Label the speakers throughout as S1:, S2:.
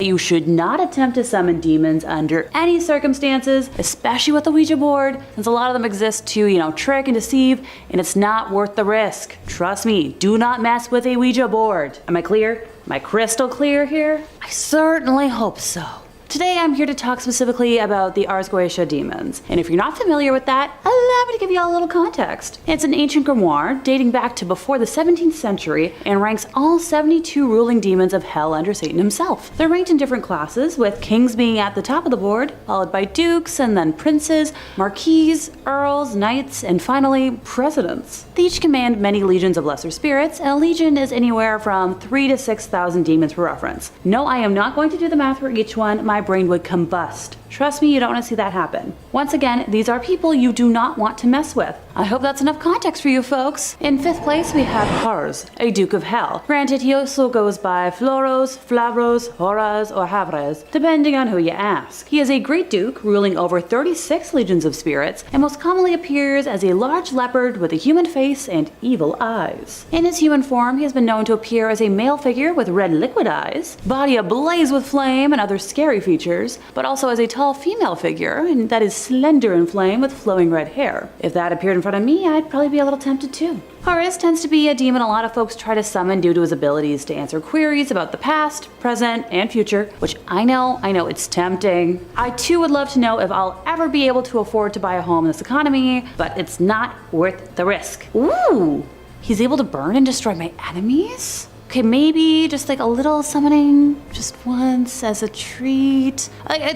S1: You should not attempt to summon demons under any circumstances, especially with the Ouija board, since a lot of them exist to, trick and deceive, and it's not worth the risk. Trust me, do not mess with a Ouija board. Am I clear? Am I crystal clear here? I certainly hope so. Today I'm here to talk specifically about the Ars Goetia demons, and if you're not familiar with that, allow me to give you all a little context. It's an ancient grimoire dating back to before the 17th century and ranks all 72 ruling demons of hell under Satan himself. They're ranked in different classes, with kings being at the top of the board, followed by dukes and then princes, marquises, earls, knights, and finally presidents. They each command many legions of lesser spirits, and a legion is anywhere from 3,000 to 6,000 demons for reference. No, I am not going to do the math for each one. My brain would combust. Trust me, you don't want to see that happen. Once again, these are people you do not want to mess with. I hope that's enough context for you folks. In 5th place, we have Hars, a Duke of Hell. Granted, he also goes by Floros, Flavros, Horas, or Havres, depending on who you ask. He is a great duke, ruling over 36 legions of spirits, and most commonly appears as a large leopard with a human face and evil eyes. In his human form, he has been known to appear as a male figure with red liquid eyes, body ablaze with flame and other scary features, but also as a tall female figure, and that is slender and flame with flowing red hair. If that appeared in front of me, I'd probably be a little tempted too. Horus tends to be a demon a lot of folks try to summon due to his abilities to answer queries about the past, present, and future, which I know it's tempting. I too would love to know if I'll ever be able to afford to buy a home in this economy, but it's not worth the risk. Ooh, he's able to burn and destroy my enemies? Okay, maybe just like a little summoning just once as a treat.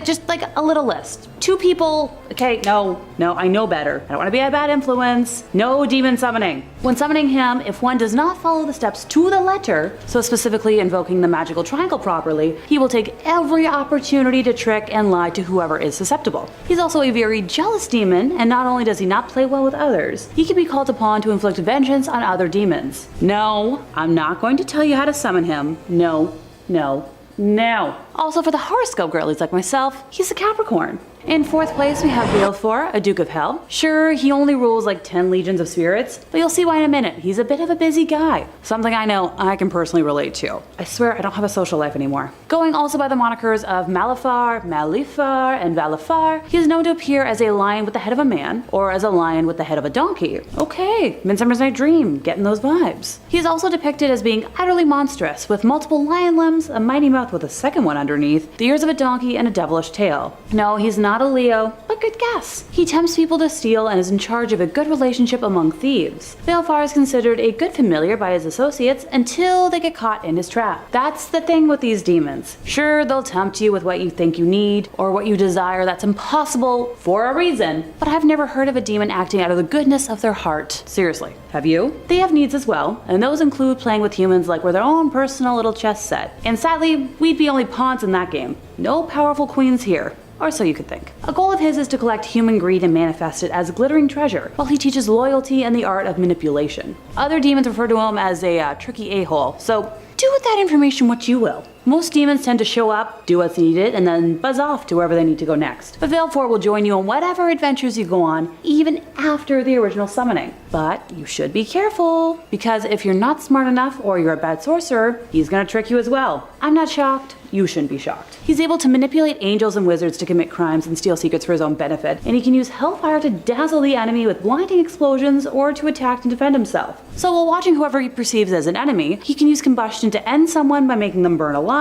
S1: Just like a little list. 2 people. Okay, no, I know better. I don't want to be a bad influence. No demon summoning. When summoning him, if one does not follow the steps to the letter, so specifically invoking the magical triangle properly, he will take every opportunity to trick and lie to whoever is susceptible. He's also a very jealous demon, and not only does he not play well with others, he can be called upon to inflict vengeance on other demons. No, I'm not going to tell you how to summon him. No. Also, for the horoscope girlies like myself, he's a Capricorn. In 4th place, we have Valefor, a Duke of Hell. Sure, he only rules like 10 legions of spirits, but you'll see why in a minute. He's a bit of a busy guy. Something I know I can personally relate to. I swear I don't have a social life anymore. Going also by the monikers of Malifar, Malifar, and Valefor, he is known to appear as a lion with the head of a man, or as a lion with the head of a donkey. Okay, Midsummer's Night Dream, getting those vibes. He is also depicted as being utterly monstrous, with multiple lion limbs, a mighty mouth with a second one underneath, the ears of a donkey, and a devilish tail. No, he's not a Leo, but good guess. He tempts people to steal and is in charge of a good relationship among thieves. Valefor is considered a good familiar by his associates until they get caught in his trap. That's the thing with these demons. Sure, they'll tempt you with what you think you need or what you desire that's impossible for a reason, but I've never heard of a demon acting out of the goodness of their heart. Seriously, have you? They have needs as well, and those include playing with humans like we're their own personal little chess set. And sadly, we'd be only pawns in that game. No powerful queens here. Or so you could think. A goal of his is to collect human greed and manifest it as glittering treasure, while he teaches loyalty and the art of manipulation. Other demons refer to him as a tricky a-hole, so do with that information what you will. Most demons tend to show up, do what's needed, and then buzz off to wherever they need to go next. But Valefor will join you on whatever adventures you go on, even after the original summoning. But you should be careful, because if you're not smart enough or you're a bad sorcerer, he's gonna trick you as well. I'm not shocked. You shouldn't be shocked. He's able to manipulate angels and wizards to commit crimes and steal secrets for his own benefit, and he can use hellfire to dazzle the enemy with blinding explosions or to attack and defend himself. So while watching whoever he perceives as an enemy, he can use combustion to end someone by making them burn alive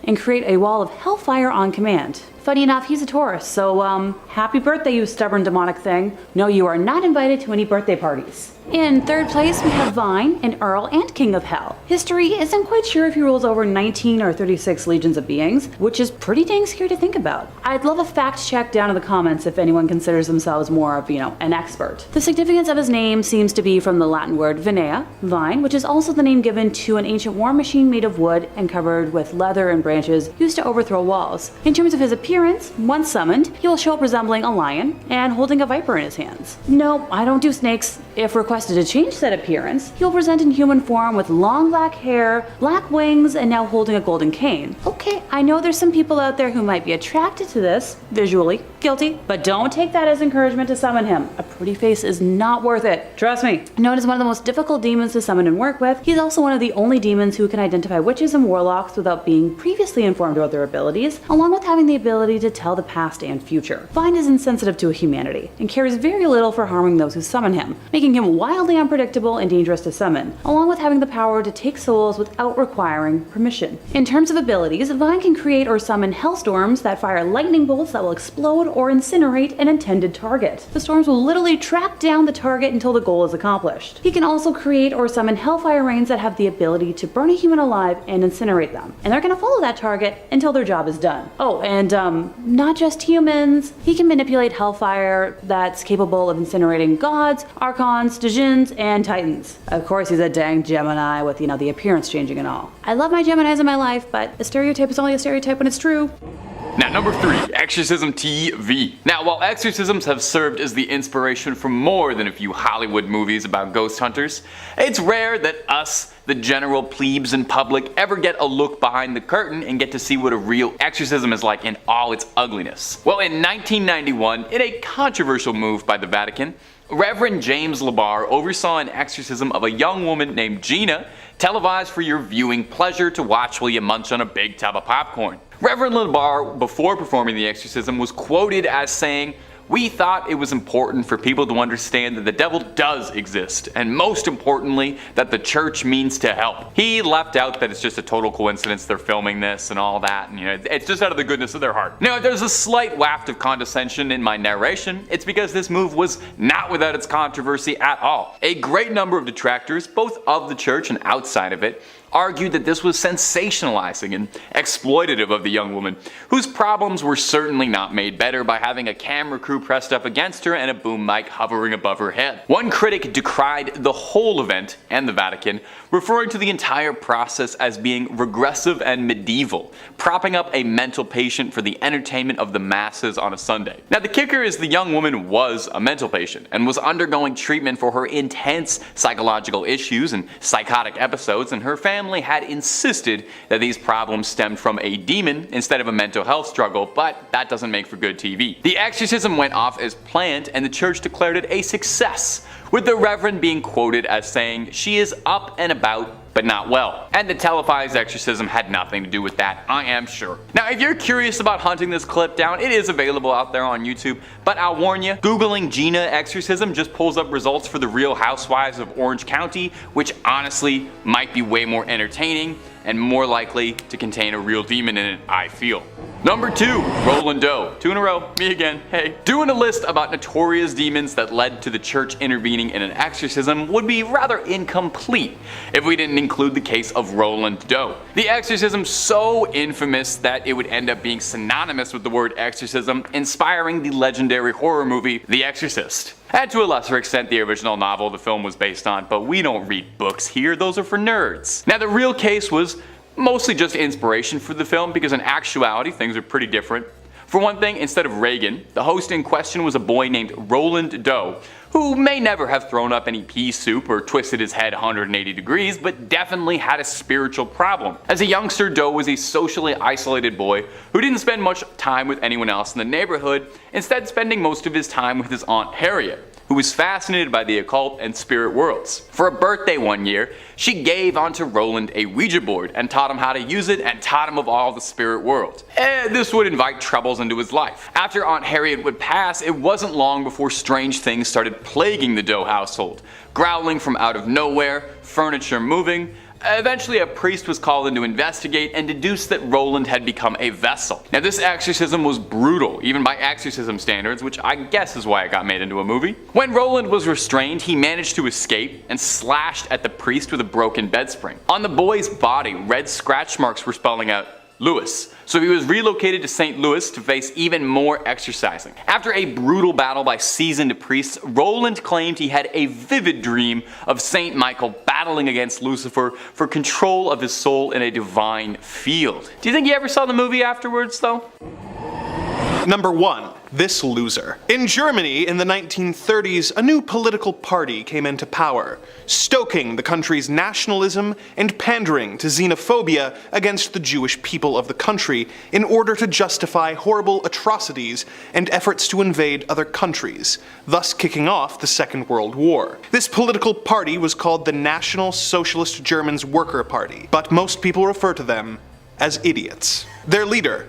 S1: and create a wall of hellfire on command. Funny enough, he's a Taurus, so happy birthday, you stubborn demonic thing. No, you are not invited to any birthday parties. In 3rd place, we have Vine, an Earl and King of Hell. History isn't quite sure if he rules over 19 or 36 legions of beings, which is pretty dang scary to think about. I'd love a fact check down in the comments if anyone considers themselves more of, an expert. The significance of his name seems to be from the Latin word vinea, vine, which is also the name given to an ancient war machine made of wood and covered with leather and branches used to overthrow walls. In terms of his appearance, once summoned, he will show up resembling a lion and holding a viper in his hands. No, I don't do snakes. If requested to change that appearance, he'll present in human form with long black hair, black wings, and now holding a golden cane. Okay, I know there's some people out there who might be attracted to this, visually. guilty, but don't take that as encouragement to summon him. A pretty face is not worth it. Trust me. Known as one of the most difficult demons to summon and work with, he's also one of the only demons who can identify witches and warlocks without being previously informed about their abilities, along with having the ability to tell the past and future. Vine is insensitive to humanity, and cares very little for harming those who summon him, making him wildly unpredictable and dangerous to summon, along with having the power to take souls without requiring permission. In terms of abilities, Vine can create or summon hellstorms that fire lightning bolts that will explode or incinerate an intended target. The storms will literally track down the target until the goal is accomplished. He can also create or summon hellfire rains that have the ability to burn a human alive and incinerate them, and they're gonna follow that target until their job is done. Oh, and not just humans. He can manipulate hellfire that's capable of incinerating gods, archons, djinns, and titans. Of course, he's a dang Gemini with, the appearance changing and all. I love my Geminis in my life, but a stereotype is only a stereotype when it's true.
S2: Now, number 3, Exorcism TV. Now, while exorcisms have served as the inspiration for more than a few Hollywood movies about ghost hunters, it's rare that us, the general plebes and public, ever get a look behind the curtain and get to see what a real exorcism is like in all its ugliness. Well, in 1991, in a controversial move by the Vatican, Reverend James LaBar oversaw an exorcism of a young woman named Gina, televised for your viewing pleasure to watch while you munch on a big tub of popcorn. Reverend LaBar, before performing the exorcism, was quoted as saying, "We thought it was important for people to understand that the devil does exist, and most importantly, that the church means to help." He left out that it's just a total coincidence they're filming this and all that, and it's just out of the goodness of their heart. Now, if there's a slight waft of condescension in my narration, it's because this move was not without its controversy at all. A great number of detractors, both of the church and outside of it, argued that this was sensationalizing and exploitative of the young woman, whose problems were certainly not made better by having a camera crew pressed up against her and a boom mic hovering above her head. One critic decried the whole event and the Vatican, referring to the entire process as being regressive and medieval, propping up a mental patient for the entertainment of the masses on a Sunday. Now, the kicker is the young woman was a mental patient and was undergoing treatment for her intense psychological issues and psychotic episodes, and her family had insisted that these problems stemmed from a demon instead of a mental health struggle, but that doesn't make for good TV. The exorcism went off as planned and the church declared it a success, with the Reverend being quoted as saying, "She is up and about, but not well." And the televised exorcism had nothing to do with that, I am sure. Now, if you're curious about hunting this clip down, it is available out there on YouTube, but I'll warn you, Googling Gina exorcism just pulls up results for the Real Housewives of Orange County, which honestly might be way more entertaining and more likely to contain a real demon in it, I feel. Number 2, Roland Doe. 2 in a row, me again, hey. Doing a list about notorious demons that led to the church intervening in an exorcism would be rather incomplete if we didn't include the case of Roland Doe. The exorcism so infamous that it would end up being synonymous with the word exorcism, inspiring the legendary horror movie The Exorcist. And to a lesser extent the original novel the film was based on, but we don't read books here, those are for nerds. Now, the real case was mostly just inspiration for the film, because in actuality things are pretty different. For one thing, instead of Reagan, the host in question was a boy named Roland Doe, who may never have thrown up any pea soup or twisted his head 180 degrees, but definitely had a spiritual problem. As a youngster, Doe was a socially isolated boy who didn't spend much time with anyone else in the neighborhood, instead spending most of his time with his Aunt Harriet, who was fascinated by the occult and spirit worlds. For a birthday one year, she gave onto Roland a Ouija board and taught him how to use it and taught him of all the spirit world. And this would invite troubles into his life. After Aunt Harriet would pass, it wasn't long before strange things started plaguing the Doe household. Growling from out of nowhere, furniture moving. Eventually a priest was called in to investigate and deduced that Roland had become a vessel. Now, this exorcism was brutal, even by exorcism standards, which I guess is why it got made into a movie. When Roland was restrained, he managed to escape and slashed at the priest with a broken bed spring. On the boy's body, red scratch marks were spelling out Louis, so he was relocated to St. Louis to face even more exorcising. After a brutal battle by seasoned priests, Roland claimed he had a vivid dream of St. Michael battling against Lucifer for control of his soul in a divine field. Do you think he ever saw the movie afterwards, though?
S3: Number 1. this loser. In Germany, in the 1930s, a new political party came into power, stoking the country's nationalism and pandering to xenophobia against the Jewish people of the country in order to justify horrible atrocities and efforts to invade other countries, thus kicking off the Second World War. This political party was called the National Socialist Germans Worker Party, but most people refer to them as idiots. Their leader,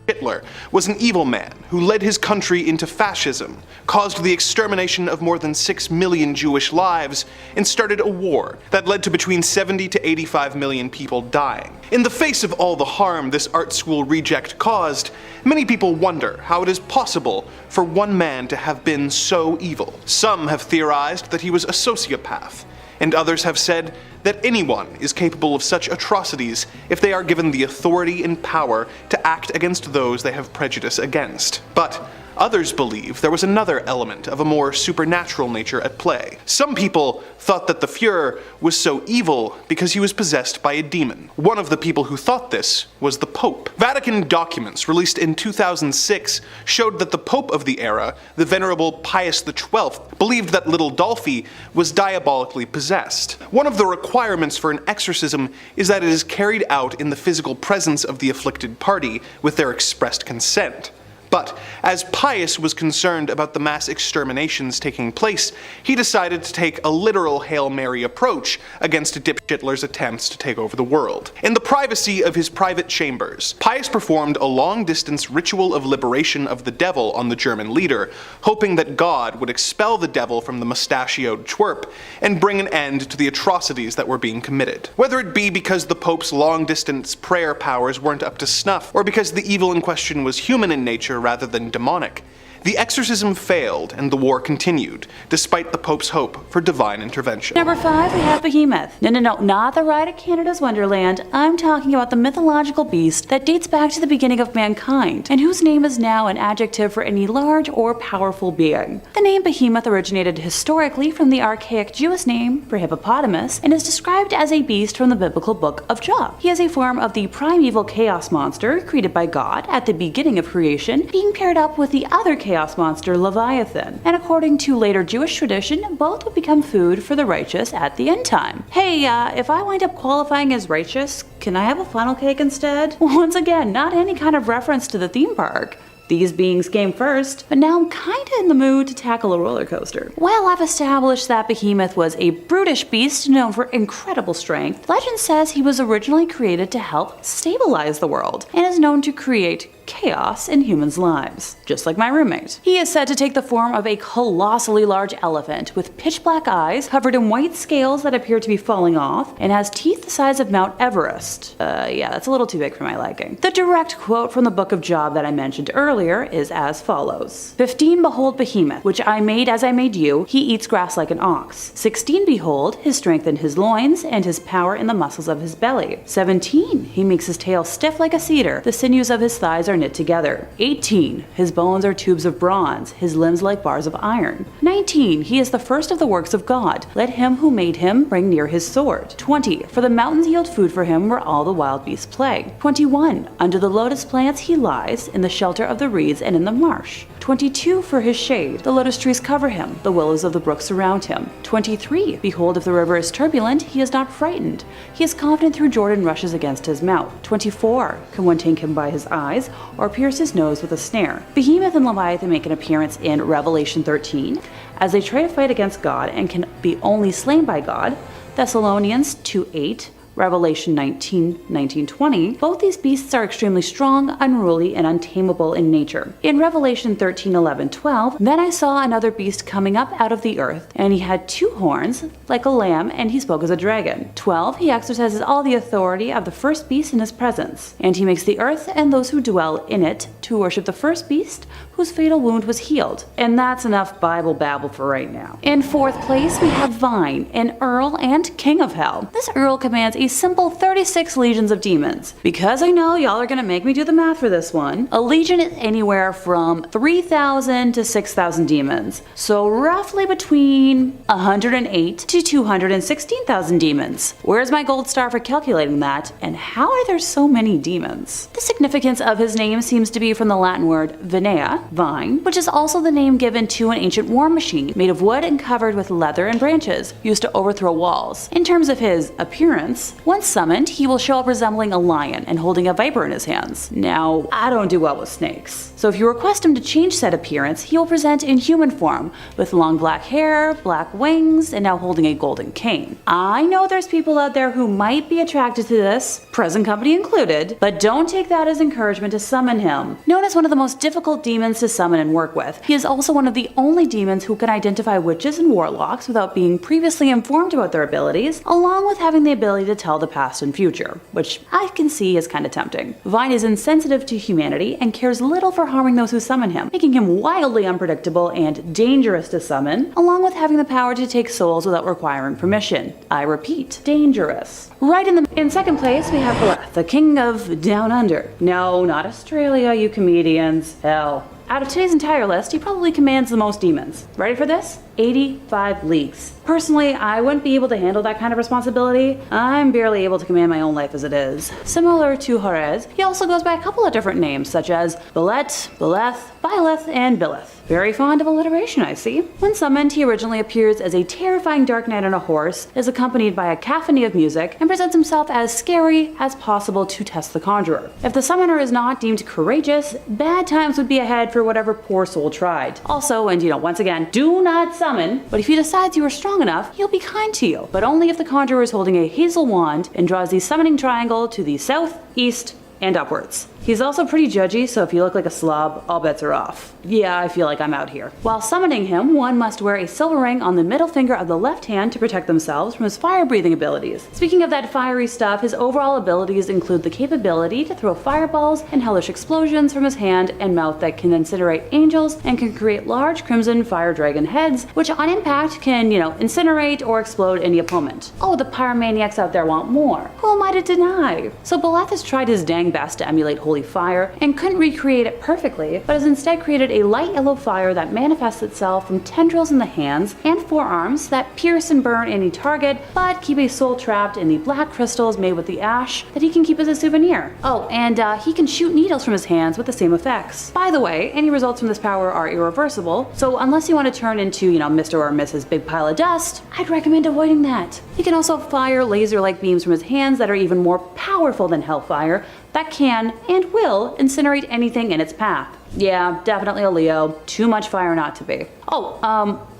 S3: Hitler, was an evil man who led his country into fascism, caused the extermination of more than 6 million Jewish lives, and started a war that led to between 70 to 85 million people dying. In the face of all the harm this art school reject caused, many people wonder how it is possible for one man to have been so evil. Some have theorized that he was a sociopath, and others have said that anyone is capable of such atrocities if they are given the authority and power to act against those they have prejudice against. But others believe there was another element of a more supernatural nature at play. Some people thought that the Fuhrer was so evil because he was possessed by a demon. One of the people who thought this was the Pope. Vatican documents released in 2006 showed that the Pope of the era, the Venerable Pius XII, believed that little Dolphy was diabolically possessed. One of the requirements for an exorcism is that it is carried out in the physical presence of the afflicted party with their expressed consent. But as Pius was concerned about the mass exterminations taking place, he decided to take a literal Hail Mary approach against Hitler's attempts to take over the world. In the privacy of his private chambers, Pius performed a long-distance ritual of liberation of the devil on the German leader, hoping that God would expel the devil from the mustachioed twerp and bring an end to the atrocities that were being committed. Whether it be because the Pope's long-distance prayer powers weren't up to snuff, or because the evil in question was human in nature rather than demonic, the exorcism failed and the war continued, despite the Pope's hope for divine intervention.
S1: Number 5, we have Behemoth. No, not the ride at Canada's Wonderland. I'm talking about the mythological beast that dates back to the beginning of mankind, and whose name is now an adjective for any large or powerful being. The name Behemoth originated historically from the archaic Jewish name for hippopotamus, and is described as a beast from the biblical book of Job. He is a form of the primeval chaos monster created by God at the beginning of creation, being paired up with the other chaos monster Leviathan, and according to later Jewish tradition, both would become food for the righteous at the end time. Hey, if I wind up qualifying as righteous, can I have a funnel cake instead? Once again, not any kind of reference to the theme park. These beings came first, but now I'm kinda in the mood to tackle a roller coaster. Well, I've established that Behemoth was a brutish beast known for incredible strength. Legend says he was originally created to help stabilize the world, and is known to create chaos in humans' lives, just like my roommate. He is said to take the form of a colossally large elephant with pitch black eyes covered in white scales that appear to be falling off, and has teeth the size of Mount Everest. Yeah, that's a little too big for my liking. The direct quote from the book of Job that I mentioned earlier is as follows. 15, behold Behemoth, which I made as I made you, he eats grass like an ox. 16, behold, his strength in his loins, and his power in the muscles of his belly. 17, he makes his tail stiff like a cedar, the sinews of his thighs are knit together. 18, his bones are tubes of bronze, his limbs like bars of iron. 19, he is the first of the works of God. Let him who made him bring near his sword. 20, for the mountains yield food for him where all the wild beasts play. 21, under the lotus plants he lies, in the shelter of the reeds and in the marsh. 22, for his shade, the lotus trees cover him, the willows of the brook surround him. 23, behold, if the river is turbulent, he is not frightened. He is confident through Jordan rushes against his mouth. 24, can one take him by his eyes, or pierce his nose with a snare. Behemoth and Leviathan make an appearance in Revelation 13, as they try to fight against God and can be only slain by God. Thessalonians 2:8, Revelation 19:19-20, both these beasts are extremely strong, unruly, and untamable in nature. In Revelation 13:11-12, then I saw another beast coming up out of the earth, and he had 2 horns, like a lamb, and he spoke as a dragon. 12, he exercises all the authority of the first beast in his presence, and he makes the earth and those who dwell in it to worship the first beast, whose fatal wound was healed. And that's enough Bible babble for right now. In 4th place, we have Vine, an Earl and King of Hell. This Earl commands a a simple 36 legions of demons. Because I know y'all are gonna make me do the math for this one, a legion is anywhere from 3,000 to 6,000 demons. So roughly between 108 to 216,000 demons. Where's my gold star for calculating that? And how are there so many demons? The significance of his name seems to be from the Latin word vinea, vine, which is also the name given to an ancient war machine made of wood and covered with leather and branches, used to overthrow walls. In terms of his appearance, once summoned, he will show up resembling a lion and holding a viper in his hands. Now, I don't do well with snakes, so if you request him to change said appearance, he will present in human form, with long black hair, black wings, and now holding a golden cane. I know there's people out there who might be attracted to this, present company included, but don't take that as encouragement to summon him. Known as one of the most difficult demons to summon and work with, he is also one of the only demons who can identify witches and warlocks without being previously informed about their abilities, along with having the ability to tell the past and future, which I can see is kinda tempting. Vine is insensitive to humanity and cares little for harming those who summon him, making him wildly unpredictable and dangerous to summon, along with having the power to take souls without requiring permission. I repeat, dangerous. Right in second place, we have Beleth, the king of Down Under. No, not Australia, you comedians. Hell. Out of today's entire list, he probably commands the most demons. Ready for this? 85 leagues. Personally, I wouldn't be able to handle that kind of responsibility. I'm barely able to command my own life as it is. Similar to Jerez, he also goes by a couple of different names, such as Belet, Beleth, Byleth, and Bileth. Very fond of alliteration, I see. When summoned, he originally appears as a terrifying dark knight on a horse, is accompanied by a cacophony of music, and presents himself as scary as possible to test the conjurer. If the summoner is not deemed courageous, bad times would be ahead for whatever poor soul tried. Also, and once again, do not summon, but if he decides you are strong enough, he'll be kind to you, but only if the conjurer is holding a hazel wand and draws the summoning triangle to the south, east, and upwards. He's also pretty judgy, so if you look like a slob, all bets are off. Yeah, I feel like I'm out here. While summoning him, one must wear a silver ring on the middle finger of the left hand to protect themselves from his fire-breathing abilities. Speaking of that fiery stuff, his overall abilities include the capability to throw fireballs and hellish explosions from his hand and mouth that can incinerate angels and can create large crimson fire dragon heads, which on impact can, incinerate or explode any opponent. Oh, the pyromaniacs out there want more. Who am I to deny? So Beleth has tried his dang best to emulate holy fire and couldn't recreate it perfectly, but has instead created a light yellow fire that manifests itself from tendrils in the hands and forearms that pierce and burn any target, but keep a soul trapped in the black crystals made with the ash that he can keep as a souvenir. Oh, and he can shoot needles from his hands with the same effects. By the way, any results from this power are irreversible, so unless you want to turn into, Mr. or Mrs. Big Pile of Dust, I'd recommend avoiding that. He can also fire laser-like beams from his hands that are even more powerful than hellfire, that can and will incinerate anything in its path. Yeah, definitely a Leo. Too much fire not to be. Oh,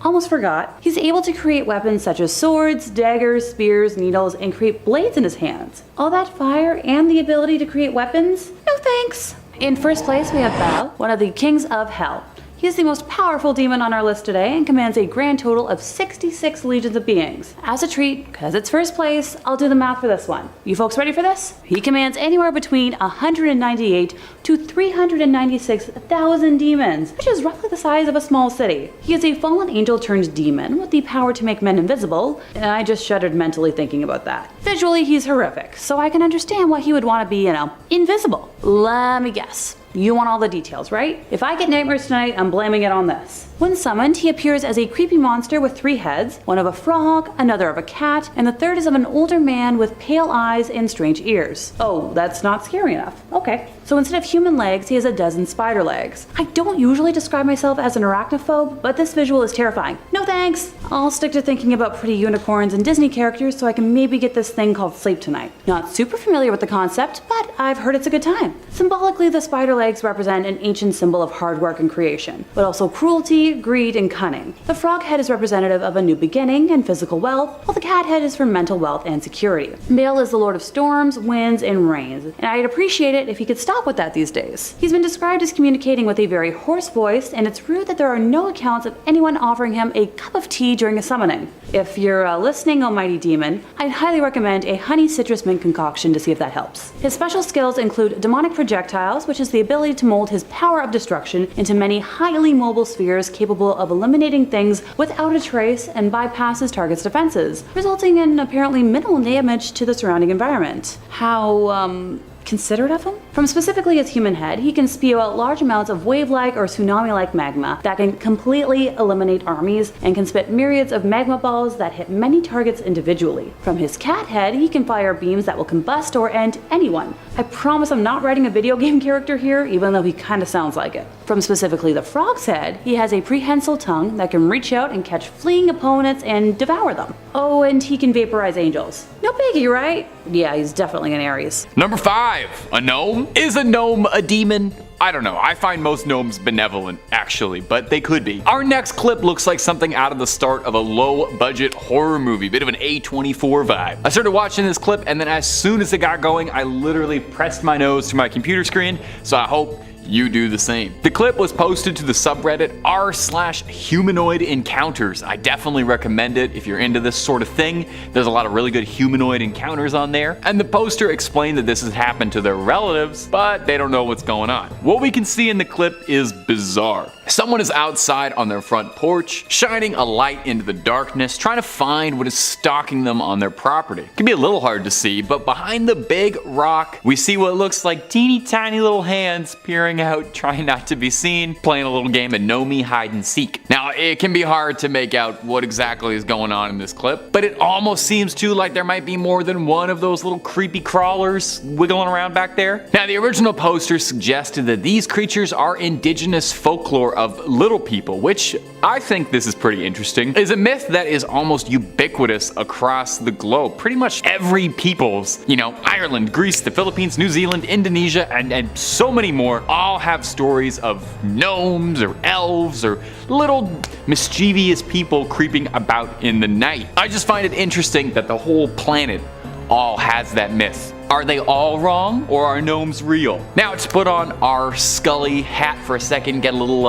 S1: almost forgot. He's able to create weapons such as swords, daggers, spears, needles, and create blades in his hands. All that fire and the ability to create weapons? No thanks. In first place, we have Baal, one of the kings of hell. He is the most powerful demon on our list today and commands a grand total of 66 legions of beings. As a treat, because it's first place, I'll do the math for this one. You folks ready for this? He commands anywhere between 198 to 396,000 demons, which is roughly the size of a small city. He is a fallen angel turned demon with the power to make men invisible, and I just shuddered mentally thinking about that. Visually, he's horrific, so I can understand why he would want to be, invisible. Let me guess. You want all the details, right? If I get nightmares tonight, I'm blaming it on this. When summoned, he appears as a creepy monster with 3 heads, one of a frog, another of a cat, and the third is of an older man with pale eyes and strange ears. Oh, that's not scary enough. Okay. So instead of human legs, he has a dozen spider legs. I don't usually describe myself as an arachnophobe, but this visual is terrifying. No thanks! I'll stick to thinking about pretty unicorns and Disney characters so I can maybe get this thing called sleep tonight. Not super familiar with the concept, but I've heard it's a good time. Symbolically, the spider legs represent an ancient symbol of hard work and creation, but also cruelty, greed, and cunning. The frog head is representative of a new beginning and physical wealth, while the cat head is for mental wealth and security. Baal is the lord of storms, winds, and rains, and I'd appreciate it if he could stop stop with that these days. He's been described as communicating with a very hoarse voice, and it's rude that there are no accounts of anyone offering him a cup of tea during a summoning. If you're listening, almighty demon, I'd highly recommend a honey citrus mint concoction to see if that helps. His special skills include demonic projectiles, which is the ability to mold his power of destruction into many highly mobile spheres capable of eliminating things without a trace and bypasses target's defenses, resulting in apparently minimal damage to the surrounding environment. How, considerate of him? From specifically his human head, he can spew out large amounts of wave-like or tsunami-like magma that can completely eliminate armies and can spit myriads of magma balls that hit many targets individually. From his cat head, he can fire beams that will combust or end anyone. I promise I'm not writing a video game character here, even though he kinda sounds like it. From specifically the frog's head, he has a prehensile tongue that can reach out and catch fleeing opponents and devour them. Oh, and he can vaporize angels. No biggie, right? Yeah, he's definitely an Aries.
S2: Number 5, a gnome? Is a gnome a demon? I don't know, I find most gnomes benevolent, actually, but they could be. Our next clip looks like something out of the start of a low-budget horror movie, bit of an A24 vibe. I started watching this clip, and then as soon as it got going, I literally pressed my nose to my computer screen, so I hope you do the same. The clip was posted to the subreddit r/humanoid encounters. I definitely recommend it if you're into this sort of thing. There's a lot of really good humanoid encounters on there. And the poster explained that this has happened to their relatives, but they don't know what's going on. What we can see in the clip is bizarre. Someone is outside on their front porch, shining a light into the darkness, trying to find what is stalking them on their property. It can be a little hard to see, but behind the big rock, we see what looks like teeny tiny little hands peering out, trying not to be seen, playing a little game of Gnome hide and seek. Now, it can be hard to make out what exactly is going on in this clip, but it almost seems too like there might be more than one of those little creepy crawlers wiggling around back there. Now, the original poster suggested that these creatures are indigenous folklore of little people, which I think this is pretty interesting. Is a myth that is almost ubiquitous across the globe. Pretty much every people's, Ireland, Greece, the Philippines, New Zealand, Indonesia, and so many more, all have stories of gnomes or elves or little mischievous people creeping about in the night. I just find it interesting that the whole planet all has that myth. Are they all wrong, or are gnomes real? Now, to put on our Scully hat for a second, get a little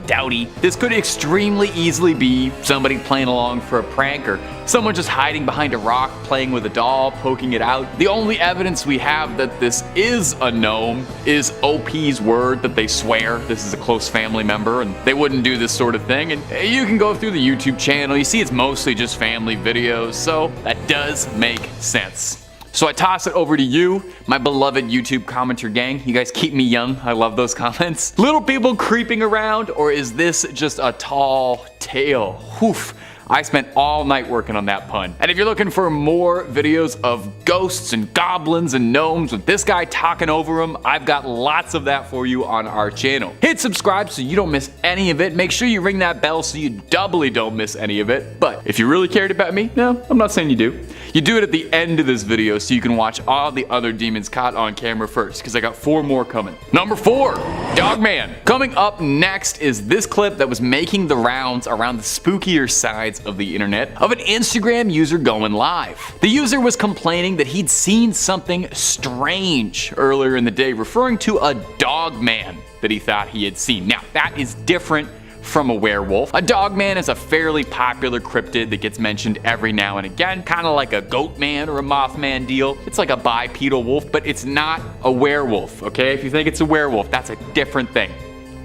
S2: dowdy, this could extremely easily be somebody playing along for a prank, or someone just hiding behind a rock playing with a doll, poking it out. The only evidence we have that this is a gnome is OP's word that they swear this is a close family member and they wouldn't do this sort of thing. And you can go through the YouTube channel, you see it's mostly just family videos, so that does make sense. So I toss it over to you, my beloved YouTube commenter gang. You guys keep me young. I love those comments. Little people creeping around, or is this just a tall tale? Oof. I spent all night working on that pun. And if you're looking for more videos of ghosts and goblins and gnomes with this guy talking over them, I've got lots of that for you on our channel. Hit subscribe so you don't miss any of it. Make sure you ring that bell so you doubly don't miss any of it. But if you really cared about me, no, I'm not saying you do. You do it at the end of this video so you can watch all the other demons caught on camera first, because I got 4 more coming. Number 4, Dogman. Coming up next is this clip that was making the rounds around the spookier sides of the internet of an Instagram user going live. The user was complaining that he'd seen something strange earlier in the day, referring to a Dogman that he thought he had seen. Now, that is different from a werewolf. A Dogman is a fairly popular cryptid that gets mentioned every now and again, kind of like a Goatman or a Mothman deal. It's like a bipedal wolf, but it's not a werewolf, okay? If you think it's a werewolf, that's a different thing.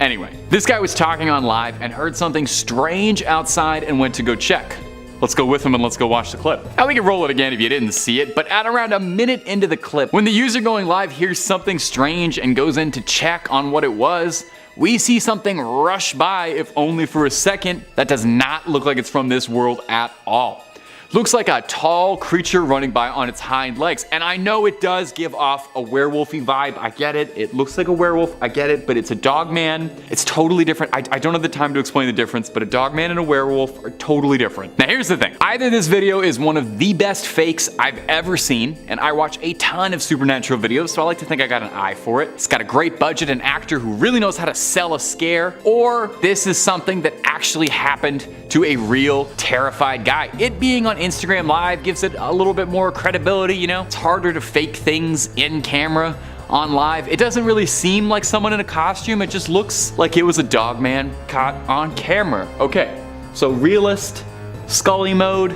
S2: Anyway, this guy was talking on live and heard something strange outside and went to go check. Let's go with him and let's go watch the clip. Now we can roll it again if you didn't see it, but at around a minute into the clip, when the user going live hears something strange and goes in to check on what it was, we see something rush by, if only for a second, that does not look like it's from this world at all. Looks like a tall creature running by on its hind legs, and I know it does give off a werewolfy vibe. I get it. It looks like a werewolf. I get it, but it's a Dogman. It's totally different. I don't have the time to explain the difference, but a Dogman and a werewolf are totally different. Now here's the thing. Either this video is one of the best fakes I've ever seen, and I watch a ton of supernatural videos, so I like to think I got an eye for it. It's got a great budget and actor who really knows how to sell a scare, or this is something that actually happened to a real terrified guy. It being on Instagram Live gives it a little bit more credibility, you know? It's harder to fake things in camera on live, it doesn't really seem like someone in a costume, it just looks like it was a Dogman caught on camera. Okay, so realist, Scully mode,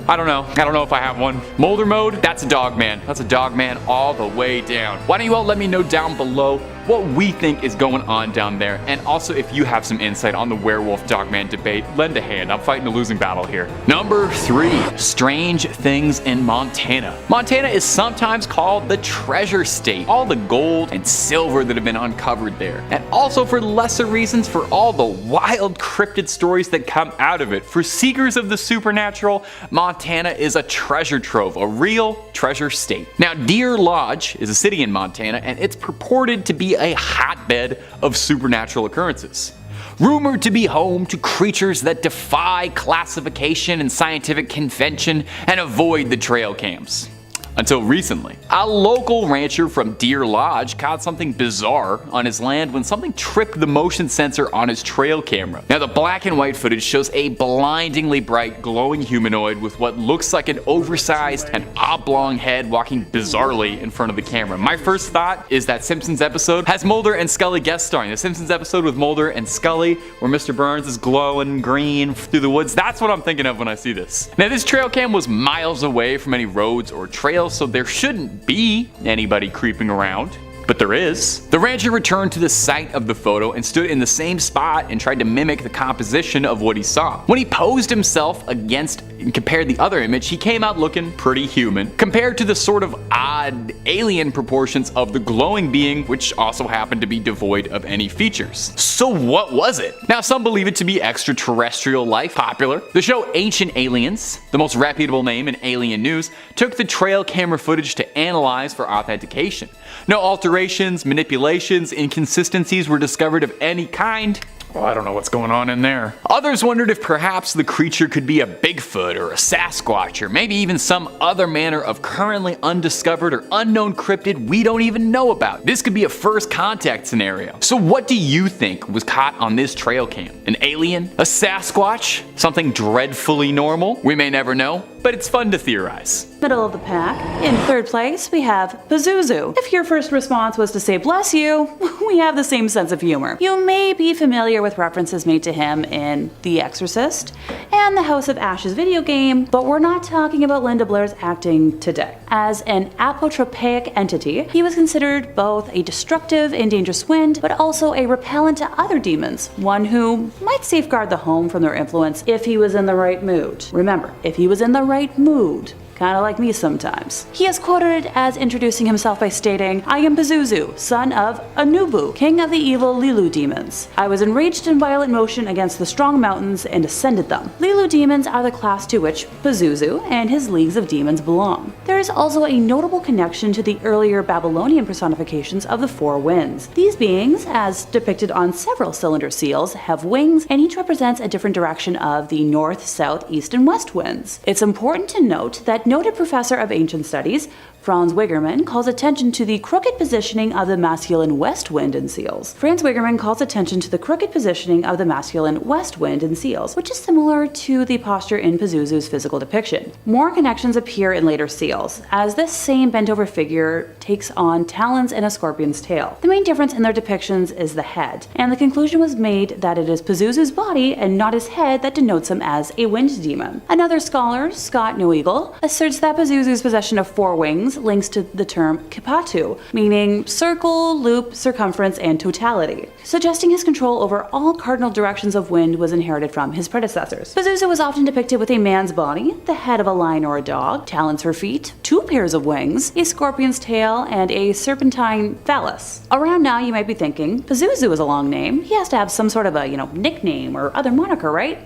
S2: I don't know if I have one. Molder mode, that's a Dogman. That's a Dogman all the way down. Why don't you all let me know down below what we think is going on down there, and also if you have some insight on the werewolf Dogman debate, lend a hand. I'm fighting a losing battle here. Number 3, strange things in Montana. Montana is sometimes called the treasure state. All the gold and silver that have been uncovered there, and also for lesser reasons for all the wild cryptid stories that come out of it. For seekers of the supernatural, Montana is a treasure trove, a real treasure state. Now, Deer Lodge is a city in Montana, and it's purported to be a hotbed of supernatural occurrences. Rumored to be home to creatures that defy classification and scientific convention and avoid the trail cams. Until recently, a local rancher from Deer Lodge caught something bizarre on his land when something tripped the motion sensor on his trail camera. Now, the black and white footage shows a blindingly bright glowing humanoid with what looks like an oversized and oblong head walking bizarrely in front of the camera. My first thought is that Simpsons episode has Mulder and Scully guest starring. The Simpsons episode with Mulder and Scully where Mr. Burns is glowing green through the woods. That's what I'm thinking of when I see this. Now, this trail cam was miles away from any roads or trails, so there shouldn't be anybody creeping around. But there is. The rancher returned to the site of the photo and stood in the same spot and tried to mimic the composition of what he saw. When he posed himself against and compared the other image, he came out looking pretty human, compared to the sort of odd alien proportions of the glowing being, which also happened to be devoid of any features. So what was it? Now, some believe it to be extraterrestrial life. Popular. The show Ancient Aliens, the most reputable name in alien news, took the trail camera footage to analyze for authentication. No alterations, manipulations, inconsistencies were discovered of any kind. Well, I don't know what's going on in there. Others wondered if perhaps the creature could be a Bigfoot or a Sasquatch, or maybe even some other manner of currently undiscovered or unknown cryptid we don't even know about. This could be a first contact scenario. So what do you think was caught on this trail cam? An alien? A Sasquatch? Something dreadfully normal? We may never know, but it's fun to theorize.
S1: Middle of the pack. In third place, we have Pazuzu. If your first response was to say bless you, we have the same sense of humor. You may be familiar with references made to him in The Exorcist and the House of Ashes video game, but we're not talking about Linda Blair's acting today. As an apotropaic entity, he was considered both a destructive and dangerous wind, but also a repellent to other demons, one who might safeguard the home from their influence if he was in the right mood. Remember, if he was in the right mood. Kinda like me sometimes. He is quoted as introducing himself by stating, "I am Pazuzu, son of Anubu, king of the evil Lilu demons. I was enraged in violent motion against the strong mountains and ascended them." Lilu demons are the class to which Pazuzu and his leagues of demons belong. There is also a notable connection to the earlier Babylonian personifications of the four winds. These beings, as depicted on several cylinder seals, have wings, and each represents a different direction of the north, south, east, and west winds. It's important to note that noted professor of ancient studies, Franz Wigerman, calls attention to the crooked positioning of the masculine west wind in seals. Franz Wigerman calls attention to the crooked positioning of the masculine west wind in seals, which is similar to the posture in Pazuzu's physical depiction. More connections appear in later seals, as this same bent-over figure takes on talons and a scorpion's tail. The main difference in their depictions is the head, and the conclusion was made that it is Pazuzu's body and not his head that denotes him as a wind demon. Another scholar, Scott Noeagle, asserts that Pazuzu's possession of four wings links to the term kipatu, meaning circle, loop, circumference, and totality, suggesting his control over all cardinal directions of wind was inherited from his predecessors. Pazuzu was often depicted with a man's body, the head of a lion or a dog, talons for feet, two pairs of wings, a scorpion's tail, and a serpentine phallus. Around now you might be thinking, Pazuzu is a long name, he has to have some sort of a, nickname or other moniker, right?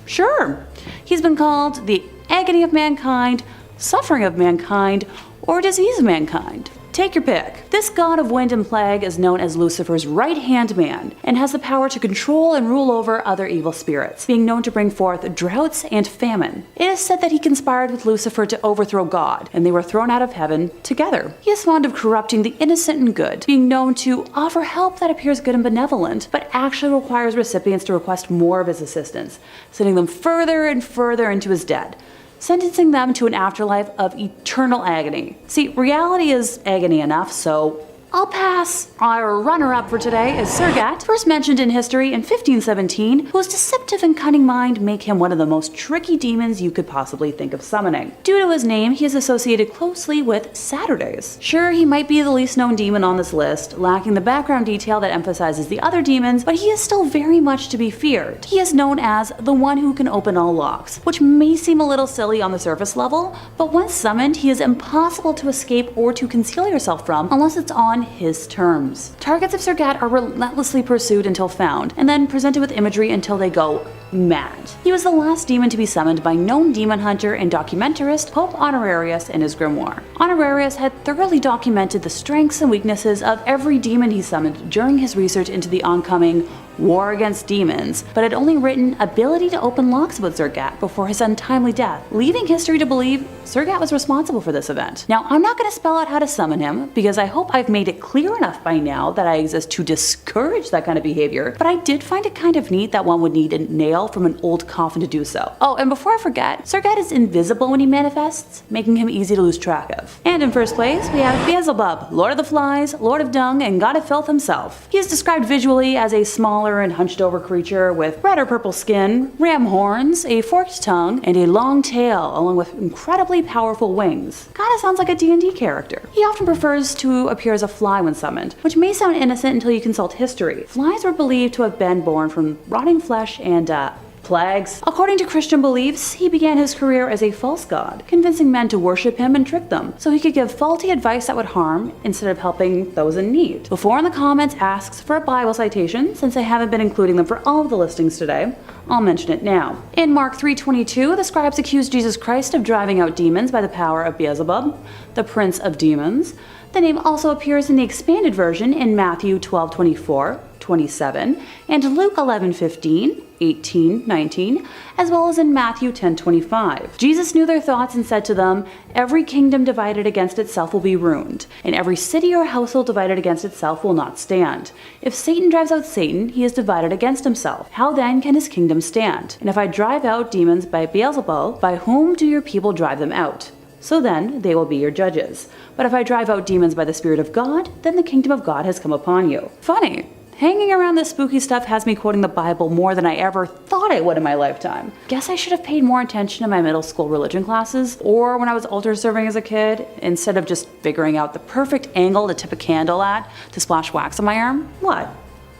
S1: Sure. He's been called the agony of mankind, suffering of mankind, or disease of mankind. Take your pick. This god of wind and plague is known as Lucifer's right-hand man and has the power to control and rule over other evil spirits, being known to bring forth droughts and famine. It is said that he conspired with Lucifer to overthrow God, and they were thrown out of heaven together. He is fond of corrupting the innocent and good, being known to offer help that appears good and benevolent, but actually requires recipients to request more of his assistance, sending them further and further into his debt, sentencing them to an afterlife of eternal agony. See, reality is agony enough, so I'll pass. Our runner-up for today is Surgat, first mentioned in history in 1517, whose deceptive and cunning mind make him one of the most tricky demons you could possibly think of summoning. Due to his name, he is associated closely with Saturdays. Sure, he might be the least known demon on this list, lacking the background detail that emphasizes the other demons, but he is still very much to be feared. He is known as the one who can open all locks, which may seem a little silly on the surface level, but once summoned, he is impossible to escape or to conceal yourself from unless it's on his terms. Targets of Surgat are relentlessly pursued until found, and then presented with imagery until they go mad. He was the last demon to be summoned by known demon hunter and documentarist Pope Honorarius in his grimoire. Honorarius had thoroughly documented the strengths and weaknesses of every demon he summoned during his research into the oncoming War Against Demons, but had only written ability to open locks with Surgat before his untimely death, leaving history to believe Surgat was responsible for this event. Now, I'm not going to spell out how to summon him, because I hope I've made it clear enough by now that I exist to discourage that kind of behavior, but I did find it kind of neat that one would need a nail from an old coffin to do so. Oh, and before I forget, Surgat is invisible when he manifests, making him easy to lose track of. And in first place, we have Beelzebub, Lord of the Flies, Lord of Dung, and God of Filth himself. He is described visually as a small and hunched over creature with red or purple skin, ram horns, a forked tongue, and a long tail, along with incredibly powerful wings. Kinda sounds like a D&D character. He often prefers to appear as a fly when summoned, which may sound innocent until you consult history. Flies were believed to have been born from rotting flesh and plagues. According to Christian beliefs, he began his career as a false god, convincing men to worship him and trick them, so he could give faulty advice that would harm instead of helping those in need. Before in the comments asks for a Bible citation, since I haven't been including them for all of the listings today, I'll mention it now. In Mark 3:22, the scribes accused Jesus Christ of driving out demons by the power of Beelzebub, the prince of demons. The name also appears in the expanded version in Matthew 12:24, 27, and Luke 11:15, 18, 19, as well as in Matthew 10:25. Jesus knew their thoughts and said to them, "Every kingdom divided against itself will be ruined, and every city or household divided against itself will not stand. If Satan drives out Satan, he is divided against himself. How then can his kingdom stand? And if I drive out demons by Beelzebub, by whom do your people drive them out? So then they will be your judges. But if I drive out demons by the Spirit of God, then the kingdom of God has come upon you." Funny. Hanging around this spooky stuff has me quoting the Bible more than I ever thought I would in my lifetime. Guess I should have paid more attention in my middle school religion classes, or when I was altar serving as a kid, instead of just figuring out the perfect angle to tip a candle at to splash wax on my arm. What?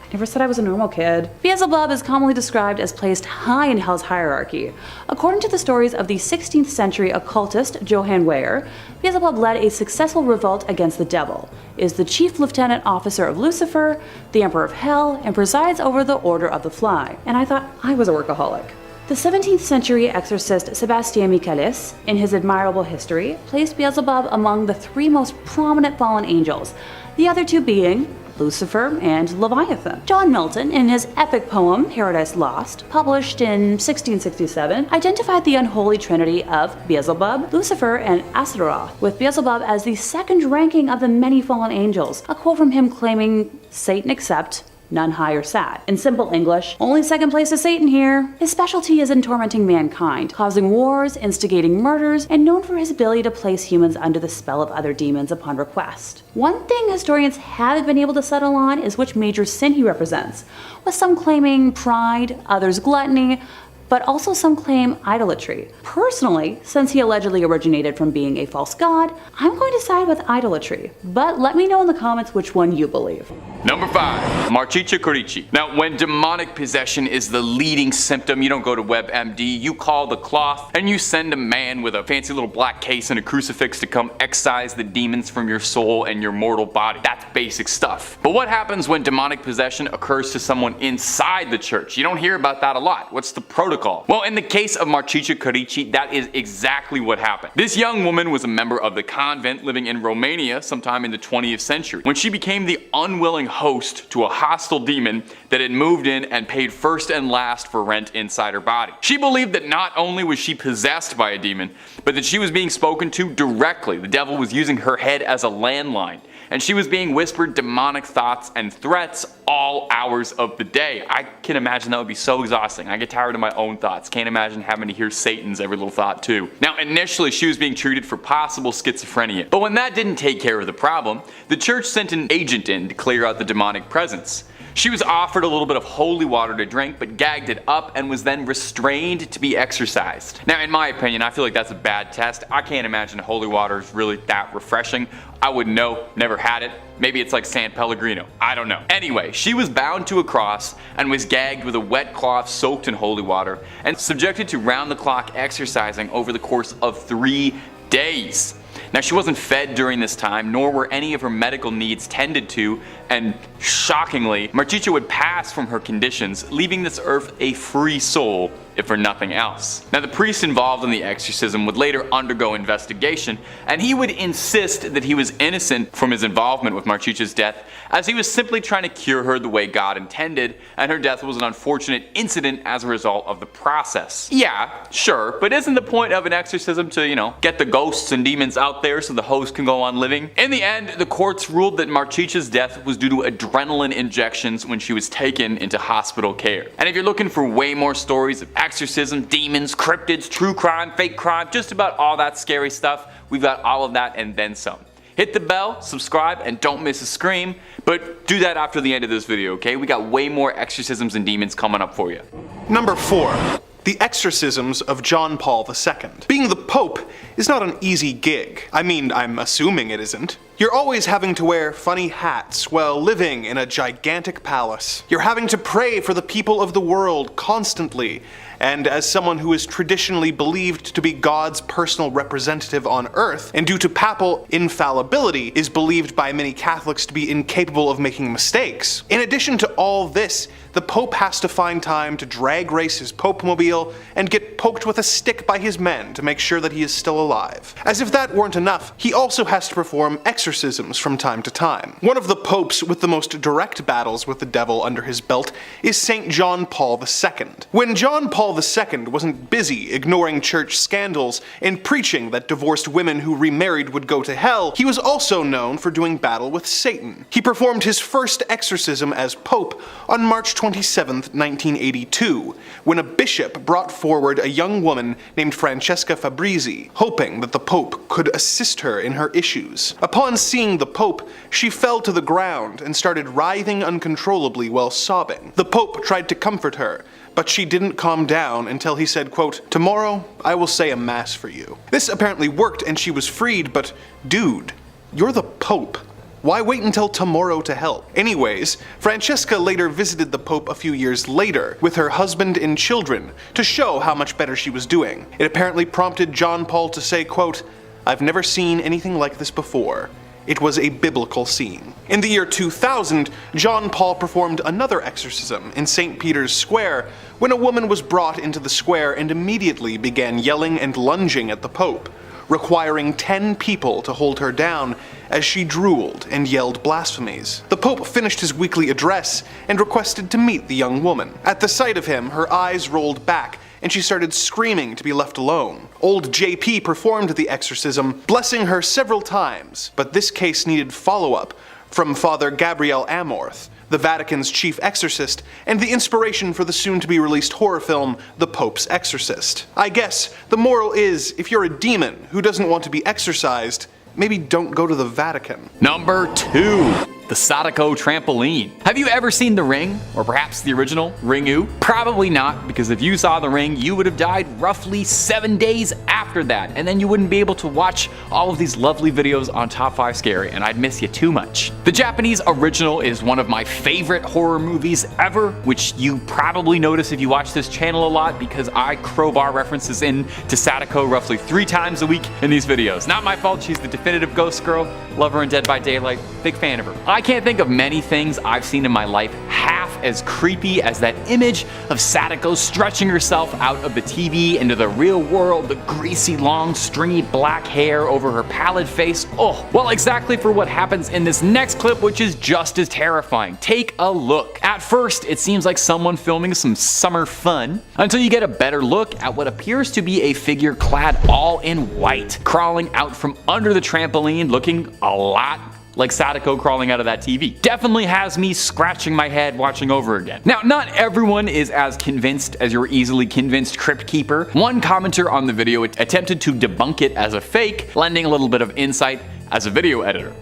S1: I never said I was a normal kid. Beelzebub is commonly described as placed high in hell's hierarchy. According to the stories of the 16th century occultist Johann Weyer, Beelzebub led a successful revolt against the devil, is the chief lieutenant officer of Lucifer, the emperor of hell, and presides over the Order of the Fly. And I thought I was a workaholic. The 17th century exorcist Sébastien Michaelis, in his admirable history, placed Beelzebub among the three most prominent fallen angels, the other two being Lucifer and Leviathan. John Milton, in his epic poem Paradise Lost, published in 1667, identified the unholy trinity of Beelzebub, Lucifer, and Astaroth, with Beelzebub as the second ranking of the many fallen angels, a quote from him claiming Satan except none high or sad. In simple English, only second place is Satan here. His specialty is in tormenting mankind, causing wars, instigating murders, and known for his ability to place humans under the spell of other demons upon request. One thing historians haven't been able to settle on is which major sin he represents, with some claiming pride, others gluttony, but also some claim idolatry. Personally, since he allegedly originated from being a false god, I'm going to side with idolatry. But let me know in the comments which one you believe.
S2: Number 5, Maricica Cornici. Now, when demonic possession is the leading symptom, you don't go to WebMD, you call the cloth, and you send a man with a fancy little black case and a crucifix to come excise the demons from your soul and your mortal body. That's basic stuff. But what happens when demonic possession occurs to someone inside the church? You don't hear about that a lot. What's the protocol? Well, in the case of Maricica Cornici, that is exactly what happened. This young woman was a member of the convent living in Romania sometime in the 20th century, when she became the unwilling host to a hostile demon that had moved in and paid first and last for rent inside her body. She believed that not only was she possessed by a demon, but that she was being spoken to directly. The devil was using her head as a landline, and she was being whispered demonic thoughts and threats all hours of the day. I can imagine that would be so exhausting. I get tired of my own thoughts. Can't imagine having to hear Satan's every little thought too. Now initially she was being treated for possible schizophrenia, but when that didn't take care of the problem, the church sent an agent in to clear out the demonic presence. She was offered a little bit of holy water to drink, but gagged it up and was then restrained to be exorcised. Now in my opinion, I feel like that's a bad test. I can't imagine holy water is really that refreshing. I wouldn't know, never had it. Maybe it's like San Pellegrino, I don't know. Anyway, she was bound to a cross and was gagged with a wet cloth soaked in holy water and subjected to round-the-clock exercising over the course of 3 days. Now she wasn't fed during this time, nor were any of her medical needs tended to, and shockingly, Maricica would pass from her conditions, leaving this earth a free soul, if for nothing else. Now the priest involved in the exorcism would later undergo investigation, and he would insist that he was innocent from his involvement with Maricica's death, as he was simply trying to cure her the way God intended, and her death was an unfortunate incident as a result of the process. Yeah, sure, but isn't the point of an exorcism to, get the ghosts and demons out there so the host can go on living? In the end, the courts ruled that Maricica's death was due to adrenaline injections when she was taken into hospital care. And if you're looking for way more stories of exorcism, demons, cryptids, true crime, fake crime, just about all that scary stuff, we've got all of that and then some. Hit the bell, subscribe, and don't miss a scream, but do that after the end of this video, okay? We got way more exorcisms and demons coming up for you.
S3: Number 4. The Exorcisms of John Paul II. Being the Pope is not an easy gig. I mean, I'm assuming it isn't. You're always having to wear funny hats while living in a gigantic palace. You're having to pray for the people of the world constantly, and as someone who is traditionally believed to be God's personal representative on earth, and due to papal infallibility, is believed by many Catholics to be incapable of making mistakes. In addition to all this, the Pope has to find time to drag race his Popemobile and get poked with a stick by his men to make sure that he is still alive. As if that weren't enough, he also has to perform exorcisms from time to time. One of the popes with the most direct battles with the devil under his belt is St. John Paul II. When John Paul II wasn't busy ignoring church scandals and preaching that divorced women who remarried would go to hell, he was also known for doing battle with Satan. He performed his first exorcism as Pope on March 27, 1982, when a bishop brought forward a young woman named Francesca Fabrizi, hoping that the Pope could assist her in her issues. Upon seeing the Pope, she fell to the ground and started writhing uncontrollably while sobbing. The Pope tried to comfort her, but she didn't calm down until he said, quote, "Tomorrow, I will say a mass for you." This apparently worked and she was freed, but dude, you're the Pope. Why wait until tomorrow to help? Anyways, Francesca later visited the Pope a few years later with her husband and children to show how much better she was doing. It apparently prompted John Paul to say, quote, "I've never seen anything like this before. It was a biblical scene." In the year 2000, John Paul performed another exorcism in St. Peter's Square when a woman was brought into the square and immediately began yelling and lunging at the Pope, requiring 10 people to hold her down as she drooled and yelled blasphemies. The Pope finished his weekly address and requested to meet the young woman. At the sight of him, her eyes rolled back and she started screaming to be left alone. Old JP performed the exorcism, blessing her several times, but this case needed follow-up from Father Gabriel Amorth, the Vatican's chief exorcist, and the inspiration for the soon-to-be-released horror film, The Pope's Exorcist. I guess the moral is, if you're a demon who doesn't want to be exorcised, maybe don't go to the Vatican.
S2: Number 2. The Sadako trampoline. Have you ever seen The Ring? Or perhaps the original, Ringu? Probably not, because if you saw The Ring, you would have died roughly 7 days after that, and then you wouldn't be able to watch all of these lovely videos on Top 5 Scary, and I'd miss you too much. The Japanese original is one of my favorite horror movies ever, which you probably notice if you watch this channel a lot, because I crowbar references in to Sadako roughly 3 times a week in these videos. Not my fault, she's the definitive ghost girl, love her in Dead by Daylight, big fan of her. I can't think of many things I've seen in my life half as creepy as that image of Sadako stretching herself out of the TV into the real world, the greasy, long, stringy black hair over her pallid face. Oh, well, exactly for what happens in this next clip, which is just as terrifying. Take a look. At first, it seems like someone filming some summer fun, until you get a better look at what appears to be a figure clad all in white, crawling out from under the trampoline, looking a lot like Sadako crawling out of that TV. Definitely has me scratching my head watching over again. Now, not everyone is as convinced as your easily convinced crypt keeper. One commenter on the video attempted to debunk it as a fake, lending a little bit of insight as a video editor.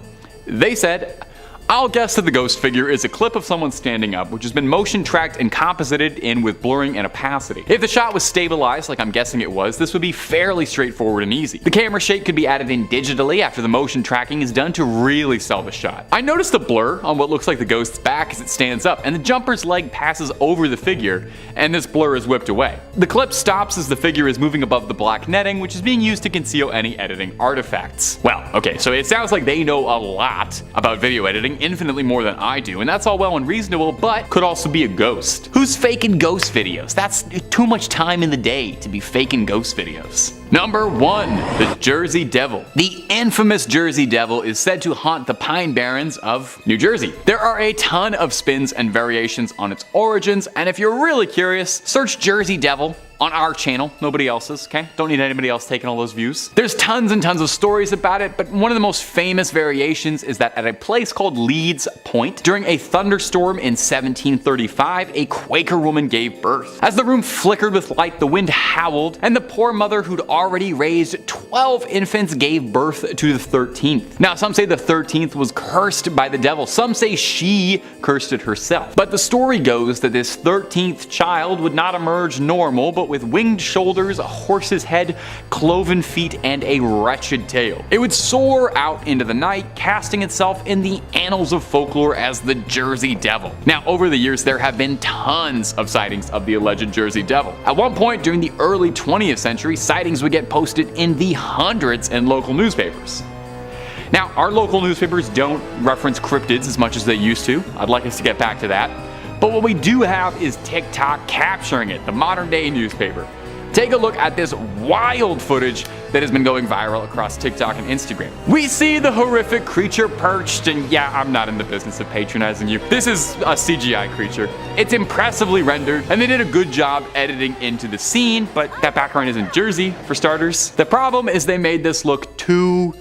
S2: They said, "I'll guess that the ghost figure is a clip of someone standing up, which has been motion tracked and composited in with blurring and opacity. If the shot was stabilized, like I'm guessing it was, this would be fairly straightforward and easy. The camera shake could be added in digitally after the motion tracking is done to really sell the shot. I noticed a blur on what looks like the ghost's back as it stands up, and the jumper's leg passes over the figure, and this blur is whipped away. The clip stops as the figure is moving above the black netting, which is being used to conceal any editing artifacts." Well, okay, so it sounds like they know a lot about video editing, infinitely more than I do, and that's all well and reasonable, but could also be a ghost. Who's faking ghost videos? That's too much time in the day to be faking ghost videos. Number 1. The Jersey Devil. The infamous Jersey Devil is said to haunt the Pine Barrens of New Jersey. There are a ton of spins and variations on its origins, and if you're really curious, search Jersey Devil on our channel, nobody else's, okay? Don't need anybody else taking all those views. There's tons and tons of stories about it, but one of the most famous variations is that at a place called Leeds Point, during a thunderstorm in 1735, a Quaker woman gave birth. As the room flickered with light, the wind howled, and the poor mother who'd already raised 12 infants gave birth to the 13th. Now, some say the 13th was cursed by the devil. Some say she cursed it herself. But the story goes that this 13th child would not emerge normal, but with winged shoulders, a horse's head, cloven feet, and a wretched tail. It would soar out into the night, casting itself in the annals of folklore as the Jersey Devil. Now, over the years, there have been tons of sightings of the alleged Jersey Devil. At one point during the early 20th century, sightings would get posted in the hundreds in local newspapers. Now, our local newspapers don't reference cryptids as much as they used to. I'd like us to get back to that. But what we do have is TikTok capturing it, the modern day newspaper. Take a look at this wild footage that has been going viral across TikTok and Instagram. We see the horrific creature perched, and yeah, I'm not in the business of patronizing you. This is a CGI creature. It's impressively rendered, and they did a good job editing into the scene, but that background isn't Jersey, for starters. The problem is they made this look too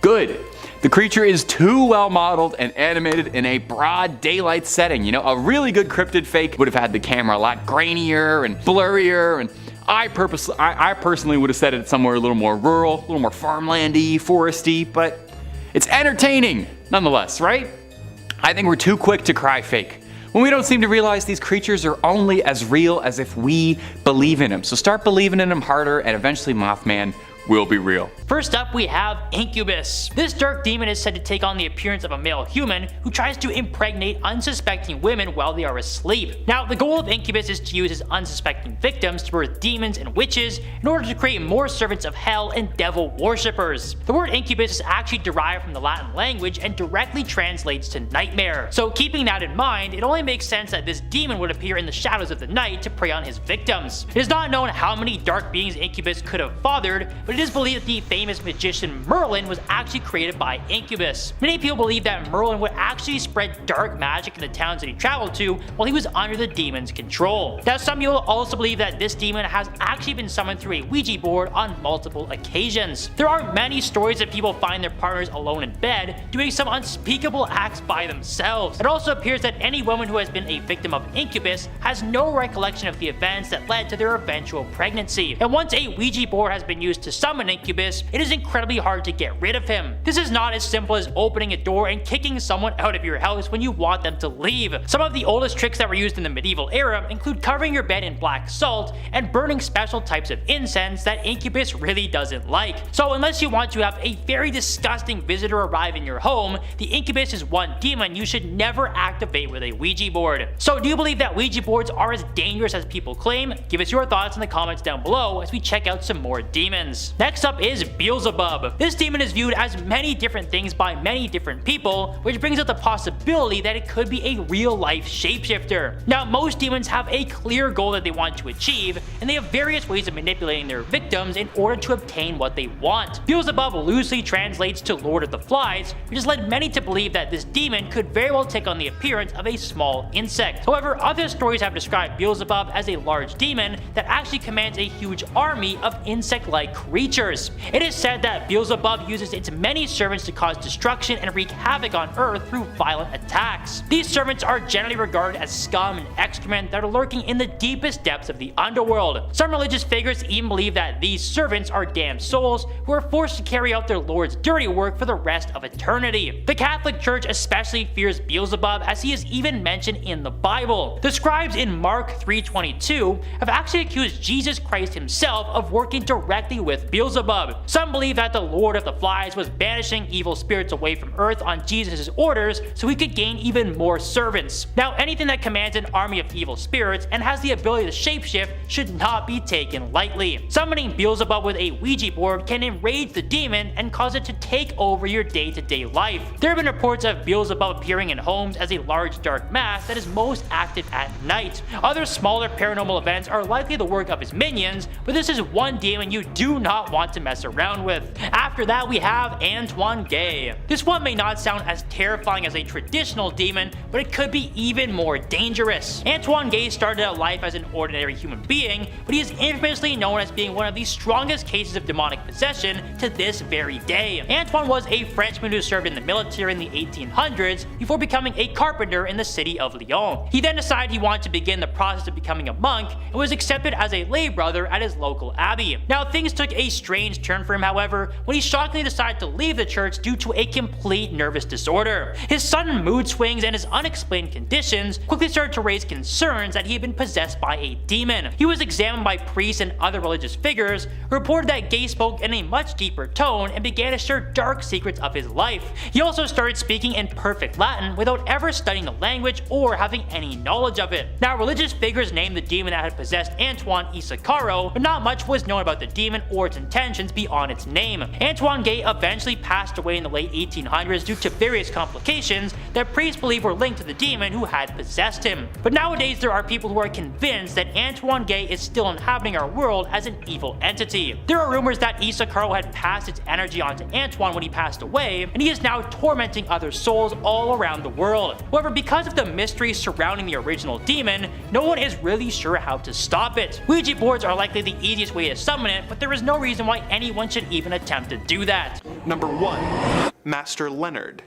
S2: good. The creature is too well modeled and animated in a broad daylight setting. You know, a really good cryptid fake would have had the camera a lot grainier and blurrier, and I personally would have set it somewhere a little more rural, a little more farmlandy, foresty, but it's entertaining nonetheless, right? I think we're too quick to cry fake when we don't seem to realize these creatures are only as real as if we believe in them. So start believing in them harder, and eventually Mothman will be real.
S4: First up, we have Incubus. This dark demon is said to take on the appearance of a male human who tries to impregnate unsuspecting women while they are asleep. Now, the goal of Incubus is to use his unsuspecting victims to birth demons and witches in order to create more servants of hell and devil worshippers. The word incubus is actually derived from the Latin language and directly translates to nightmare. So keeping that in mind, it only makes sense that this demon would appear in the shadows of the night to prey on his victims. It is not known how many dark beings Incubus could have fathered, but it is believed that the famous magician Merlin was actually created by Incubus. Many people believe that Merlin would actually spread dark magic in the towns that he traveled to while he was under the demon's control. Now, some people also believe that this demon has actually been summoned through a Ouija board on multiple occasions. There are many stories that people find their partners alone in bed doing some unspeakable acts by themselves. It also appears that any woman who has been a victim of Incubus has no recollection of the events that led to their eventual pregnancy. And once a Ouija board has been used to summon Incubus, it is incredibly hard to get rid of him. This is not as simple as opening a door and kicking someone out of your house when you want them to leave. Some of the oldest tricks that were used in the medieval era include covering your bed in black salt and burning special types of incense that Incubus really doesn't like. So unless you want to have a very disgusting visitor arrive in your home, the Incubus is one demon you should never activate with a Ouija board. So do you believe that Ouija boards are as dangerous as people claim? Give us your thoughts in the comments down below as we check out some more demons. Next up is Beelzebub. This demon is viewed as many different things by many different people, which brings up the possibility that it could be a real-life shapeshifter. Now, most demons have a clear goal that they want to achieve, and they have various ways of manipulating their victims in order to obtain what they want. Beelzebub loosely translates to Lord of the Flies, which has led many to believe that this demon could very well take on the appearance of a small insect. However, other stories have described Beelzebub as a large demon that actually commands a huge army of insect-like creatures. creatures. It is said that Beelzebub uses its many servants to cause destruction and wreak havoc on Earth through violent attacks. These servants are generally regarded as scum and excrement that are lurking in the deepest depths of the underworld. Some religious figures even believe that these servants are damned souls who are forced to carry out their Lord's dirty work for the rest of eternity. The Catholic Church especially fears Beelzebub, as he is even mentioned in the Bible. The scribes in Mark 3:22 have actually accused Jesus Christ himself of working directly with Beelzebub. Some believe that the Lord of the Flies was banishing evil spirits away from Earth on Jesus' orders so he could gain even more servants. Now, anything that commands an army of evil spirits and has the ability to shapeshift should not be taken lightly. Summoning Beelzebub with a Ouija board can enrage the demon and cause it to take over your day-to-day life. There have been reports of Beelzebub appearing in homes as a large dark mass that is most active at night. Other smaller paranormal events are likely the work of his minions, but this is one demon you do not want to mess around with. After that, we have Antoine Gay. This one may not sound as terrifying as a traditional demon, but it could be even more dangerous. Antoine Gay started out life as an ordinary human being, but he is infamously known as being one of the strongest cases of demonic possession to this very day. Antoine was a Frenchman who served in the military in the 1800s before becoming a carpenter in the city of Lyon. He then decided he wanted to begin the process of becoming a monk and was accepted as a lay brother at his local abbey. Now, things took a strange turn for him, however, when he shockingly decided to leave the church due to a complete nervous disorder. His sudden mood swings and his unexplained conditions quickly started to raise concerns that he had been possessed by a demon. He was examined by priests and other religious figures who reported that Gay spoke in a much deeper tone and began to share dark secrets of his life. He also started speaking in perfect Latin without ever studying the language or having any knowledge of it. Now, religious figures named the demon that had possessed Antoine Isacaro, but not much was known about the demon or its intentions beyond its name. Antoine Gay eventually passed away in the late 1800s due to various complications that priests believe were linked to the demon who had possessed him. But nowadays there are people who are convinced that Antoine Gay is still inhabiting our world as an evil entity. There are rumors that Isacaro had passed its energy onto Antoine when he passed away, and he is now tormenting other souls all around the world. However, because of the mystery surrounding the original demon, no one is really sure how to stop it. Ouija boards are likely the easiest way to summon it, but there is no reason why anyone should even attempt to do that.
S3: Number 1. Master Leonard.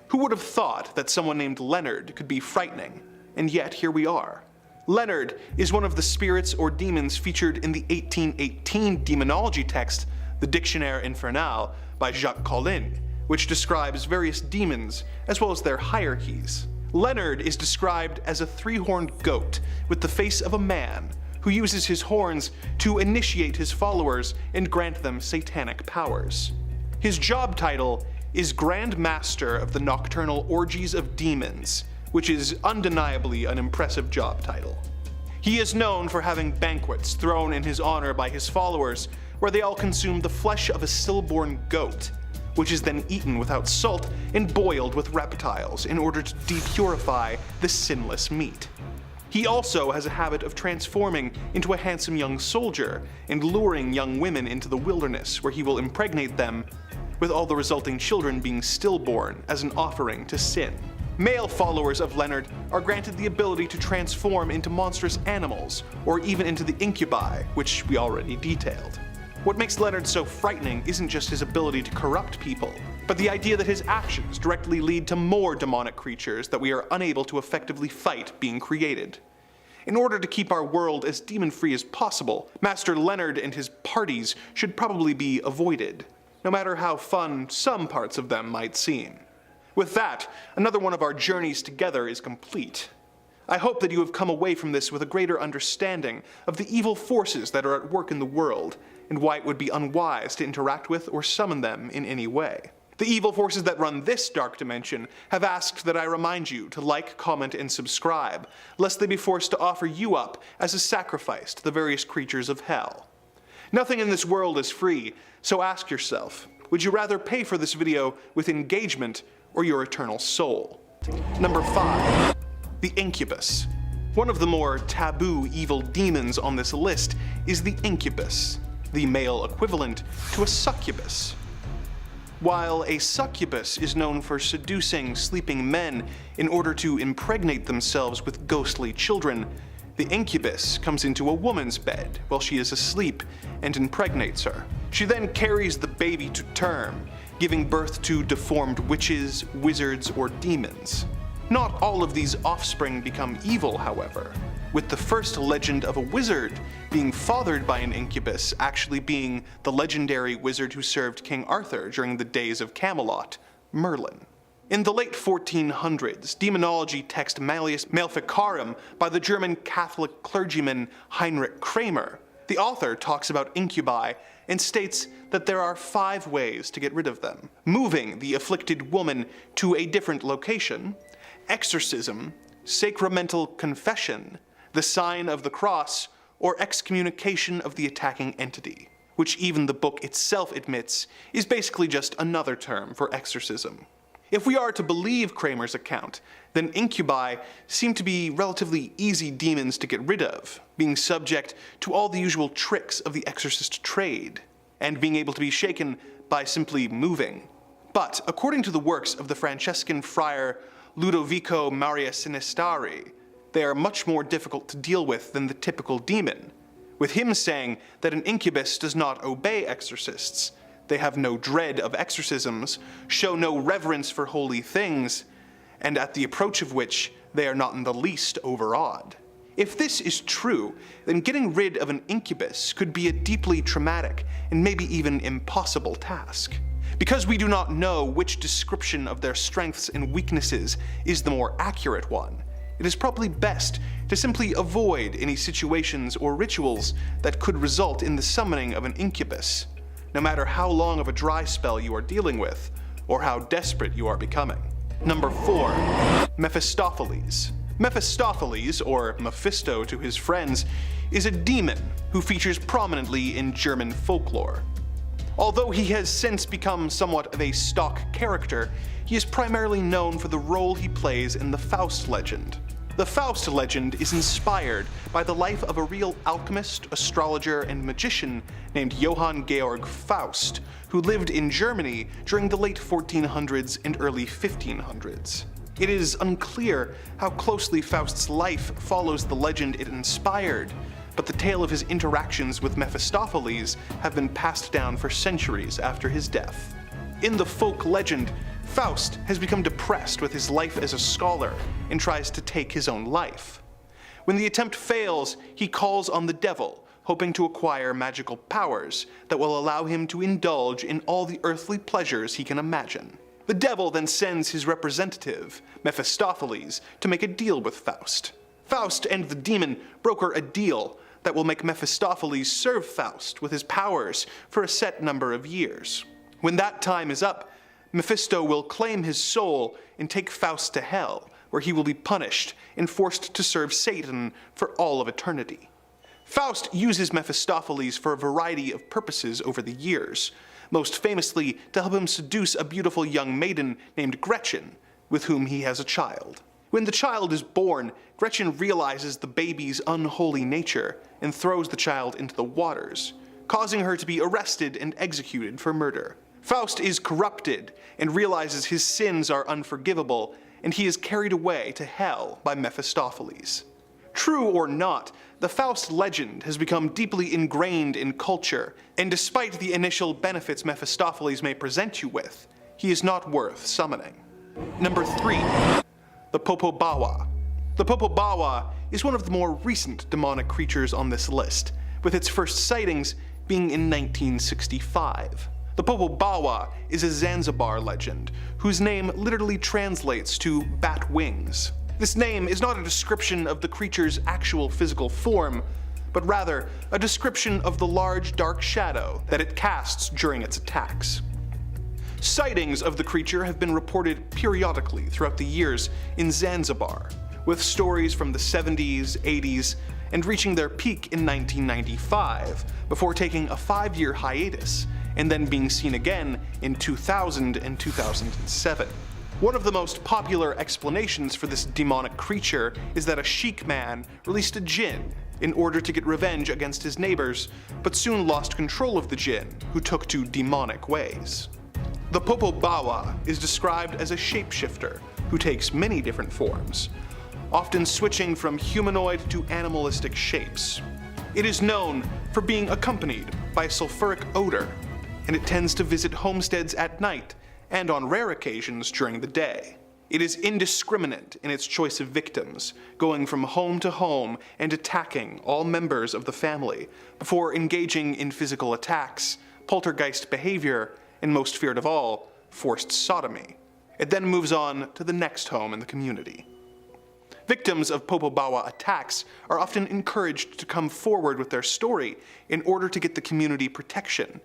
S3: Who would have thought that someone named Leonard could be frightening? And yet here we are. Leonard is one of the spirits or demons featured in the 1818 demonology text, the Dictionnaire Infernal, by Jacques Collin, which describes various demons as well as their hierarchies. Leonard is described as a three-horned goat with the face of a man who uses his horns to initiate his followers and grant them satanic powers. His job title is Grand Master of the Nocturnal Orgies of Demons, which is undeniably an impressive job title. He is known for having banquets thrown in his honor by his followers, where they all consume the flesh of a stillborn goat, which is then eaten without salt and boiled with reptiles in order to depurify the sinless meat. He also has a habit of transforming into a handsome young soldier and luring young women into the wilderness, where he will impregnate them, with all the resulting children being stillborn as an offering to sin. Male followers of Leonard are granted the ability to transform into monstrous animals, or even into the incubi, which we already detailed. What makes Leonard so frightening isn't just his ability to corrupt people, but the idea that his actions directly lead to more demonic creatures that we are unable to effectively fight being created. In order to keep our world as demon-free as possible, Master Leonard and his parties should probably be avoided, no matter how fun some parts of them might seem. With that, another one of our journeys together is complete. I hope that you have come away from this with a greater understanding of the evil forces that are at work in the world, and why it would be unwise to interact with or summon them in any way. The evil forces that run this dark dimension have asked that I remind you to like, comment, and subscribe, lest they be forced to offer you up as a sacrifice to the various creatures of hell. Nothing in this world is free, so ask yourself, would you rather pay for this video with engagement or your eternal soul? Number 5. The Incubus. One of the more taboo evil demons on this list is the Incubus, the male equivalent to a succubus. While a succubus is known for seducing sleeping men in order to impregnate themselves with ghostly children, The incubus comes into a woman's bed while she is asleep and impregnates her. She then carries the baby to term, giving birth to deformed witches, wizards, or demons. Not all of these offspring become evil, however, with the first legend of a wizard being fathered by an incubus actually being the legendary wizard who served King Arthur during the days of Camelot, Merlin. In the late 1400s, demonology text Malleus Maleficarum by the German Catholic clergyman Heinrich Kramer, the author talks about incubi and states that there are 5 ways to get rid of them: moving the afflicted woman to a different location, exorcism, sacramental confession, the sign of the cross, or excommunication of the attacking entity, which even the book itself admits is basically just another term for exorcism. If we are to believe Kramer's account, then incubi seem to be relatively easy demons to get rid of, being subject to all the usual tricks of the exorcist trade, and being able to be shaken by simply moving. But according to the works of the Franciscan friar Ludovico Maria Sinistari, they are much more difficult to deal with than the typical demon, with him saying that an incubus does not obey exorcists. They have no dread of exorcisms, show no reverence for holy things, and at the approach of which they are not in the least overawed. If this is true, then getting rid of an incubus could be a deeply traumatic and maybe even impossible task. Because we do not know which description of their strengths and weaknesses is the more accurate one, it is probably best to simply avoid any situations or rituals that could result in the summoning of an incubus, no matter how long of a dry spell you are dealing with, or how desperate you are becoming. Number 4. Mephistopheles. Mephistopheles, or Mephisto to his friends, is a demon who features prominently in German folklore. Although he has since become somewhat of a stock character, he is primarily known for the role he plays in the Faust legend. The Faust legend is inspired by the life of a real alchemist, astrologer, and magician named Johann Georg Faust, who lived in Germany during the late 1400s and early 1500s. It is unclear how closely Faust's life follows the legend it inspired, but the tale of his interactions with Mephistopheles have been passed down for centuries after his death. In the folk legend, Faust has become depressed with his life as a scholar and tries to take his own life. When the attempt fails, he calls on the devil, hoping to acquire magical powers that will allow him to indulge in all the earthly pleasures he can imagine. The devil then sends his representative, Mephistopheles, to make a deal with Faust. Faust and the demon broker a deal that will make Mephistopheles serve Faust with his powers for a set number of years. When that time is up, Mephisto will claim his soul and take Faust to hell, where he will be punished and forced to serve Satan for all of eternity. Faust uses Mephistopheles for a variety of purposes over the years, most famously to help him seduce a beautiful young maiden named Gretchen, with whom he has a child. When the child is born, Gretchen realizes the baby's unholy nature and throws the child into the waters, causing her to be arrested and executed for murder. Faust is corrupted and realizes his sins are unforgivable, and he is carried away to hell by Mephistopheles. True or not, the Faust legend has become deeply ingrained in culture, and despite the initial benefits Mephistopheles may present you with, he is not worth summoning. Number 3. The Popobawa. The Popobawa is one of the more recent demonic creatures on this list, with its first sightings being in 1965. The Popobawa is a Zanzibar legend, whose name literally translates to bat wings. This name is not a description of the creature's actual physical form, but rather a description of the large dark shadow that it casts during its attacks. Sightings of the creature have been reported periodically throughout the years in Zanzibar, with stories from the 70s, 80s, and reaching their peak in 1995, before taking a 5-year hiatus, and then being seen again in 2000 and 2007. One of the most popular explanations for this demonic creature is that a sheik man released a jinn in order to get revenge against his neighbors, but soon lost control of the jinn, who took to demonic ways. The Popobawa is described as a shapeshifter who takes many different forms. often switching from humanoid to animalistic shapes. It is known for being accompanied by sulfuric odor, and it tends to visit homesteads at night and on rare occasions during the day. It is indiscriminate in its choice of victims, going from home to home and attacking all members of the family before engaging in physical attacks, poltergeist behavior, and most feared of all, forced sodomy. It then moves on to the next home in the community. Victims of Popobawa attacks are often encouraged to come forward with their story in order to get the community protection,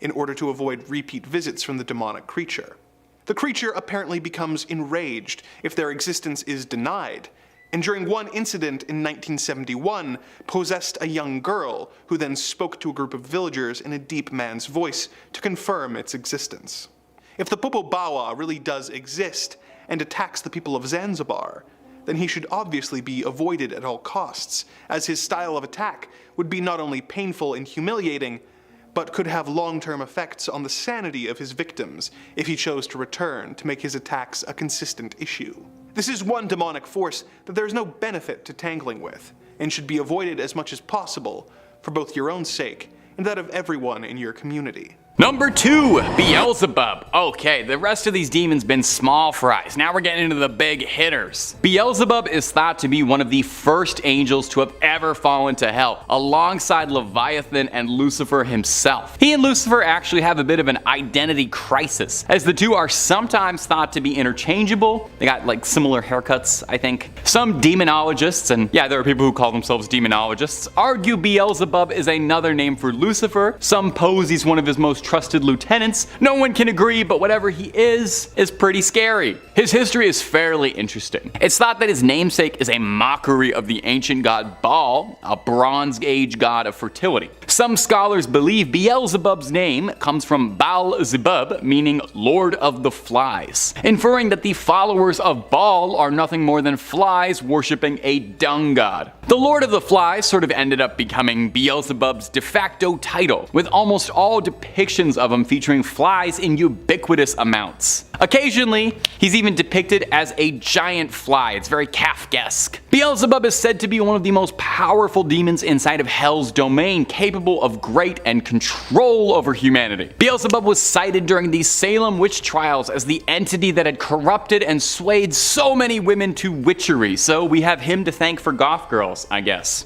S3: in order to avoid repeat visits from the demonic creature. The creature apparently becomes enraged if their existence is denied, and during one incident in 1971, possessed a young girl who then spoke to a group of villagers in a deep man's voice to confirm its existence. If the Popobawa really does exist and attacks the people of Zanzibar, then he should obviously be avoided at all costs, as his style of attack would be not only painful and humiliating, but could have long-term effects on the sanity of his victims if he chose to return to make his attacks a consistent issue. This is one demonic force that there is no benefit to tangling with, and should be avoided as much as possible, for both your own sake and that of everyone in your community.
S2: Number 2, Beelzebub. Okay, the rest of these demons been small fries. Now we're getting into the big hitters. Beelzebub is thought to be one of the first angels to have ever fallen to hell, alongside Leviathan and Lucifer himself. He and Lucifer actually have a bit of an identity crisis, as the two are sometimes thought to be interchangeable. They got like similar haircuts, I think. Some demonologists, and yeah, there are people who call themselves demonologists, argue Beelzebub is another name for Lucifer. Some pose he's one of his most trusted lieutenants. No one can agree, but whatever he is pretty scary. His history is fairly interesting. It's thought that his namesake is a mockery of the ancient god Baal, a Bronze Age god of fertility. Some scholars believe Beelzebub's name comes from Baal-zebub, meaning Lord of the Flies, inferring that the followers of Baal are nothing more than flies worshipping a dung god. The Lord of the Flies sort of ended up becoming Beelzebub's de facto title, with almost all depictions of him featuring flies in ubiquitous amounts. Occasionally, he's even depicted as a giant fly. It's very Kafkaesque. Beelzebub is said to be one of the most powerful demons inside of Hell's domain, capable of great and control over humanity. Beelzebub was cited during the Salem witch trials as the entity that had corrupted and swayed so many women to witchery, so we have him to thank for goth girls, I guess.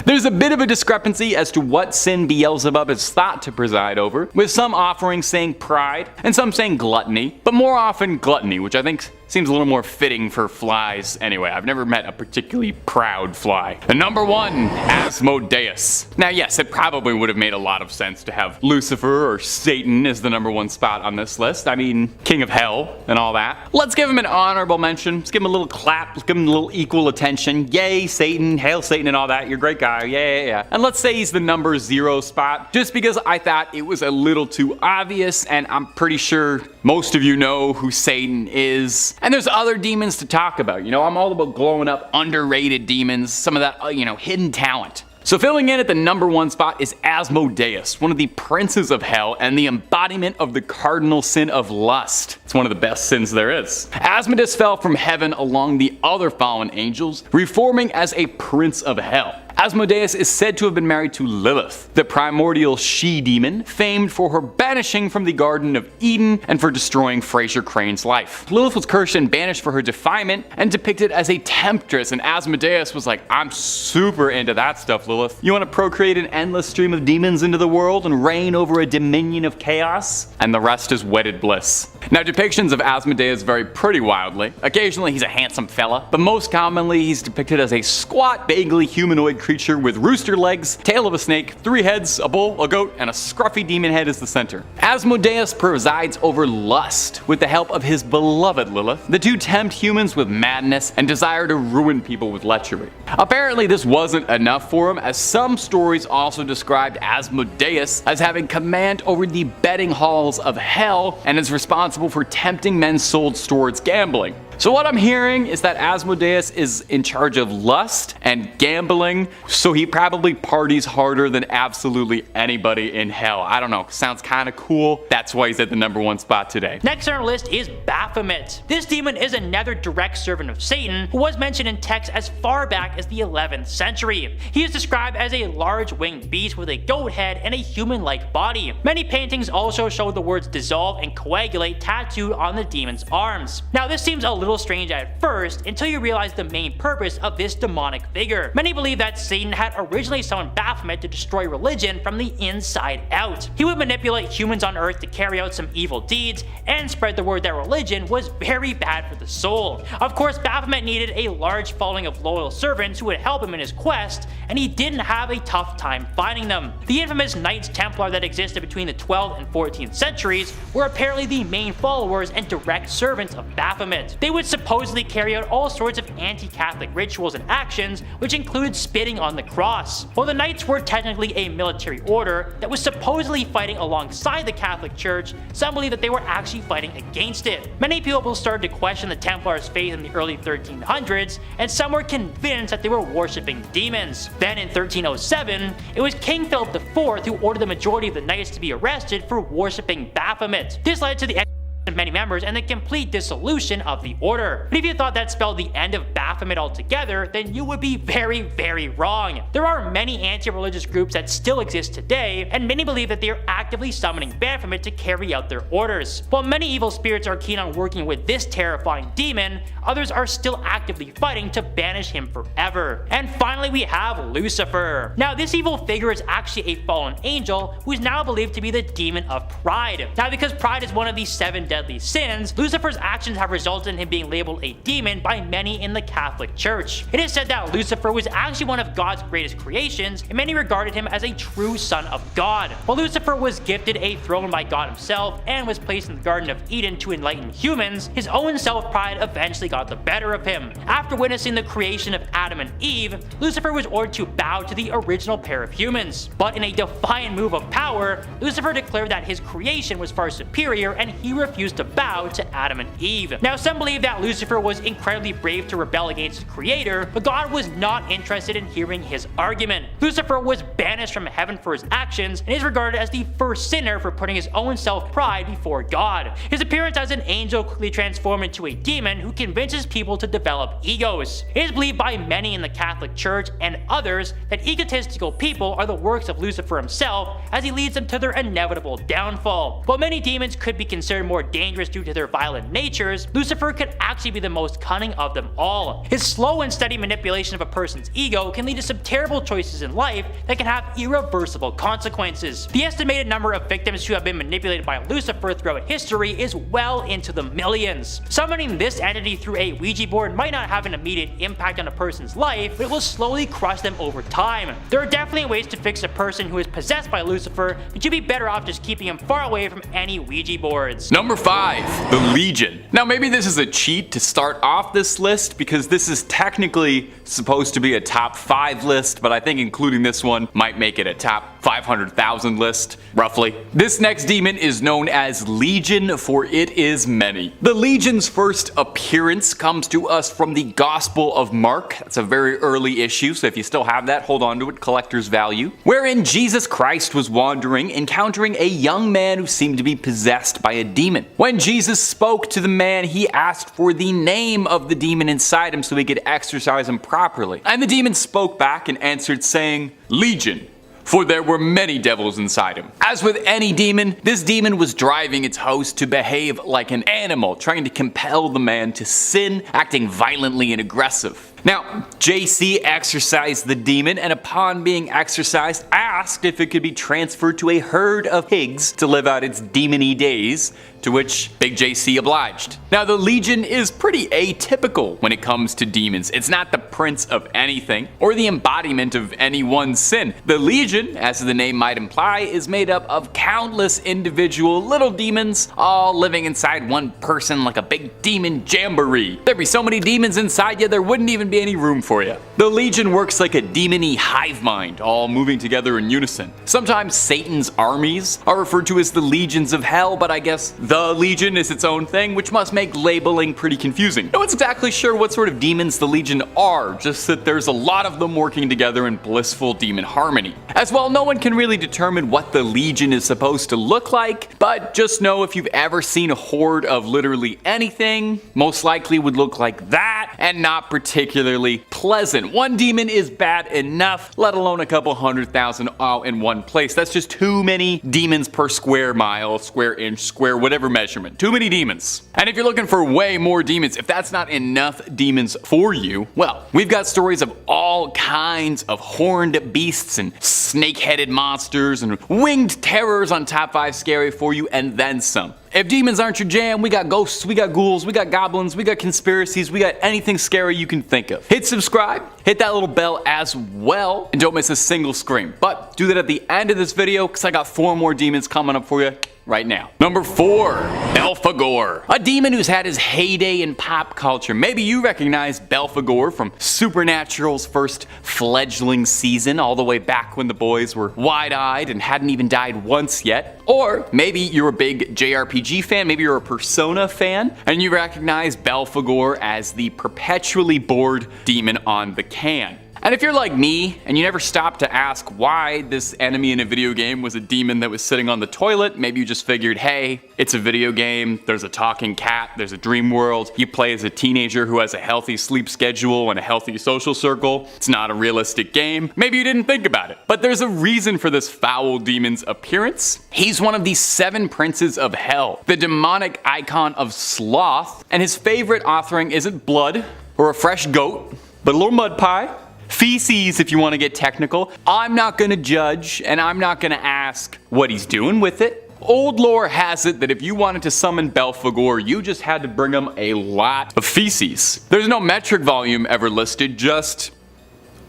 S2: There's a bit of a discrepancy as to what sin Beelzebub is thought to preside over, with some offerings saying pride and some saying gluttony, but more often gluttony, which I think seems a little more fitting for flies anyway. I've never met a particularly proud fly. And number 1, Asmodeus. Now yes, it probably would have made a lot of sense to have Lucifer or Satan as the number 1 spot on this list. I mean, king of hell and all that. Let's give him an honorable mention. Let's give him a little clap. Let's give him a little equal attention. Yay, Satan. Hail Satan and all that. You're a great guy. Yeah. And let's say he's the number 0 spot, just because I thought it was a little too obvious, and I'm pretty sure most of you know who Satan is. And there's other demons to talk about. You know, I'm all about glowing up underrated demons, some of that, hidden talent. So filling in at the number 1 spot is Asmodeus, one of the princes of hell and the embodiment of the cardinal sin of lust. It's one of the best sins there is. Asmodeus fell from heaven along the other fallen angels, reforming as a prince of hell. Asmodeus is said to have been married to Lilith, the primordial she-demon, famed for her banishing from the Garden of Eden and for destroying Fraser Crane's life. Lilith was cursed and banished for her defilement and depicted as a temptress, and Asmodeus was like, I'm super into that stuff, Lilith. You want to procreate an endless stream of demons into the world and reign over a dominion of chaos? And the rest is wedded bliss. Now, depictions of Asmodeus vary pretty wildly. Occasionally he's a handsome fella, but most commonly he's depicted as a squat, vaguely humanoid creature with rooster legs, tail of a snake, 3 heads, a bull, a goat, and a scruffy demon head as the center. Asmodeus presides over lust with the help of his beloved Lilith. The two tempt humans with madness and desire to ruin people with lechery. Apparently this wasn't enough for him, as some stories also described Asmodeus as having command over the betting halls of hell and is responsible for tempting men's souls towards gambling. So what I'm hearing is that Asmodeus is in charge of lust and gambling, so he probably parties harder than absolutely anybody in hell. I don't know, sounds kind of cool. That's why he's at the #1 spot today.
S4: Next on our list is Baphomet. This demon is another direct servant of Satan who was mentioned in texts as far back as the 11th century. He is described as a large winged beast with a goat head and a human-like body. Many paintings also show the words dissolve and coagulate tattooed on the demon's arms. Now this seems a little strange at first until you realize the main purpose of this demonic figure. Many believe that Satan had originally summoned Baphomet to destroy religion from the inside out. He would manipulate humans on earth to carry out some evil deeds and spread the word that religion was very bad for the soul. Of course, Baphomet needed a large following of loyal servants who would help him in his quest, and he didn't have a tough time finding them. The infamous Knights Templar that existed between the 12th and 14th centuries were apparently the main followers and direct servants of Baphomet. They would supposedly carry out all sorts of anti-Catholic rituals and actions, which included spitting on the cross. While the Knights were technically a military order that was supposedly fighting alongside the Catholic Church, some believe that they were actually fighting against it. Many people started to question the Templars' faith in the early 1300s, and some were convinced that they were worshipping demons. Then in 1307, it was King Philip IV who ordered the majority of the Knights to be arrested for worshipping Baphomet. This led to the of many members and the complete dissolution of the order. But if you thought that spelled the end of Baphomet altogether, then you would be very, very wrong. There are many anti-religious groups that still exist today, and many believe that they are actively summoning Baphomet to carry out their orders. While many evil spirits are keen on working with this terrifying demon, others are still actively fighting to banish him forever. And finally we have Lucifer. Now this evil figure is actually a fallen angel who is now believed to be the demon of pride. Now because pride is one of the 7 deadly sins, Lucifer's actions have resulted in him being labeled a demon by many in the Catholic Church. It is said that Lucifer was actually one of God's greatest creations, and many regarded him as a true son of God. While Lucifer was gifted a throne by God himself and was placed in the Garden of Eden to enlighten humans, his own self-pride eventually got the better of him. After witnessing the creation of Adam and Eve, Lucifer was ordered to bow to the original pair of humans. But in a defiant move of power, Lucifer declared that his creation was far superior and he refused to bow to Adam and Eve. Now some believe that Lucifer was incredibly brave to rebel against his creator, but God was not interested in hearing his argument. Lucifer was banished from heaven for his actions and is regarded as the first sinner for putting his own self-pride before God. His appearance as an angel quickly transformed into a demon who convinces people to develop egos. It is believed by many in the Catholic Church and others that egotistical people are the works of Lucifer himself as he leads them to their inevitable downfall. While many demons could be considered more dangerous due to their violent natures, Lucifer could actually be the most cunning of them all. His slow and steady manipulation of a person's ego can lead to some terrible choices in life that can have irreversible consequences. The estimated number of victims who have been manipulated by Lucifer throughout history is well into the millions. Summoning this entity through a Ouija board might not have an immediate impact on a person's life, but it will slowly crush them over time. There are definitely ways to fix a person who is possessed by Lucifer, but you'd be better off just keeping him far away from any Ouija boards.
S2: Number 5, the Legion. Now maybe this is a cheat to start off this list because this is technically supposed to be a top 5 list, but I think including this one might make it a top 500,000 list, roughly. This next demon is known as Legion, for it is many. The Legion's first appearance comes to us from the Gospel of Mark. That's a very early issue, so if you still have that, hold on to it, collector's value. Wherein Jesus Christ was wandering, encountering a young man who seemed to be possessed by a demon. When Jesus spoke to the man, he asked for the name of the demon inside him so he could exorcise him properly. And the demon spoke back and answered saying, Legion, for there were many devils inside him. As with any demon, this demon was driving its host to behave like an animal, trying to compel the man to sin, acting violently and aggressive. Now, JC exorcised the demon, and upon being exorcised, asked if it could be transferred to a herd of pigs to live out its demony days, to which Big JC obliged. Now, the Legion is pretty atypical when it comes to demons. It's not the prince of anything, or the embodiment of any one sin. The Legion, as the name might imply, is made up of countless individual little demons, all living inside one person like a big demon jamboree. There'd be so many demons inside you, there wouldn't even be any room for you. The Legion works like a demony hive mind, all moving together in unison. Sometimes Satan's armies are referred to as the legions of hell, but I guess The Legion is its own thing, which must make labeling pretty confusing. No one's exactly sure what sort of demons the Legion are, just that there's a lot of them working together in blissful demon harmony. As well, no one can really determine what the Legion is supposed to look like, but just know if you've ever seen a horde of literally anything, most likely would look like that, and not particularly pleasant. One demon is bad enough, let alone a couple 100,000 all in one place. That's just too many demons per square mile, square inch, square whatever measurement. Too many demons. And if you're looking for way more demons, if that's not enough demons for you, well, we've got stories of all kinds of horned beasts and snake-headed monsters and winged terrors on Top 5 Scary for you, and then some. If demons aren't your jam, we got ghosts, we got ghouls, we got goblins, we got conspiracies, we got anything scary you can think of. Hit subscribe, hit that little bell as well, and don't miss a single scream. But do that at the end of this video, because I got 4 more demons coming up for you right now. Number 4, Belphegor. A demon who's had his heyday in pop culture. Maybe you recognize Belphegor from Supernatural's first fledgling season, all the way back when the boys were wide-eyed and hadn't even died once yet. Or maybe you're a big JRPG fan, maybe you're a Persona fan, and you recognize Belphegor as the perpetually bored demon on the can. And if you're like me, and you never stopped to ask why this enemy in a video game was a demon that was sitting on the toilet, maybe you just figured, hey, it's a video game, there's a talking cat, there's a dream world, you play as a teenager who has a healthy sleep schedule and a healthy social circle, it's not a realistic game, maybe you didn't think about it. But there's a reason for this foul demon's appearance. He's one of the 7 princes of hell, the demonic icon of sloth, and his favorite offering isn't blood or a fresh goat, but a little mud pie. Feces, if you want to get technical. I'm not going to judge, and I'm not going to ask what he's doing with it. Old lore has it that if you wanted to summon Belphegor, you just had to bring him a lot of feces. There's no metric volume ever listed, just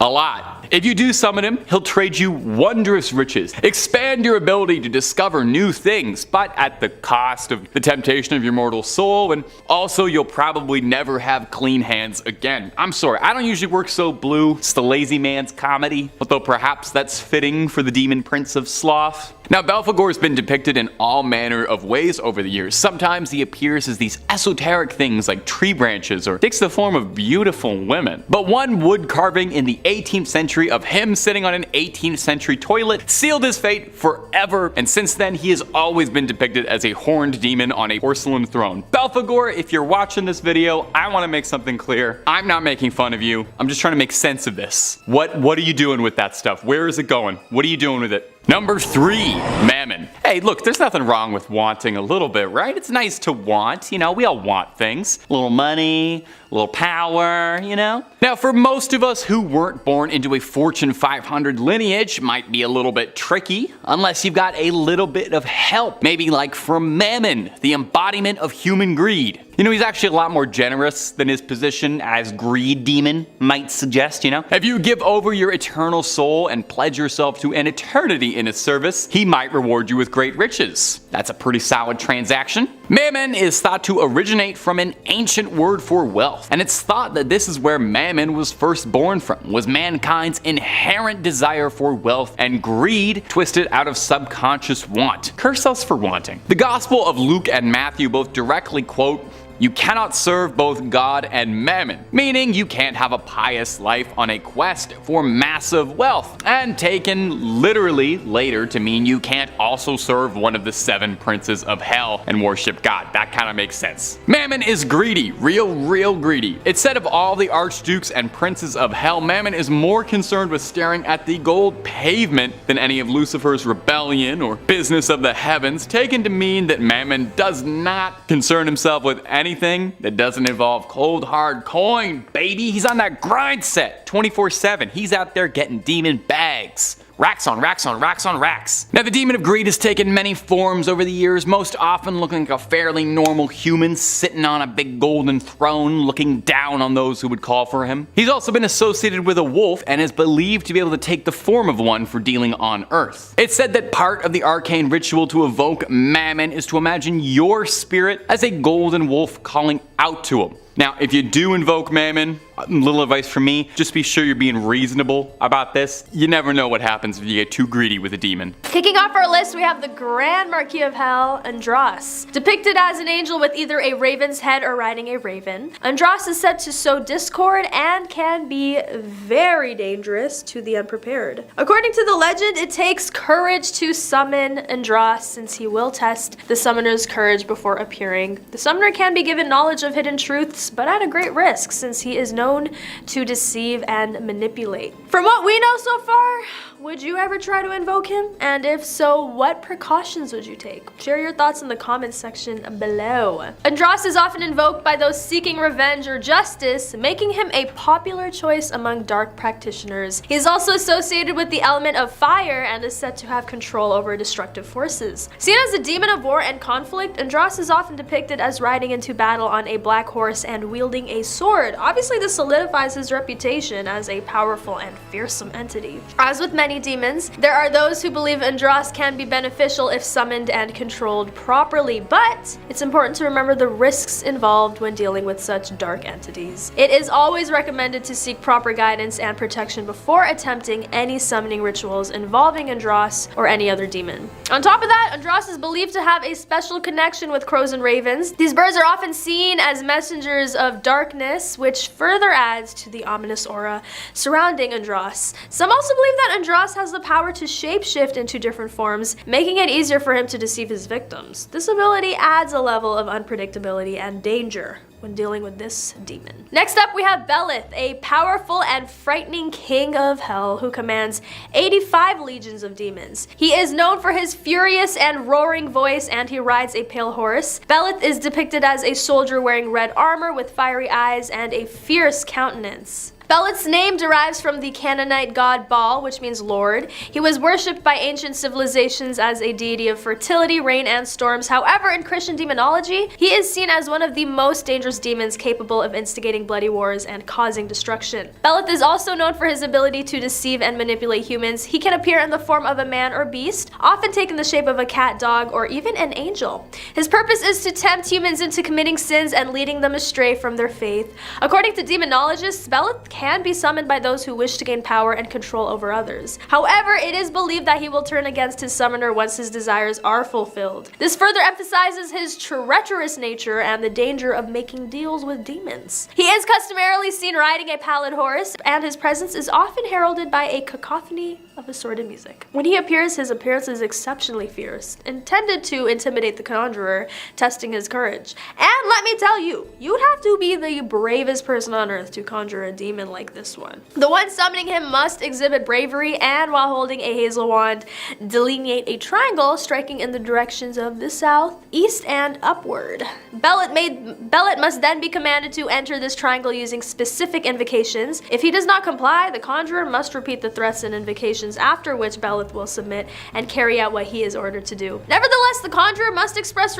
S2: a lot. If you do summon him, he'll trade you wondrous riches, expand your ability to discover new things, but at the cost of the temptation of your mortal soul, and also you'll probably never have clean hands again. I'm sorry, I don't usually work so blue. It's the lazy man's comedy, although perhaps that's fitting for the demon prince of sloth. Now, Belphegor has been depicted in all manner of ways over the years. Sometimes he appears as these esoteric things like tree branches, or takes the form of beautiful women. But one wood carving in the 18th century of him sitting on an 18th century toilet sealed his fate forever, and since then he has always been depicted as a horned demon on a porcelain throne. Belphegor, if you're watching this video, I want to make something clear. I'm not making fun of you. I'm just trying to make sense of this. What are you doing with that stuff? Where is it going? What are you doing with it? Number 3, Mammon. Hey, look, there's nothing wrong with wanting a little bit, right? It's nice to want, you know, we all want things. A little money, a little power, you know? Now, for most of us who weren't born into a Fortune 500 lineage, might be a little bit tricky, unless you've got a little bit of help. Maybe like from Mammon, the embodiment of human greed. You know, he's actually a lot more generous than his position as greed demon might suggest, you know? If you give over your eternal soul and pledge yourself to an eternity in his service, he might reward you with great riches. That's a pretty solid transaction. Mammon is thought to originate from an ancient word for wealth, and it's thought that this is where Mammon was first born from, was mankind's inherent desire for wealth and greed twisted out of subconscious want. Curse us for wanting. The Gospel of Luke and Matthew both directly quote, "You cannot serve both God and Mammon," meaning you can't have a pious life on a quest for massive wealth, and taken literally later to mean you can't also serve one of the 7 princes of hell and worship God. That kind of makes sense. Mammon is greedy, real greedy. It's said of all the archdukes and princes of hell, Mammon is more concerned with staring at the gold pavement than any of Lucifer's rebellion or business of the heavens, taken to mean that Mammon does not concern himself with anything that doesn't involve cold hard coin, baby. He's on that grind set 24/7. He's out there getting demon bags. Racks on racks on racks on racks. Now, the demon of greed has taken many forms over the years, most often looking like a fairly normal human sitting on a big golden throne looking down on those who would call for him. He's also been associated with a wolf and is believed to be able to take the form of one for dealing on Earth. It's said that part of the arcane ritual to evoke Mammon is to imagine your spirit as a golden wolf calling out to him. Now, if you do invoke Mammon, little advice from me, just be sure you're being reasonable about this. You never know what happens if you get too greedy with a demon.
S5: Kicking off our list, we have the Grand Marquis of Hell, Andros. Depicted as an angel with either a raven's head or riding a raven, Andros is said to sow discord and can be very dangerous to the unprepared. According to the legend, it takes courage to summon Andros, since he will test the summoner's courage before appearing. The summoner can be given knowledge of hidden truths, but at a great risk, since he is known to deceive and manipulate. From what we know so far, would you ever try to invoke him? And if so, what precautions would you take? Share your thoughts in the comments section below. Andros is often invoked by those seeking revenge or justice, making him a popular choice among dark practitioners. He is also associated with the element of fire and is said to have control over destructive forces. Seen as a demon of war and conflict, Andros is often depicted as riding into battle on a black horse and wielding a sword. Obviously, this solidifies his reputation as a powerful and fearsome entity. As with many demons, there are those who believe Andros can be beneficial if summoned and controlled properly, but it's important to remember the risks involved when dealing with such dark entities. It is always recommended to seek proper guidance and protection before attempting any summoning rituals involving Andros or any other demon. On top of that, Andros is believed to have a special connection with crows and ravens. These birds are often seen as messengers of darkness, which further adds to the ominous aura surrounding Andros. Some also believe that Andros has the power to shapeshift into different forms, making it easier for him to deceive his victims. This ability adds a level of unpredictability and danger when dealing with this demon. Next up, we have Beleth, a powerful and frightening king of hell who commands 85 legions of demons. He is known for his furious and roaring voice, and he rides a pale horse. Beleth is depicted as a soldier wearing red armor with fiery eyes and a fierce countenance. Beleth's name derives from the Canaanite god Baal, which means Lord. He was worshipped by ancient civilizations as a deity of fertility, rain, and storms. However, in Christian demonology, he is seen as one of the most dangerous demons capable of instigating bloody wars and causing destruction. Beleth is also known for his ability to deceive and manipulate humans. He can appear in the form of a man or beast, often taking the shape of a cat, dog, or even an angel. His purpose is to tempt humans into committing sins and leading them astray from their faith. According to demonologists, Beleth can be summoned by those who wish to gain power and control over others. However, it is believed that he will turn against his summoner once his desires are fulfilled. This further emphasizes his treacherous nature and the danger of making deals with demons. He is customarily seen riding a pallid horse, and his presence is often heralded by a cacophony of assorted music. When he appears, his appearance is exceptionally fierce, intended to intimidate the conjurer, testing his courage. And let me tell you, you'd have to be the bravest person on earth to conjure a demon like this one. The one summoning him must exhibit bravery, and while holding a hazel wand, delineate a triangle striking in the directions of the south, east, and upward. Beleth must then be commanded to enter this triangle using specific invocations. If he does not comply, the conjurer must repeat the threats and invocations, after which Beleth will submit and carry out what he is ordered to do. Nevertheless, the conjurer must express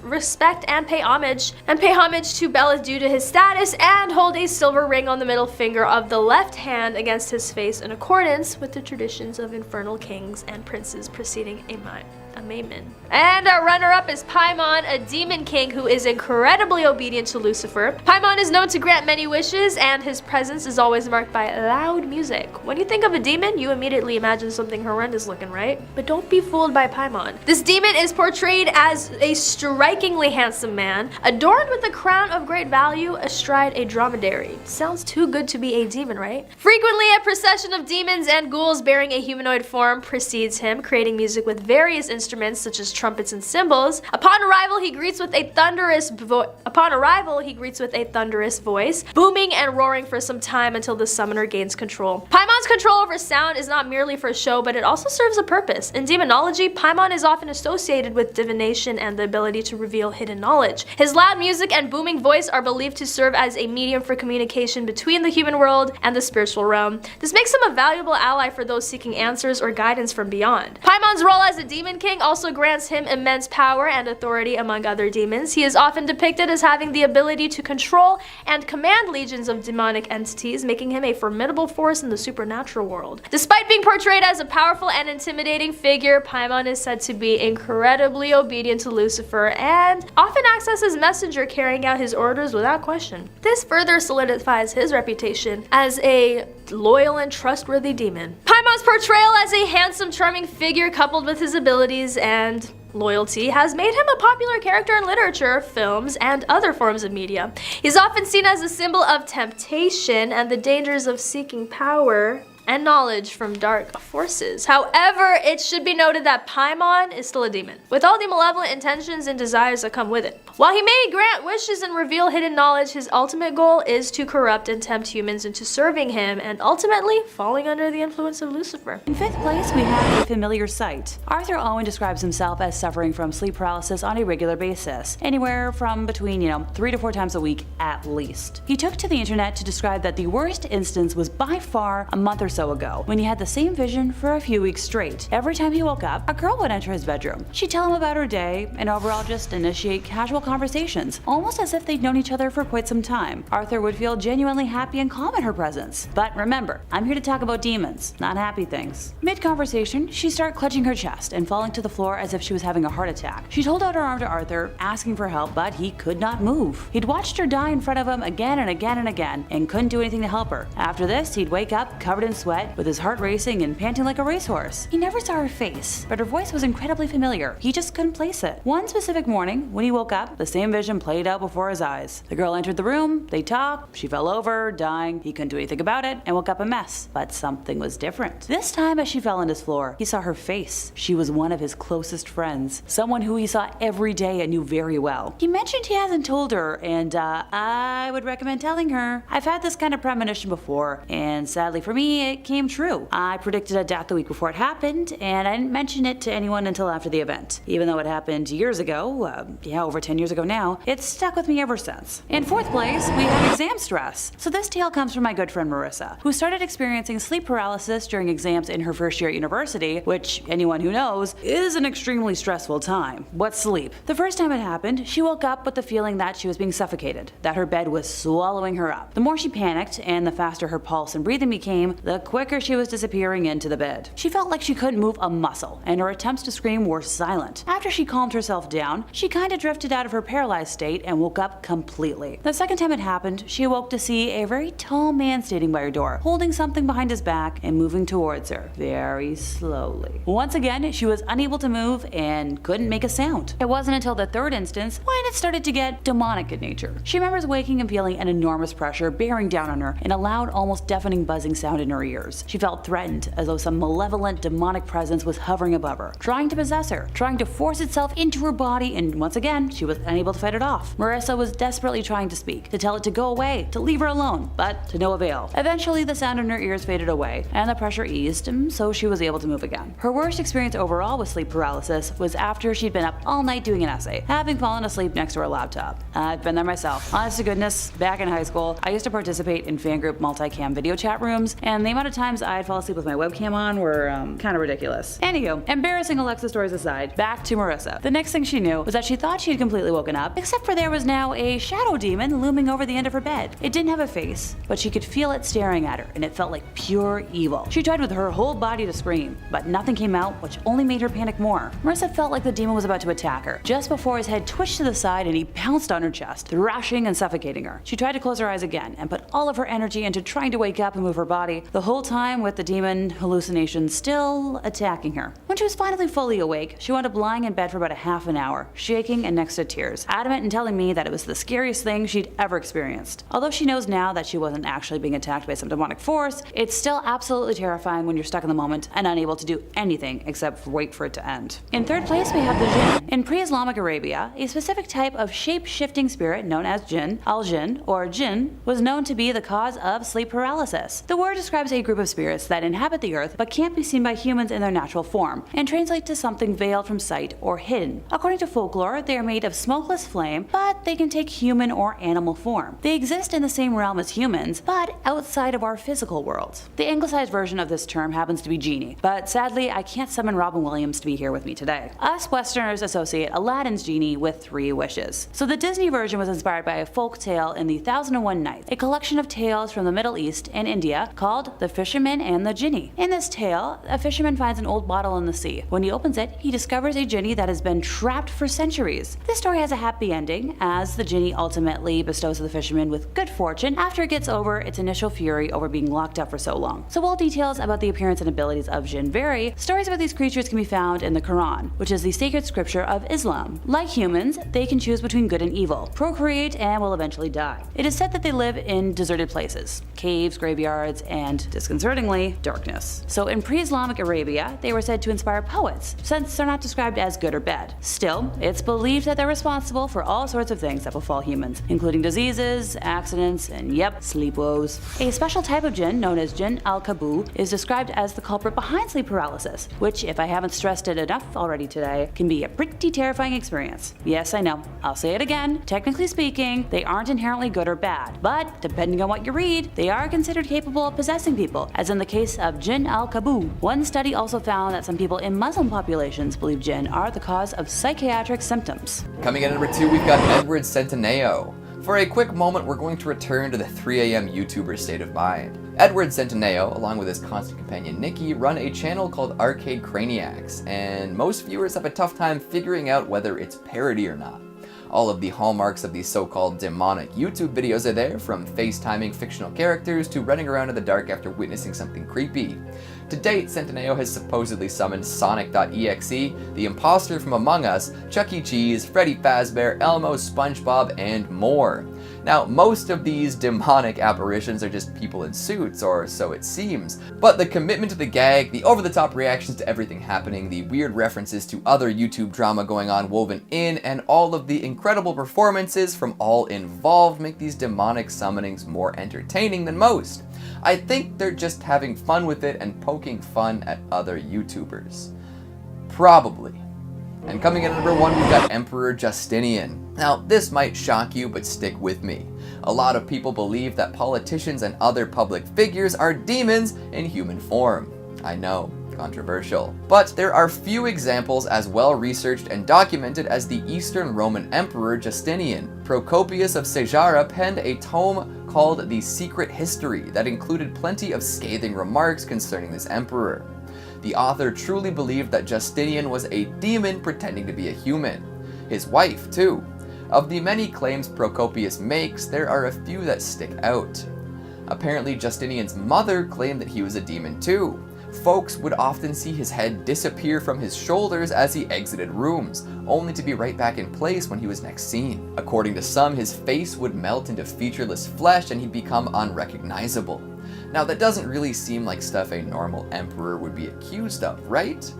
S5: respect and pay homage to Beleth due to his status, and hold a silver ring on the middle finger of the left hand against his face in accordance with the traditions of infernal kings and princes preceding Amen. And our runner-up is Paimon, a demon king who is incredibly obedient to Lucifer. Paimon is known to grant many wishes, and his presence is always marked by loud music. When you think of a demon, you immediately imagine something horrendous looking, right? But don't be fooled by Paimon. This demon is portrayed as a strikingly handsome man, adorned with a crown of great value astride a dromedary. Sounds too good to be a demon, right? Frequently, a procession of demons and ghouls bearing a humanoid form precedes him, creating music with various instruments such as trumpets and cymbals. Upon arrival, he greets with a thunderous voice, booming and roaring for some time until the summoner gains control. Paimon's control over sound is not merely for show, but it also serves a purpose. In demonology, Paimon is often associated with divination and the ability to reveal hidden knowledge. His loud music and booming voice are believed to serve as a medium for communication between the human world and the spiritual realm. This makes him a valuable ally for those seeking answers or guidance from beyond. Paimon's role as a demon king thing also grants him immense power and authority among other demons. He is often depicted as having the ability to control and command legions of demonic entities, making him a formidable force in the supernatural world. Despite being portrayed as a powerful and intimidating figure, Paimon is said to be incredibly obedient to Lucifer and often acts as his messenger, carrying out his orders without question. This further solidifies his reputation as a loyal and trustworthy demon. Paimon's portrayal as a handsome, charming figure, coupled with his abilities and loyalty, has made him a popular character in literature, films, and other forms of media. He's often seen as a symbol of temptation and the dangers of seeking power and knowledge from dark forces. However, it should be noted that Paimon is still a demon, with all the malevolent intentions and desires that come with it. While he may grant wishes and reveal hidden knowledge, his ultimate goal is to corrupt and tempt humans into serving him and ultimately falling under the influence of Lucifer.
S1: In 5th place, we have a familiar sight. Arthur Owen describes himself as suffering from sleep paralysis on a regular basis, anywhere from between 3 to 4 times a week at least. He took to the internet to describe that the worst instance was by far a month or so ago, when he had the same vision for a few weeks straight. Every time he woke up, a girl would enter his bedroom. She'd tell him about her day and overall just initiate casual conversations, almost as if they'd known each other for quite some time. Arthur would feel genuinely happy and calm in her presence. But remember, I'm here to talk about demons, not happy things. Mid-conversation, she'd start clutching her chest and falling to the floor as if she was having a heart attack. She'd hold out her arm to Arthur, asking for help, but he could not move. He'd watched her die in front of him again and again and again, and couldn't do anything to help her. After this, he'd wake up covered in sweat, with his heart racing and panting like a racehorse. He never saw her face, but her voice was incredibly familiar. He just couldn't place it. One specific morning, when he woke up, the same vision played out before his eyes. The girl entered the room, they talked, she fell over, dying. He couldn't do anything about it, and woke up a mess. But something was different. This time, as she fell on his floor, he saw her face. She was one of his closest friends, someone who he saw every day and knew very well. He mentioned he hasn't told her, and I would recommend telling her. I've had this kind of premonition before, and sadly for me, it came true. I predicted a death the week before it happened, and I didn't mention it to anyone until after the event. Even though it happened years ago, over 10 years ago now, it's stuck with me ever since. In 4th place, we have exam stress. So this tale comes from my good friend Marissa, who started experiencing sleep paralysis during exams in her first year at university, which anyone who knows is an extremely stressful time. What's sleep? The first time it happened, she woke up with the feeling that she was being suffocated, that her bed was swallowing her up. The more she panicked, and the faster her pulse and breathing became, the quicker she was disappearing into the bed. She felt like she couldn't move a muscle, and her attempts to scream were silent. After she calmed herself down, she kinda drifted out of her paralyzed state and woke up completely. The second time it happened, she awoke to see a very tall man standing by her door, holding something behind his back and moving towards her, very slowly. Once again, she was unable to move and couldn't make a sound. It wasn't until the third instance when it started to get demonic in nature. She remembers waking and feeling an enormous pressure bearing down on her and a loud, almost deafening buzzing sound in her ears. She felt threatened, as though some malevolent demonic presence was hovering above her, trying to possess her, trying to force itself into her body, and once again, she was unable to fight it off. Marissa was desperately trying to speak, to tell it to go away, to leave her alone, but to no avail. Eventually, the sound in her ears faded away, and the pressure eased, so she was able to move again. Her worst experience overall with sleep paralysis was after she'd been up all night doing an essay, having fallen asleep next to her laptop. I've been there myself. Honest to goodness, back in high school, I used to participate in fan group multicam video chat rooms, and the amount of times I'd fall asleep with my webcam on were kind of ridiculous. Anywho, embarrassing Alexa stories aside, back to Marissa. The next thing she knew was that she thought she had completely woken up, except for there was now a shadow demon looming over the end of her bed. It didn't have a face, but she could feel it staring at her, and it felt like pure evil. She tried with her whole body to scream, but nothing came out, which only made her panic more. Marissa felt like the demon was about to attack her, just before his head twitched to the side and he pounced on her chest, thrashing and suffocating her. She tried to close her eyes again and put all of her energy into trying to wake up and move her body, the whole time with the demon hallucinations still attacking her. When she was finally fully awake, she wound up lying in bed for about a half an hour, shaking and next to tears, adamant in telling me that it was the scariest thing she'd ever experienced. Although she knows now that she wasn't actually being attacked by some demonic force, it's still absolutely terrifying when you're stuck in the moment and unable to do anything except wait for it to end. In 3rd place, we have the jinn. In pre-Islamic Arabia, a specific type of shape-shifting spirit known as jinn, al-jinn, or jinn, was known to be the cause of sleep paralysis. The word describes a a group of spirits that inhabit the earth but can't be seen by humans in their natural form, and translate to something veiled from sight or hidden. According to folklore, they are made of smokeless flame, but they can take human or animal form. They exist in the same realm as humans, but outside of our physical world. The anglicized version of this term happens to be genie, but sadly I can't summon Robin Williams to be here with me today. Us Westerners associate Aladdin's genie with 3 wishes. So the Disney version was inspired by a folk tale in the 1001 Nights, a collection of tales from the Middle East and India called The Fisherman and the Genie. In this tale, a fisherman finds an old bottle in the sea. When he opens it, he discovers a genie that has been trapped for centuries. This story has a happy ending, as the genie ultimately bestows the fisherman with good fortune after it gets over its initial fury over being locked up for so long. So while details about the appearance and abilities of jinn vary, stories about these creatures can be found in the Quran, which is the sacred scripture of Islam. Like humans, they can choose between good and evil, procreate, and will eventually die. It is said that they live in deserted places, caves, graveyards, and, disconcertingly, darkness. So in pre-Islamic Arabia, they were said to inspire poets, since they're not described as good or bad. Still, it's believed that they're responsible for all sorts of things that befall humans, including diseases, accidents, and yep, sleep woes. A special type of jinn, known as jinn al-kabu, is described as the culprit behind sleep paralysis, which, if I haven't stressed it enough already today, can be a pretty terrifying experience. Yes, I know, I'll say it again. Technically speaking, they aren't inherently good or bad, but depending on what you read, they are considered capable of possessing people, as in the case of jinn al-kabu. One study also found that some people in Muslim populations believe jinn are the cause of psychiatric symptoms.
S6: Coming in at number 2, we've got Edward Centineo. For a quick moment, we're going to return to the 3 a.m. YouTuber state of mind. Edward Centineo, along with his constant companion Nikki, run a channel called Arcade Craniacs, and most viewers have a tough time figuring out whether it's parody or not. All of the hallmarks of these so-called demonic YouTube videos are there, from FaceTiming fictional characters to running around in the dark after witnessing something creepy. To date, Centineo has supposedly summoned Sonic.exe, the imposter from Among Us, Chuck E. Cheese, Freddy Fazbear, Elmo, SpongeBob, and more. Now, most of these demonic apparitions are just people in suits, or so it seems, but the commitment to the gag, the over-the-top reactions to everything happening, the weird references to other YouTube drama going on woven in, and all of the incredible performances from all involved make these demonic summonings more entertaining than most. I think they're just having fun with it and poking fun at other YouTubers. Probably. And coming in at number 1, we've got Emperor Justinian. Now, this might shock you, but stick with me. A lot of people believe that politicians and other public figures are demons in human form. I know, controversial. But there are few examples as well researched and documented as the Eastern Roman Emperor Justinian. Procopius of Caesarea penned a tome called The Secret History that included plenty of scathing remarks concerning this emperor. The author truly believed that Justinian was a demon pretending to be a human. His wife, too. Of the many claims Procopius makes, there are a few that stick out. Apparently, Justinian's mother claimed that he was a demon too. Folks would often see his head disappear from his shoulders as he exited rooms, only to be right back in place when he was next seen. According to some, his face would melt into featureless flesh and he'd become unrecognizable. Now, that doesn't really seem like stuff a normal emperor would be accused of, right?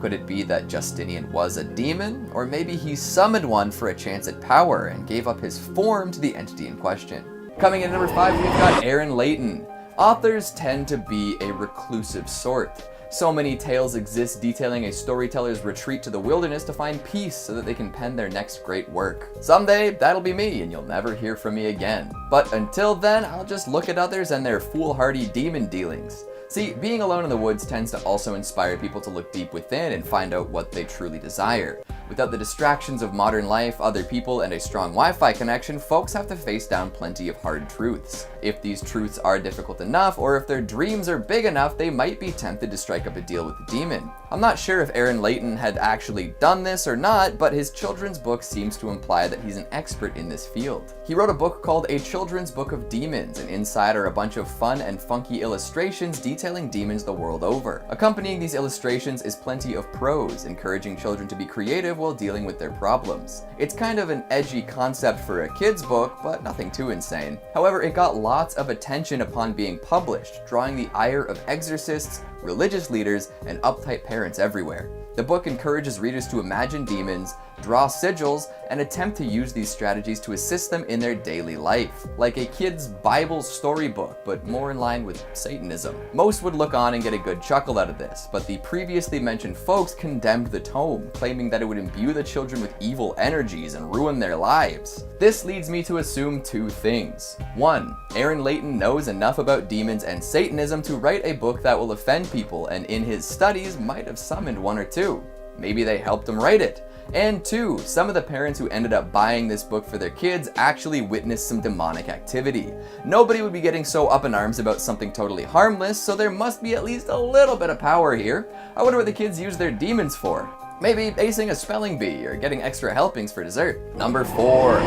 S6: Could it be that Justinian was a demon? Or maybe he summoned one for a chance at power and gave up his form to the entity in question? Coming in at number 5, we've got Aaron Layton. Authors tend to be a reclusive sort. So many tales exist detailing a storyteller's retreat to the wilderness to find peace so that they can pen their next great work. Someday, that'll be me and you'll never hear from me again. But until then, I'll just look at others and their foolhardy demon dealings. See, being alone in the woods tends to also inspire people to look deep within and find out what they truly desire. Without the distractions of modern life, other people, and a strong Wi-Fi connection, folks have to face down plenty of hard truths. If these truths are difficult enough, or if their dreams are big enough, they might be tempted to strike up a deal with the demon. I'm not sure if Aaron Layton had actually done this or not, but his children's book seems to imply that he's an expert in this field. He wrote a book called A Children's Book of Demons, and inside are a bunch of fun and funky illustrations detailing demons the world over. Accompanying these illustrations is plenty of prose, encouraging children to be creative while dealing with their problems. It's kind of an edgy concept for a kid's book, but nothing too insane. However, it got lots of attention upon being published, drawing the ire of exorcists, religious leaders, and uptight parents everywhere. The book encourages readers to imagine demons, draw sigils, and attempt to use these strategies to assist them in their daily life, like a kid's Bible storybook, but more in line with Satanism. Most would look on and get a good chuckle out of this, but the previously mentioned folks condemned the tome, claiming that it would imbue the children with evil energies and ruin their lives. This leads me to assume two things. 1. Aaron Layton knows enough about demons and Satanism to write a book that will offend people, and in his studies might have summoned one or two. Maybe they helped him write it. And 2, some of the parents who ended up buying this book for their kids actually witnessed some demonic activity. Nobody would be getting so up in arms about something totally harmless, so there must be at least a little bit of power here. I wonder what the kids use their demons for. Maybe acing a spelling bee or getting extra helpings for dessert. Number 4,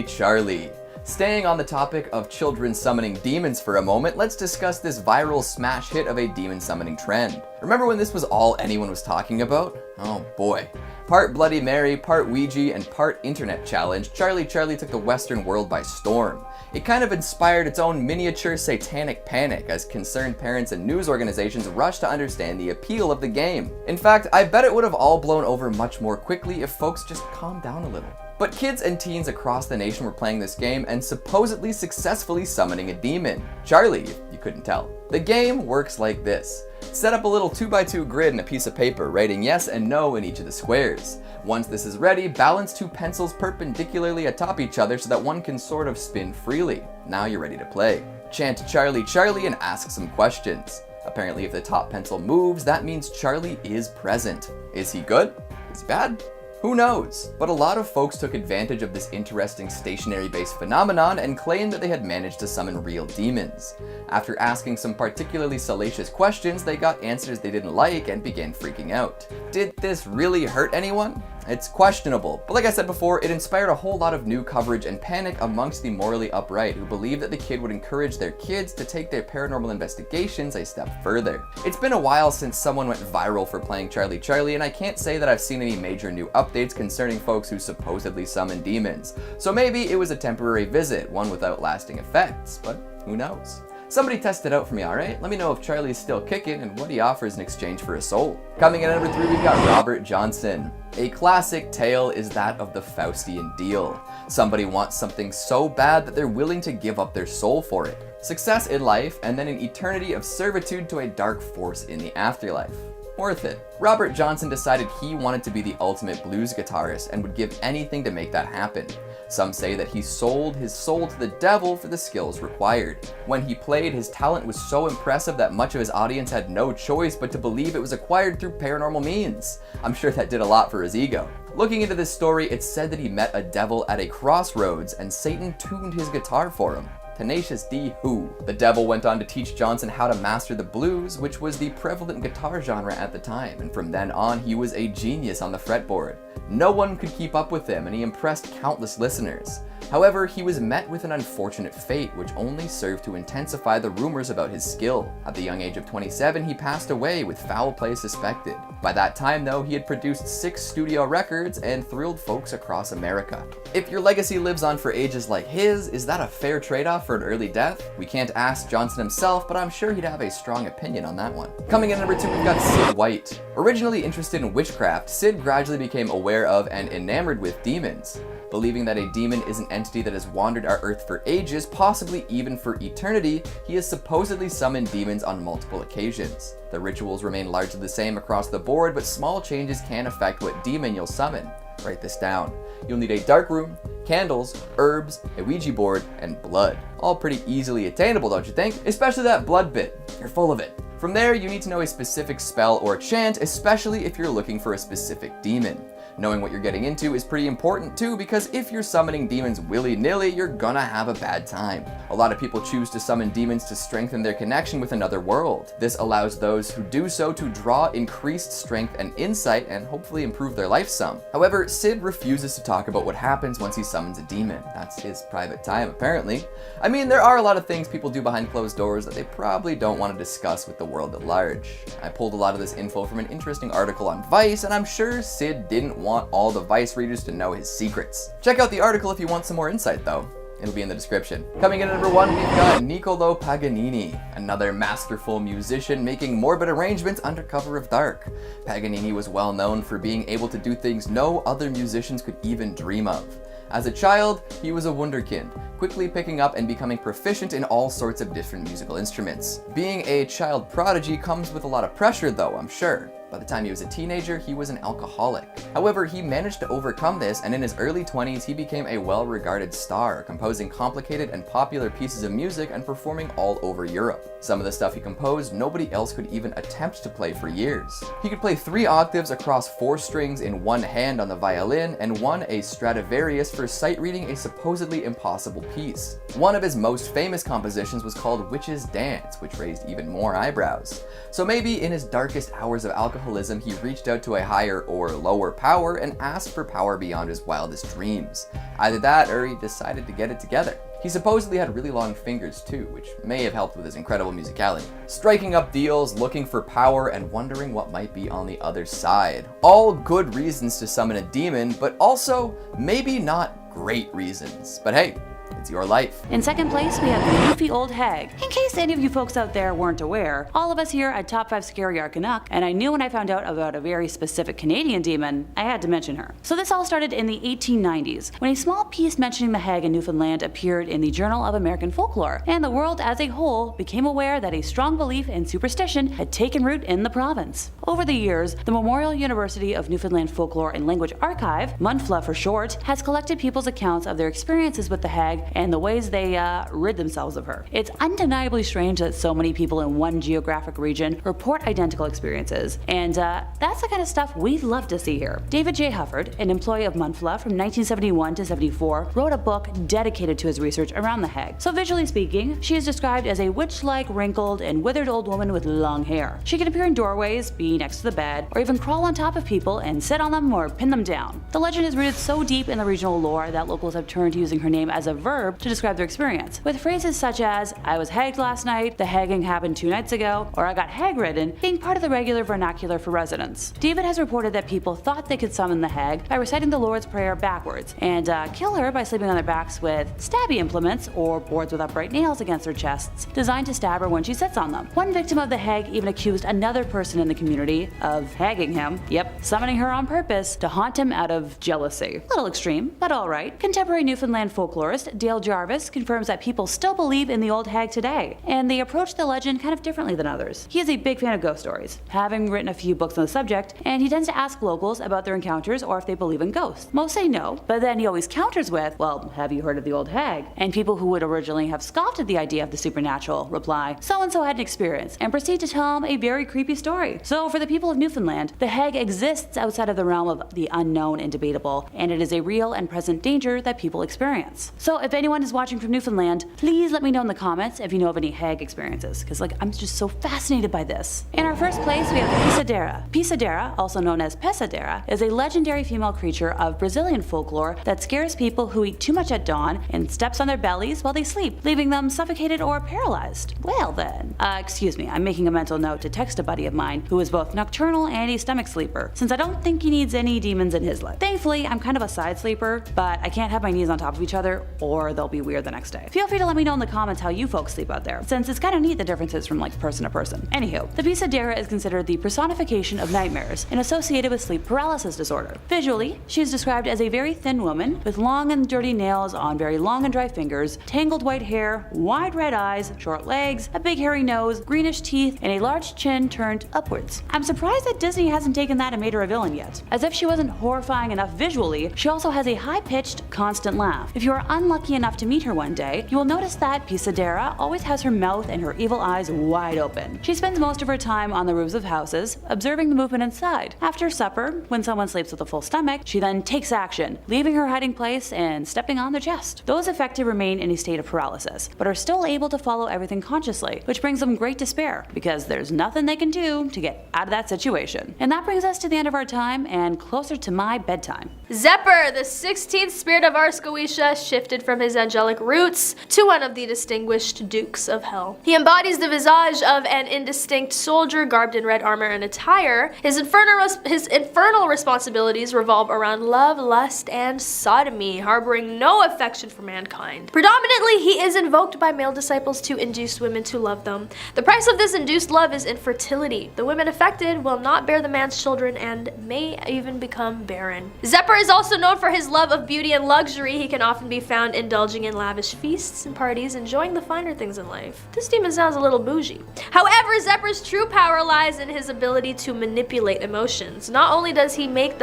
S6: Charlie. Staying on the topic of children summoning demons for a moment, let's discuss this viral smash hit of a demon summoning trend. Remember when this was all anyone was talking about? Oh boy. Part Bloody Mary, part Ouija, and part internet challenge, Charlie took the Western world by storm. It kind of inspired its own miniature satanic panic as concerned parents and news organizations rushed to understand the appeal of the game. In fact, I bet it would have all blown over much more quickly if folks just calmed down a little. But kids and teens across the nation were playing this game and supposedly successfully summoning a demon. Charlie, if you couldn't tell. The game works like this. Set up a little 2x2 grid and a piece of paper, writing yes and no in each of the squares. Once this is ready, balance 2 pencils perpendicularly atop each other so that one can sort of spin freely. Now you're ready to play. Chant Charlie and ask some questions. Apparently if the top pencil moves, that means Charlie is present. Is he good? Is he bad? Who knows? But a lot of folks took advantage of this interesting stationary-based phenomenon and claimed that they had managed to summon real demons. After asking some particularly salacious questions, they got answers they didn't like and began freaking out. Did this really hurt anyone? It's questionable, but like I said before, it inspired a whole lot of new coverage and panic amongst the morally upright who believed that the kid would encourage their kids to take their paranormal investigations a step further. It's been a while since someone went viral for playing Charlie, and I can't say that I've seen any major new updates concerning folks who supposedly summon demons. So maybe it was a temporary visit, one without lasting effects, but who knows? Somebody test it out for me, alright? Let me know if Charlie's still kicking and what he offers in exchange for a soul. Coming in at number 3, we've got Robert Johnson. A classic tale is that of the Faustian deal. Somebody wants something so bad that they're willing to give up their soul for it. Success in life, and then an eternity of servitude to a dark force in the afterlife. Worth it. Robert Johnson decided he wanted to be the ultimate blues guitarist and would give anything to make that happen. Some say that he sold his soul to the devil for the skills required. When he played, his talent was so impressive that much of his audience had no choice but to believe it was acquired through paranormal means. I'm sure that did a lot for his ego. Looking into this story, it's said that he met a devil at a crossroads and Satan tuned his guitar for him. Tenacious D who. The devil went on to teach Johnson how to master the blues, which was the prevalent guitar genre at the time, and from then on he was a genius on the fretboard. No one could keep up with him, and he impressed countless listeners. However, he was met with an unfortunate fate, which only served to intensify the rumors about his skill. At the young age of 27, he passed away with foul play suspected. By that time, though, he had produced 6 studio records and thrilled folks across America. If your legacy lives on for ages like his, is that a fair trade-off for an early death? We can't ask Johnson himself, but I'm sure he'd have a strong opinion on that one. Coming in at number 2, we've got Sid White. Originally interested in witchcraft, Sid gradually became aware of and enamored with demons. Believing that a demon is an entity that has wandered our earth for ages, possibly even for eternity, he has supposedly summoned demons on multiple occasions. The rituals remain largely the same across the board, but small changes can affect what demon you'll summon. Write this down. You'll need a dark room, candles, herbs, a Ouija board, and blood. All pretty easily attainable, don't you think? Especially that blood bit. You're full of it. From there, you need to know a specific spell or chant, especially if you're looking for a specific demon. Knowing what you're getting into is pretty important too, because if you're summoning demons willy-nilly, you're gonna have a bad time. A lot of people choose to summon demons to strengthen their connection with another world. This allows those who do so to draw increased strength and insight and hopefully improve their life some. However, Sid refuses to talk about what happens once he summons a demon. That's his private time, apparently. I mean, there are a lot of things people do behind closed doors that they probably don't want to discuss with the world at large. I pulled a lot of this info from an interesting article on Vice, and I'm sure Sid didn't want all the Vice readers to know his secrets. Check out the article if you want some more insight though. It'll be in the description. Coming in at number 1, we've got Nicolo Paganini, another masterful musician making morbid arrangements under cover of dark. Paganini was well known for being able to do things no other musicians could even dream of. As a child, he was a wunderkind, quickly picking up and becoming proficient in all sorts of different musical instruments. Being a child prodigy comes with a lot of pressure though, I'm sure. By the time he was a teenager, he was an alcoholic. However, he managed to overcome this, and in his early 20s, he became a well-regarded star, composing complicated and popular pieces of music and performing all over Europe. Some of the stuff he composed, nobody else could even attempt to play for years. He could play 3 octaves across 4 strings in one hand on the violin, and won a Stradivarius for sight reading a supposedly impossible piece. One of his most famous compositions was called Witch's Dance, which raised even more eyebrows. So maybe in his darkest hours of alcoholism, he reached out to a higher or lower power and asked for power beyond his wildest dreams. Either that, or he decided to get it together. He supposedly had really long fingers too, which may have helped with his incredible musicality. Striking up deals, looking for power, and wondering what might be on the other side. All good reasons to summon a demon, but also maybe not great reasons. But hey, it's your life.
S1: In second place, we have the goofy old hag. In case any of you folks out there weren't aware, all of us here at Top 5 Scary are Canuck, and I knew when I found out about a very specific Canadian demon, I had to mention her. So this all started in the 1890s, when a small piece mentioning the hag in Newfoundland appeared in the Journal of American Folklore, and the world as a whole became aware that a strong belief in superstition had taken root in the province. Over the years, the Memorial University of Newfoundland Folklore and Language Archive, MUNFLA for short, has collected people's accounts of their experiences with the hag and the ways they rid themselves of her. It's undeniably strange that so many people in one geographic region report identical experiences, and that's the kind of stuff we'd love to see here. David J. Hufford, an employee of MUNFLA from 1971 to 74, wrote a book dedicated to his research around the hag. So visually speaking, she is described as a witch-like, wrinkled, and withered old woman with long hair. She can appear in doorways, be next to the bed, or even crawl on top of people and sit on them or pin them down. The legend is rooted so deep in the regional lore that locals have turned to using her name as a verb to describe their experience, with phrases such as, "I was hagged last night," "the hagging happened 2 nights ago," or "I got hag-ridden," being part of the regular vernacular for residents. David has reported that people thought they could summon the hag by reciting the Lord's Prayer backwards, and kill her by sleeping on their backs with stabby implements or boards with upright nails against their chests, designed to stab her when she sits on them. One victim of the hag even accused another person in the community of hagging him, summoning her on purpose to haunt him out of jealousy. Little extreme, but alright. Contemporary Newfoundland folklorist Dale Jarvis confirms that people still believe in the old hag today, and they approach the legend kind of differently than others. He is a big fan of ghost stories, having written a few books on the subject, and he tends to ask locals about their encounters or if they believe in ghosts. Most say no, but then he always counters with, "Well, have you heard of the old hag?" And people who would originally have scoffed at the idea of the supernatural reply, "So-and-so had an experience," and proceed to tell him a very creepy story. So for the people of Newfoundland, the hag exists outside of the realm of the unknown and debatable, and it is a real and present danger that people experience. So if anyone is watching from Newfoundland, please let me know in the comments if you know of any hag experiences, because I'm just so fascinated by this. In our first place, we have Pisadera. Pisadera, also known as Pesadera, is a legendary female creature of Brazilian folklore that scares people who eat too much at dawn and steps on their bellies while they sleep, leaving them suffocated or paralyzed. Well then, excuse me, I'm making a mental note to text a buddy of mine who is both nocturnal and a stomach sleeper, since I don't think he needs any demons in his life. Thankfully, I'm kind of a side sleeper, but I can't have my knees on top of each other or they'll be weird the next day. Feel free to let me know in the comments how you folks sleep out there, since it's kind of neat the differences from person to person. Anywho, the Pisadera is considered the personification of nightmares and associated with sleep paralysis disorder. Visually, she is described as a very thin woman with long and dirty nails on very long and dry fingers, tangled white hair, wide red eyes, short legs, a big hairy nose, greenish teeth, and a large chin turned upwards. I'm surprised that Disney hasn't taken that and made her a villain yet. As if she wasn't horrifying enough visually, she also has a high-pitched, constant laugh. If you are unlucky enough to meet her one day, you will notice that Pisadera always has her mouth and her evil eyes wide open. She spends most of her time on the roofs of houses, observing the movement inside. After supper, when someone sleeps with a full stomach, she then takes action, leaving her hiding place and stepping on their chest. Those affected remain in a state of paralysis, but are still able to follow everything consciously, which brings them great despair, because there's nothing they can do to get out of that situation. And that brings us to the end of our time and closer to my bedtime.
S5: Zephyr, the 16th spirit of Ars Goetia, shifted from his angelic roots to one of the distinguished dukes of hell. He embodies the visage of an indistinct soldier garbed in red armor and attire. His infernal responsibilities revolve around love, lust, and sodomy, harboring no affection for mankind. Predominantly, he is invoked by male disciples to induce women to love them. The price of this induced love is infertility. The women affected will not bear the man's children and may even become barren. Zephyr is also known for his love of beauty and luxury. He can often be found indulging in lavish feasts and parties, enjoying the finer things in life. This demon sounds a little bougie. However, Zephyr's true power lies in his ability to manipulate emotions. Not only does he have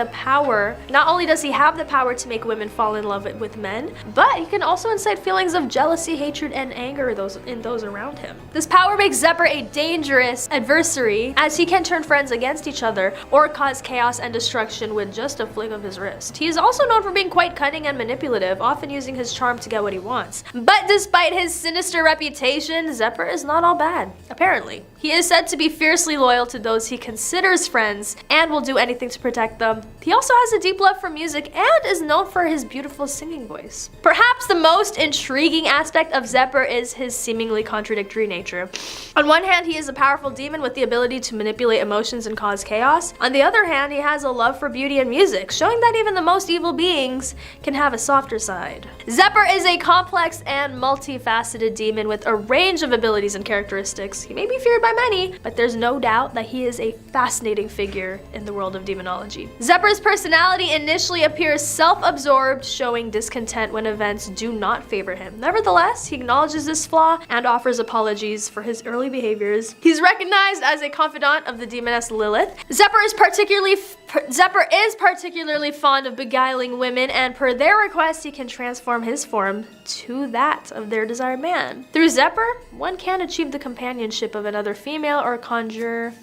S5: the power to make women fall in love with men, but he can also incite feelings of jealousy, hatred, and anger in those around him. This power makes Zephyr a dangerous adversary, as he can turn friends against each other or cause chaos and destruction with just a flick of his wrist. He is also known for being quite cunning and manipulative, often using his charm to get what he wants. But despite his sinister reputation, Zephyr is not all bad, apparently. He is said to be fiercely loyal to those he considers friends and will do anything to protect them. He also has a deep love for music and is known for his beautiful singing voice. Perhaps the most intriguing aspect of Zephyr is his seemingly contradictory nature. On one hand, he is a powerful demon with the ability to manipulate emotions and cause chaos. On the other hand, he has a love for beauty and music, showing that even the most evil beings can have a softer side. Zephyr is a complex and multifaceted demon with a range of abilities and characteristics. He may be feared by many, but there's no doubt that he is a fascinating figure in the world of demonology. Zephyr's personality initially appears self-absorbed, showing discontent when events do not favor him. Nevertheless, he acknowledges this flaw and offers apologies for his early behaviors. He's recognized as a confidant of the demoness Lilith. Zephyr is particularly fond of beguiling women, and per their request, he can transform his form to that of their desired man. Through Zephyr, one can achieve the companionship of another female or conjure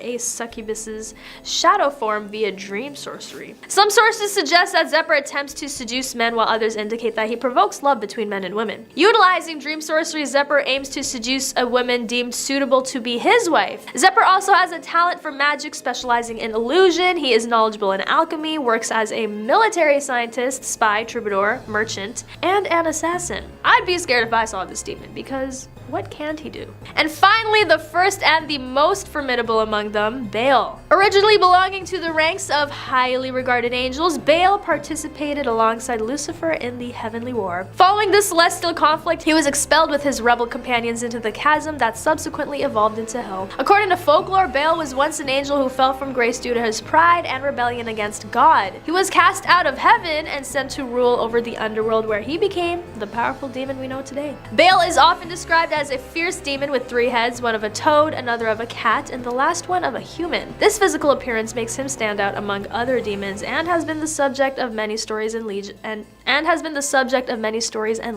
S5: a succubus's shadow form via dream sorcery. Some sources suggest that Zephyr attempts to seduce men, while others indicate that he provokes love between men and women. Utilizing dream sorcery, Zephyr aims to seduce a woman deemed suitable to be his wife. Zephyr also has a talent for magic, specializing in illusion. He is knowledgeable in alchemy, works as a military scientist, spy, troubadour, merchant, and an assassin. I'd be scared if I saw this demon, because what can't he do? And finally, the first and the most formidable among them, Baal. Originally belonging to the ranks of highly regarded angels, Baal participated alongside Lucifer in the heavenly war. Following this celestial conflict, he was expelled with his rebel companions into the chasm that subsequently evolved into hell. According to folklore, Baal was once an angel who fell from grace due to his pride and rebellion against God. He was cast out of heaven and sent to rule over the underworld, where he became the powerful demon we know today. Baal is often described as a fierce demon with 3 heads, one of a toad, another of a cat, and the last one of a human. This physical appearance makes him stand out among other demons and has been the subject of many stories and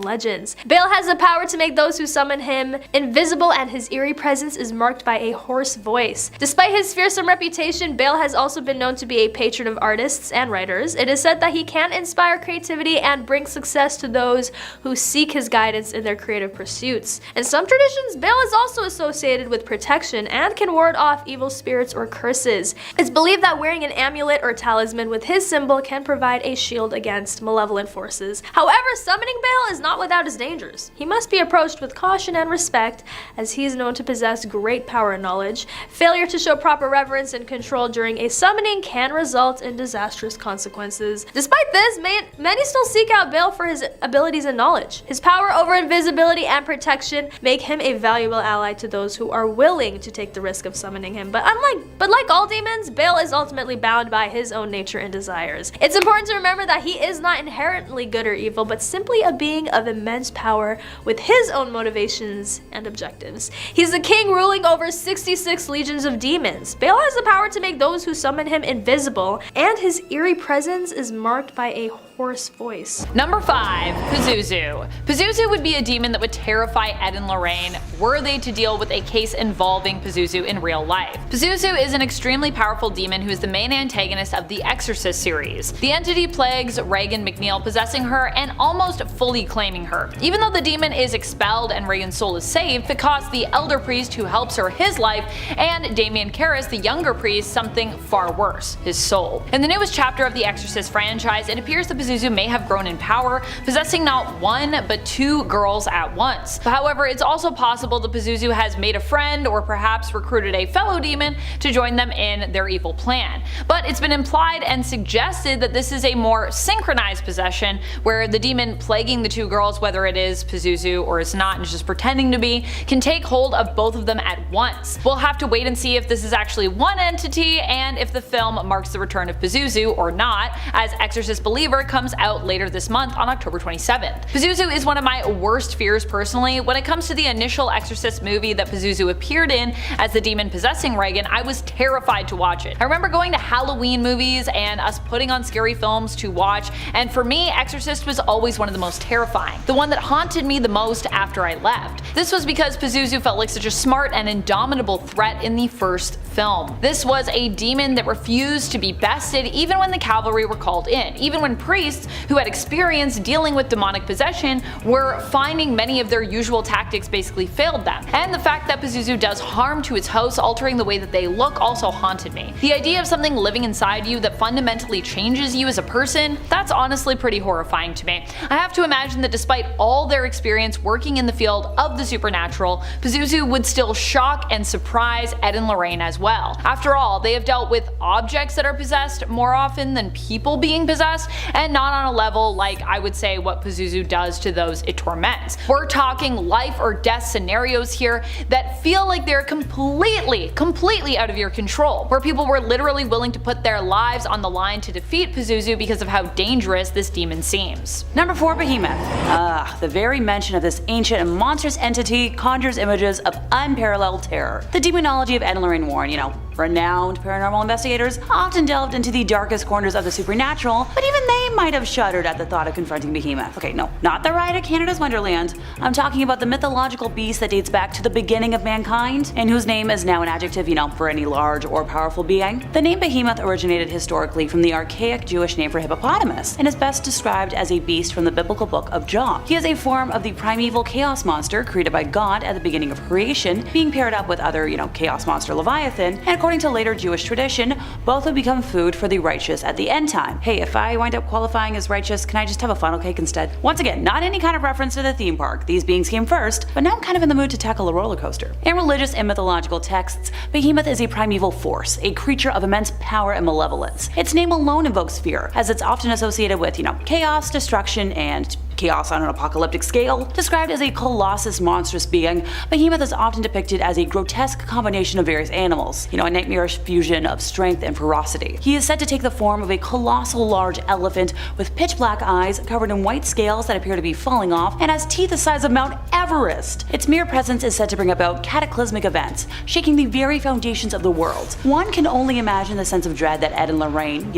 S5: legends. Baal has the power to make those who summon him invisible, and his eerie presence is marked by a hoarse voice. Despite his fearsome reputation, Baal has also been known to be a patron of artists and writers. It is said that he can inspire creativity and bring success to those who seek his guidance in their creative pursuits. In some traditions, Baal is also associated with protection and can ward off evil spirits or curses. It's believed that wearing an amulet or talisman with his symbol can provide a shield against malevolent forces. However, summoning Baal is not without its dangers. He must be approached with caution and respect, as he is known to possess great power and knowledge. Failure to show proper reverence and control during a summoning can result in disastrous consequences. Despite this, many still seek out Baal for his abilities and knowledge. His power over invisibility and protection make him a valuable ally to those who are willing to take the risk of summoning him. But like all demons, Baal is ultimately bound by his own nature and desires. It's important to remember that he is not inherently good or evil, but simply a being of immense power with his own motivations and objectives. He's the king ruling over 66 legions of demons. Baal has the power to make those who summon him invisible, and his eerie presence is marked by a hoarse voice.
S7: Number 5, Pazuzu. Pazuzu would be a demon that would terrify Ed and Lorraine were they to deal with a case involving Pazuzu in real life. Pazuzu is an extremely powerful demon who is the main antagonist of the Exorcist series. The entity plagues Regan McNeil, possessing her and almost fully claiming her. Even though the demon is expelled and Regan's soul is saved, it costs the elder priest who helps her his life and Damien Karras, the younger priest, something far worse, his soul. In the newest chapter of the Exorcist franchise, it appears that Pazuzu may have grown in power, possessing not one but 2 girls at once. However, it's also possible that Pazuzu has made a friend or perhaps recruited a fellow demon to join them in their evil plan. But it's been implied and suggested that this is a more synchronized possession, where the demon plaguing the 2 girls, whether it is Pazuzu or it's not and is just pretending to be, can take hold of both of them at once. We'll have to wait and see if this is actually one entity and if the film marks the return of Pazuzu or not, as Exorcist Believer comes out later this month on October 27th. Pazuzu is one of my worst fears personally. When it comes to the initial Exorcist movie that Pazuzu appeared in as the demon possessing Regan, I was terrified to watch it. I remember going to Halloween movies and us putting on scary films to watch, and for me, Exorcist was always one of the most terrifying, the one that haunted me the most after I left. This was because Pazuzu felt like such a smart and indomitable threat in the first film. This was a demon that refused to be bested even when the cavalry were called in, even when priests who had experience dealing with demonic possession were finding many of their usual tactics basically failed them. And the fact that Pazuzu does harm to its hosts, altering the way that they look, also haunted me. The idea of something living inside you that fundamentally changes you as a person, that's honestly pretty horrifying to me. I have to imagine that despite all their experience working in the field of the supernatural, Pazuzu would still shock and surprise Ed and Lorraine as well. After all, they have dealt with objects that are possessed more often than people being possessed, and not on a level like I would say what Pazuzu does to those it torments. We're talking life or death scenarios here that feel like they're completely out of your control, where people were literally willing to put their lives on the line to defeat Pazuzu because of how dangerous this demon seems.
S1: Number 4, Behemoth. The very mention of this ancient and monstrous entity conjures images of unparalleled terror. The demonology of Ed and Lorraine Warren, renowned paranormal investigators, often delved into the darkest corners of the supernatural, but even they might have shuddered at the thought of confronting Behemoth. Okay, no, not the ride at Canada's Wonderland. I'm talking about the mythological beast that dates back to the beginning of mankind, and whose name is now an adjective, for any large or powerful being. The name Behemoth originated historically from the archaic Jewish name for hippopotamus, and is best described as a beast from the biblical book of Job. He is a form of the primeval chaos monster created by God at the beginning of creation, being paired up with other, chaos monster Leviathan, and according to later Jewish tradition, both would become food for the righteous at the end time. Hey, if I wind up qualifying as righteous, can I just have a funnel cake instead? Once again, not any kind of reference to the theme park. These beings came first, but now I'm kind of in the mood to tackle a roller coaster. In religious and mythological texts, Behemoth is a primeval force, a creature of immense power and malevolence. Its name alone invokes fear, as it's often associated with, chaos, destruction, and chaos on an apocalyptic scale. Described as a colossus monstrous being, Behemoth is often depicted as a grotesque combination of various animals, a nightmarish fusion of strength and ferocity. He is said to take the form of a colossal large elephant with pitch black eyes covered in white scales that appear to be falling off, and has teeth the size of Mount Everest. Its mere presence is said to bring about cataclysmic events, shaking the very foundations of the world. One can only imagine the sense of dread that Ed and Lorraine,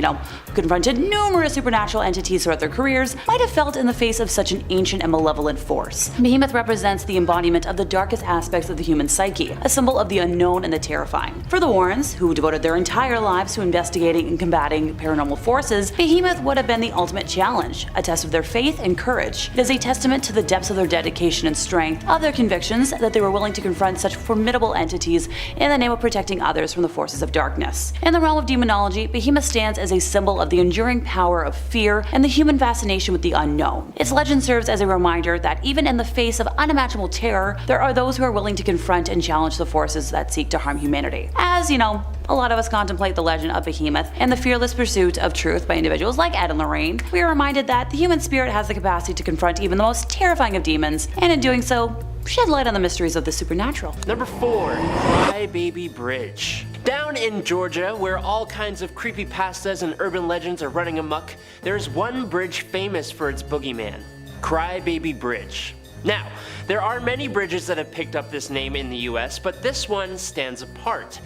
S1: confronted numerous supernatural entities throughout their careers, might have felt in the face of such an ancient and malevolent force. Behemoth represents the embodiment of the darkest aspects of the human psyche, a symbol of the unknown and the terrifying. For the Warrens, who devoted their entire lives to investigating and combating paranormal forces, Behemoth would have been the ultimate challenge, a test of their faith and courage. It is a testament to the depths of their dedication and strength, of their convictions that they were willing to confront such formidable entities in the name of protecting others from the forces of darkness. In the realm of demonology, Behemoth stands as a symbol of the enduring power of fear and the human fascination with the unknown. Its legend serves as a reminder that even in the face of unimaginable terror, there are those who are willing to confront and challenge the forces that seek to harm humanity. As, a lot of us contemplate the legend of Behemoth and the fearless pursuit of truth by individuals like Ed and Lorraine, we are reminded that the human spirit has the capacity to confront even the most terrifying of demons, and in doing so, shed light on the mysteries of the supernatural.
S8: Number 4, Crybaby Bridge. Down in Georgia, where all kinds of creepypastas and urban legends are running amok, there's one bridge famous for its boogeyman, Crybaby Bridge. Now, there are many bridges that have picked up this name in the US, but this one stands apart.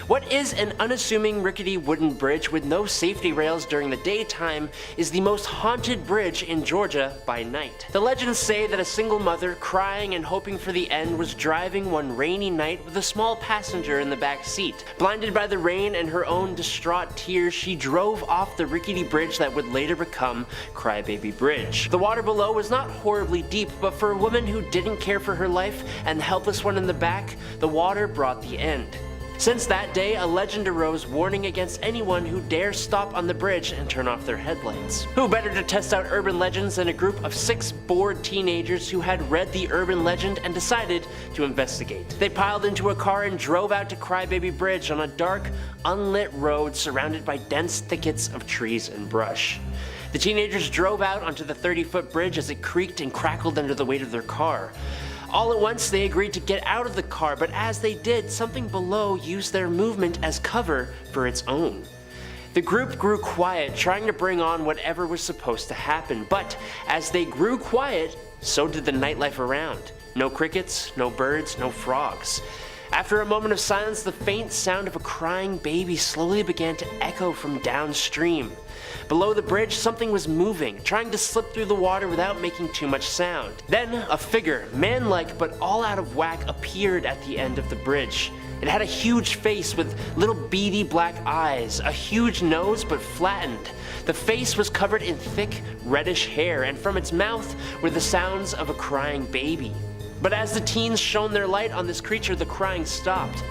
S8: What is an unassuming rickety wooden bridge with no safety rails during the daytime is the most haunted bridge in Georgia by night. The legends say that a single mother, crying and hoping for the end, was driving one rainy night with a small passenger in the back seat. Blinded by the rain and her own distraught tears, she drove off the rickety bridge that would later become Crybaby Bridge. The water below was not horribly deep, but for a woman who didn't care for her life and the helpless one in the back, the water brought the end. Since that day, a legend arose warning against anyone who dares stop on the bridge and turn off their headlights. Who better to test out urban legends than a group of 6 bored teenagers who had read the urban legend and decided to investigate. They piled into a car and drove out to Crybaby Bridge on a dark, unlit road surrounded by dense thickets of trees and brush. The teenagers drove out onto the 30-foot bridge as it creaked and crackled under the weight of their car. All at once, they agreed to get out of the car, but as they did, something below used their movement as cover for its own. The group grew quiet, trying to bring on whatever was supposed to happen, but as they grew quiet, so did the nightlife around. No crickets, no birds, no frogs. After a moment of silence, the faint sound of a crying baby slowly began to echo from downstream. Below the bridge, something was moving, trying to slip through the water without making too much sound. Then, a figure, man-like but all out of whack, appeared at the end of the bridge. It had a huge face with little beady black eyes, a huge nose but flattened. The face was covered in thick, reddish hair, and from its mouth were the sounds of a crying baby. But as the teens shone their light on this creature, the crying stopped.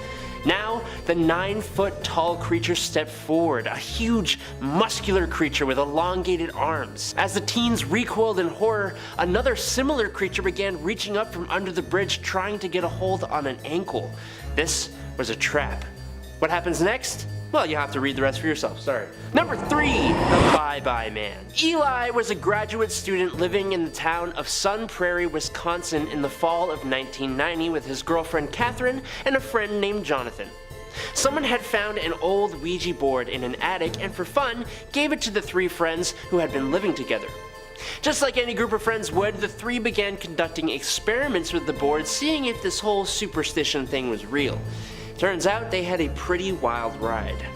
S8: Now, the 9-foot tall creature stepped forward, a huge, muscular creature with elongated arms. As the teens recoiled in horror, another similar creature began reaching up from under the bridge, trying to get a hold on an ankle. This was a trap. What happens next? Well, you have to read the rest for yourself, sorry. Number 3, the Bye-Bye Man. Eli was a graduate student living in the town of Sun Prairie, Wisconsin in the fall of 1990 with his girlfriend Catherine and a friend named Jonathan. Someone had found an old Ouija board in an attic and for fun gave it to the 3 friends who had been living together. Just like any group of friends would, the 3 began conducting experiments with the board, seeing if this whole superstition thing was real. Turns out they had a pretty wild ride.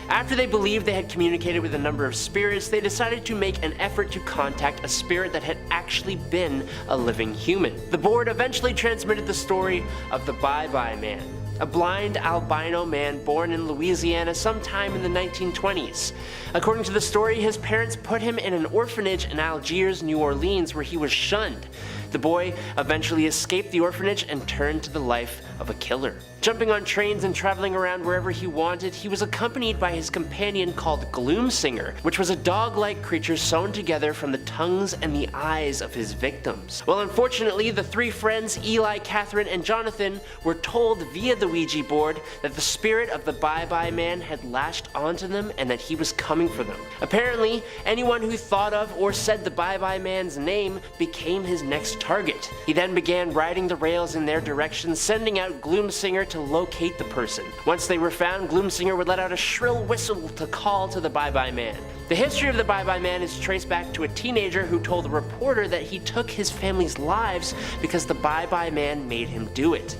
S8: After they believed they had communicated with a number of spirits, they decided to make an effort to contact a spirit that had actually been a living human. The board eventually transmitted the story of the Bye-Bye Man, a blind albino man born in Louisiana sometime in the 1920s. According to the story, his parents put him in an orphanage in Algiers, New Orleans, where he was shunned. The boy eventually escaped the orphanage and turned to the life of a killer. Jumping on trains and traveling around wherever he wanted, he was accompanied by his companion called Gloomsinger, which was a dog-like creature sewn together from the tongues and the eyes of his victims. Well, unfortunately, the 3 friends, Eli, Catherine, and Jonathan, were told via the Ouija board that the spirit of the Bye-Bye Man had latched onto them and that he was coming for them. Apparently, anyone who thought of or said the Bye-Bye Man's name became his next target. He then began riding the rails in their direction, sending out Gloomsinger to locate the person. Once they were found, Gloomsinger would let out a shrill whistle to call to the Bye-Bye Man. The history of the Bye-Bye Man is traced back to a teenager who told a reporter that he took his family's lives because the Bye-Bye Man made him do it.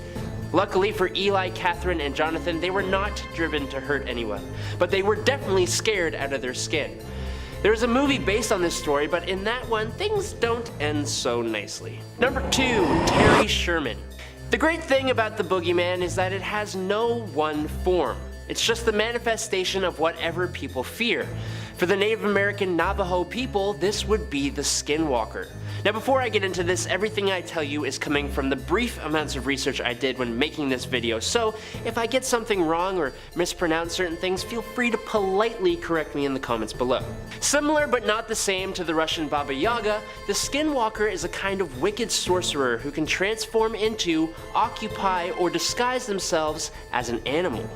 S8: Luckily for Eli, Catherine, and Jonathan, they were not driven to hurt anyone, but they were definitely scared out of their skin. There is a movie based on this story, but in that one, things don't end so nicely. Number 2, Terry Sherman. The great thing about the boogeyman is that it has no one form. It's just the manifestation of whatever people fear. For the Native American Navajo people, this would be the skinwalker. Now before I get into this, everything I tell you is coming from the brief amounts of research I did when making this video, so if I get something wrong or mispronounce certain things, feel free to politely correct me in the comments below. Similar but not the same to the Russian Baba Yaga, the skinwalker is a kind of wicked sorcerer who can transform into, occupy, or disguise themselves as an animal.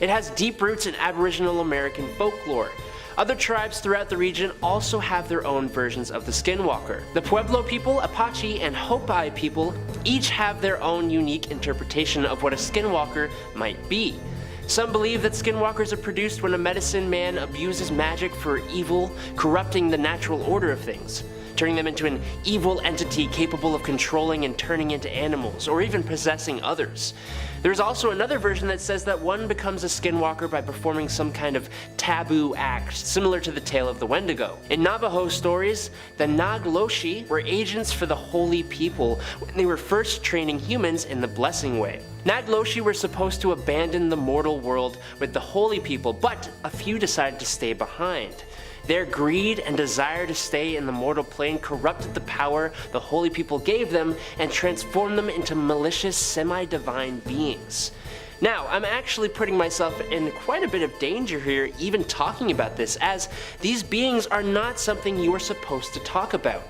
S8: It has deep roots in Aboriginal American folklore. Other tribes throughout the region also have their own versions of the skinwalker. The Pueblo people, Apache, and Hopi people each have their own unique interpretation of what a skinwalker might be. Some believe that skinwalkers are produced when a medicine man abuses magic for evil, corrupting the natural order of things. turning them into an evil entity capable of controlling and turning into animals, or even possessing others. There's also another version that says that one becomes a skinwalker by performing some kind of taboo act, similar to the tale of the Wendigo. In Navajo stories, the Nagloshi were agents for the holy people when they were first training humans in the blessing way. Nagloshi were supposed to abandon the mortal world with the holy people, but a few decided to stay behind. Their greed and desire to stay in the mortal plane corrupted the power the holy people gave them and transformed them into malicious semi-divine beings. Now, I'm actually putting myself in quite a bit of danger here even talking about this, as these beings are not something you are supposed to talk about.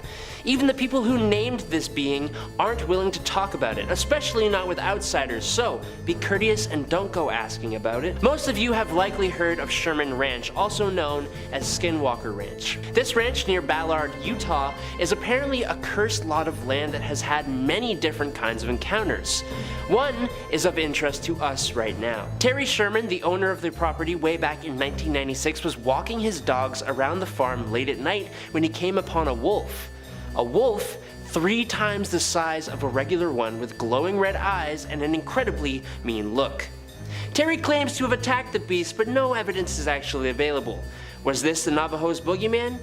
S8: Even the people who named this being aren't willing to talk about it, especially not with outsiders, so be courteous and don't go asking about it. Most of you have likely heard of Sherman Ranch, also known as Skinwalker Ranch. This ranch near Ballard, Utah is apparently a cursed lot of land that has had many different kinds of encounters. One is of interest to us right now. Terry Sherman, the owner of the property way back in 1996, was walking his dogs around the farm late at night when he came upon a wolf. A wolf 3 times the size of a regular one with glowing red eyes and an incredibly mean look. Terry claims to have attacked the beast, but no evidence is actually available. Was this the Navajo's boogeyman?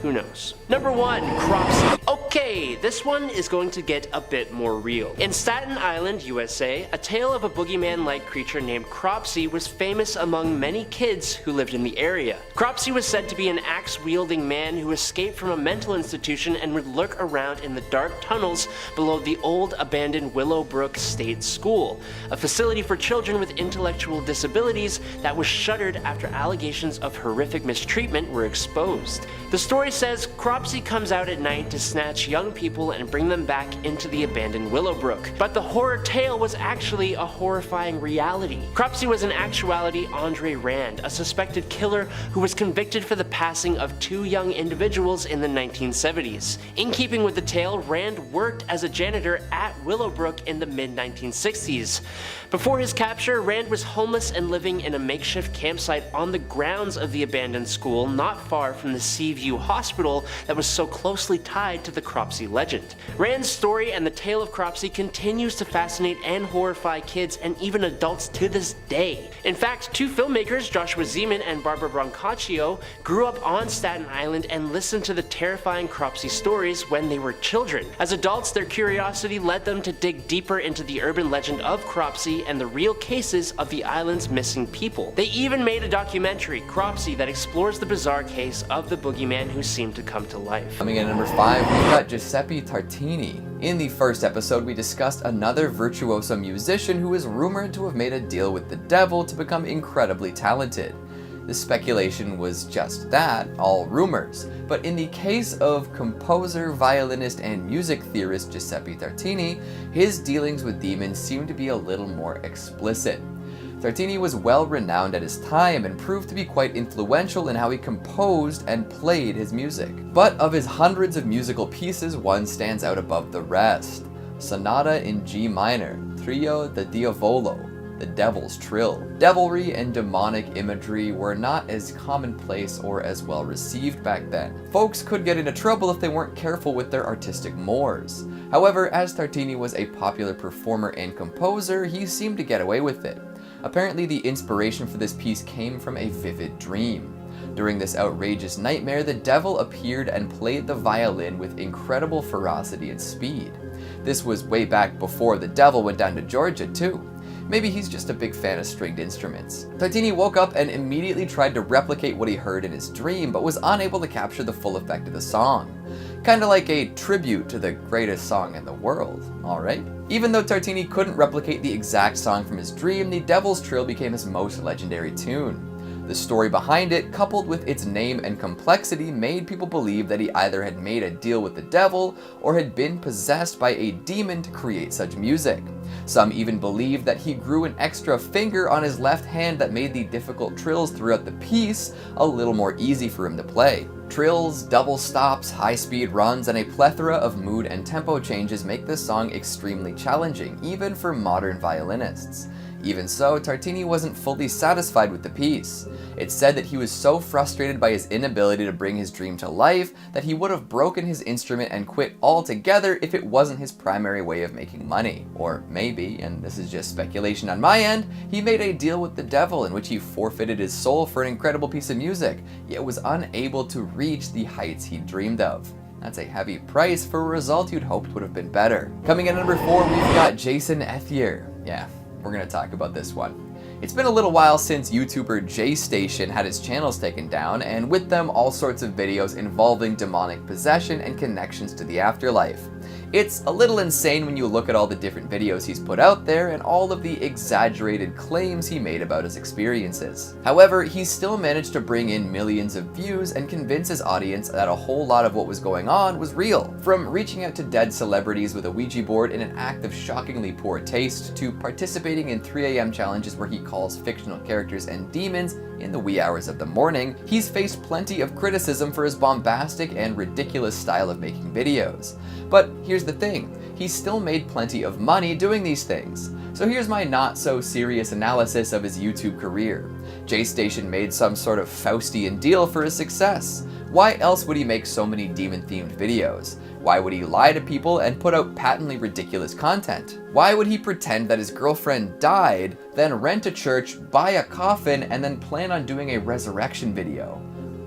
S8: Who knows? Number 1, Cropsey. Okay, this one is going to get a bit more real. In Staten Island, USA, a tale of a boogeyman-like creature named Cropsey was famous among many kids who lived in the area. Cropsey was said to be an axe-wielding man who escaped from a mental institution and would lurk around in the dark tunnels below the old abandoned Willowbrook State School, a facility for children with intellectual disabilities that was shuttered after allegations of horrific mistreatment were exposed. The story says Cropsey comes out at night to snatch young people and bring them back into the abandoned Willowbrook. But the horror tale was actually a horrifying reality. Cropsey was in actuality Andre Rand, a suspected killer who was convicted for the passing of 2 young individuals in the 1970s. In keeping with the tale, Rand worked as a janitor at Willowbrook in the mid-1960s. Before his capture, Rand was homeless and living in a makeshift campsite on the grounds of the abandoned school, not far from the Seaview Hospital that was so closely tied to the Cropsey legend. Rand's story and the tale of Cropsey continues to fascinate and horrify kids and even adults to this day. In fact, 2 filmmakers, Joshua Zeman and Barbara Brancaccio, grew up on Staten Island and listened to the terrifying Cropsey stories when they were children. As adults, their curiosity led them to dig deeper into the urban legend of Cropsey and the real cases of the island's missing people. They even made a documentary, Cropsey, that explores the bizarre case of the boogeyman who seemed to come to life.
S6: Coming in at number 5, we've got Giuseppe Tartini. In the first episode, we discussed another virtuoso musician who is rumored to have made a deal with the devil to become incredibly talented. The speculation was just that, all rumors. But in the case of composer, violinist, and music theorist Giuseppe Tartini, his dealings with demons seem to be a little more explicit. Tartini was well renowned at his time and proved to be quite influential in how he composed and played his music. But of his hundreds of musical pieces, one stands out above the rest. Sonata in G minor, Trio de Diavolo, the Devil's Trill. Devilry and demonic imagery were not as commonplace or as well received back then. Folks could get into trouble if they weren't careful with their artistic mores. However, as Tartini was a popular performer and composer, he seemed to get away with it. Apparently, the inspiration for this piece came from a vivid dream. During this outrageous nightmare, the devil appeared and played the violin with incredible ferocity and speed. This was way back before the devil went down to Georgia, too. Maybe he's just a big fan of stringed instruments. Tartini woke up and immediately tried to replicate what he heard in his dream, but was unable to capture the full effect of the song. Kinda like a tribute to the greatest song in the world, alright? Even though Tartini couldn't replicate the exact song from his dream, the Devil's Trill became his most legendary tune. The story behind it, coupled with its name and complexity, made people believe that he either had made a deal with the devil or had been possessed by a demon to create such music. Some even believed that he grew an extra finger on his left hand that made the difficult trills throughout the piece a little more easy for him to play. Trills, double stops, high-speed runs, and a plethora of mood and tempo changes make this song extremely challenging, even for modern violinists. Even so, Tartini wasn't fully satisfied with the piece. It's said that he was so frustrated by his inability to bring his dream to life that he would have broken his instrument and quit altogether if it wasn't his primary way of making money. Or maybe, and this is just speculation on my end, he made a deal with the devil in which he forfeited his soul for an incredible piece of music, yet was unable to reach the heights he dreamed of. That's a heavy price for a result you'd hoped would have been better. Coming in at number 4, we've got Jason Ethier. Yeah, we're gonna talk about this one. It's been a little while since YouTuber JStation had his channels taken down, and with them all sorts of videos involving demonic possession and connections to the afterlife. It's a little insane when you look at all the different videos he's put out there and all of the exaggerated claims he made about his experiences. However, he still managed to bring in millions of views and convince his audience that a whole lot of what was going on was real. From reaching out to dead celebrities with a Ouija board in an act of shockingly poor taste, to participating in 3 AM challenges where he calls fictional characters and demons in the wee hours of the morning, he's faced plenty of criticism for his bombastic and ridiculous style of making videos. But here's the thing, he still made plenty of money doing these things. So here's my not so serious analysis of his YouTube career. JStation made some sort of Faustian deal for his success. Why else would he make so many demon-themed videos? Why would he lie to people and put out patently ridiculous content? Why would he pretend that his girlfriend died, then rent a church, buy a coffin, and then plan on doing a resurrection video?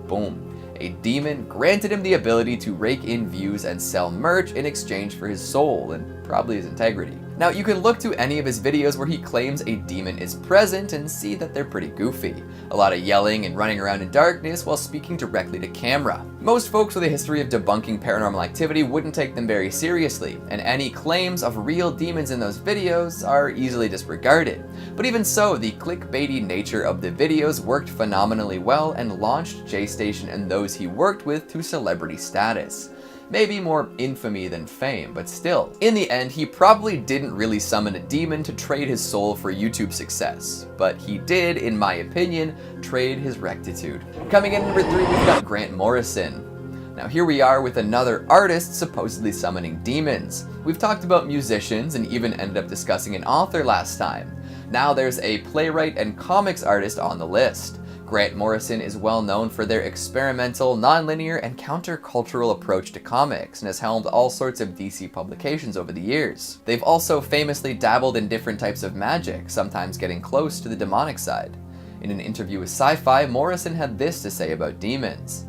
S6: Boom. A demon granted him the ability to rake in views and sell merch in exchange for his soul, and probably his integrity. Now, you can look to any of his videos where he claims a demon is present and see that they're pretty goofy. A lot of yelling and running around in darkness while speaking directly to camera. Most folks with a history of debunking paranormal activity wouldn't take them very seriously, and any claims of real demons in those videos are easily disregarded. But even so, the clickbaity nature of the videos worked phenomenally well and launched JStation and those he worked with to celebrity status. Maybe more infamy than fame, but still. In the end, he probably didn't really summon a demon to trade his soul for YouTube success, but he did, in my opinion, trade his rectitude. Coming in at number 3, we've got Grant Morrison. Now here we are with another artist supposedly summoning demons. We've talked about musicians and even ended up discussing an author last time. Now there's a playwright and comics artist on the list. Grant Morrison is well known for their experimental, non-linear, and counter-cultural approach to comics, and has helmed all sorts of DC publications over the years. They've also famously dabbled in different types of magic, sometimes getting close to the demonic side. In an interview with Sci-Fi, Morrison had this to say about demons.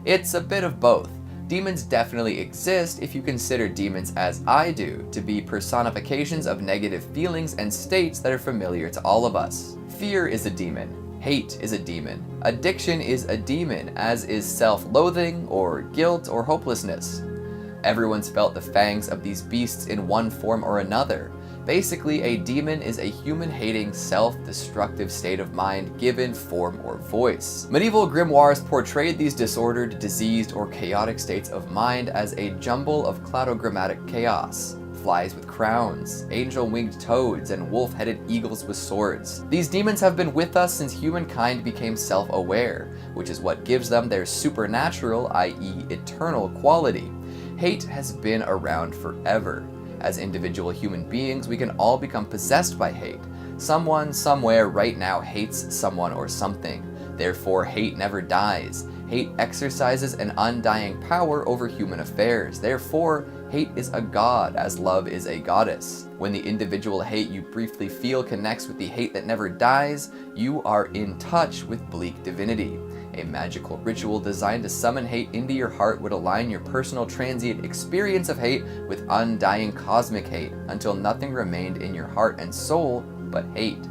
S6: It's a bit of both. Demons definitely exist if you consider demons, as I do, to be personifications of negative feelings and states that are familiar to all of us. Fear is a demon. Hate is a demon. Addiction is a demon, as is self-loathing, or guilt, or hopelessness. Everyone's felt the fangs of these beasts in one form or another. Basically, a demon is a human-hating, self-destructive state of mind given form or voice. Medieval grimoires portrayed these disordered, diseased, or chaotic states of mind as a jumble of cladogrammatic chaos. Flies with crowns, angel-winged toads, and wolf-headed eagles with swords. These demons have been with us since humankind became self-aware, which is what gives them their supernatural, i.e. eternal quality. Hate has been around forever. As individual human beings, we can all become possessed by hate. Someone, somewhere, right now hates someone or something. Therefore, hate never dies. Hate exercises an undying power over human affairs. Therefore, hate is a god, as love is a goddess. When the individual hate you briefly feel connects with the hate that never dies, you are in touch with bleak divinity. A magical ritual designed to summon hate into your heart would align your personal transient experience of hate with undying cosmic hate, until nothing remained in your heart and soul but hate.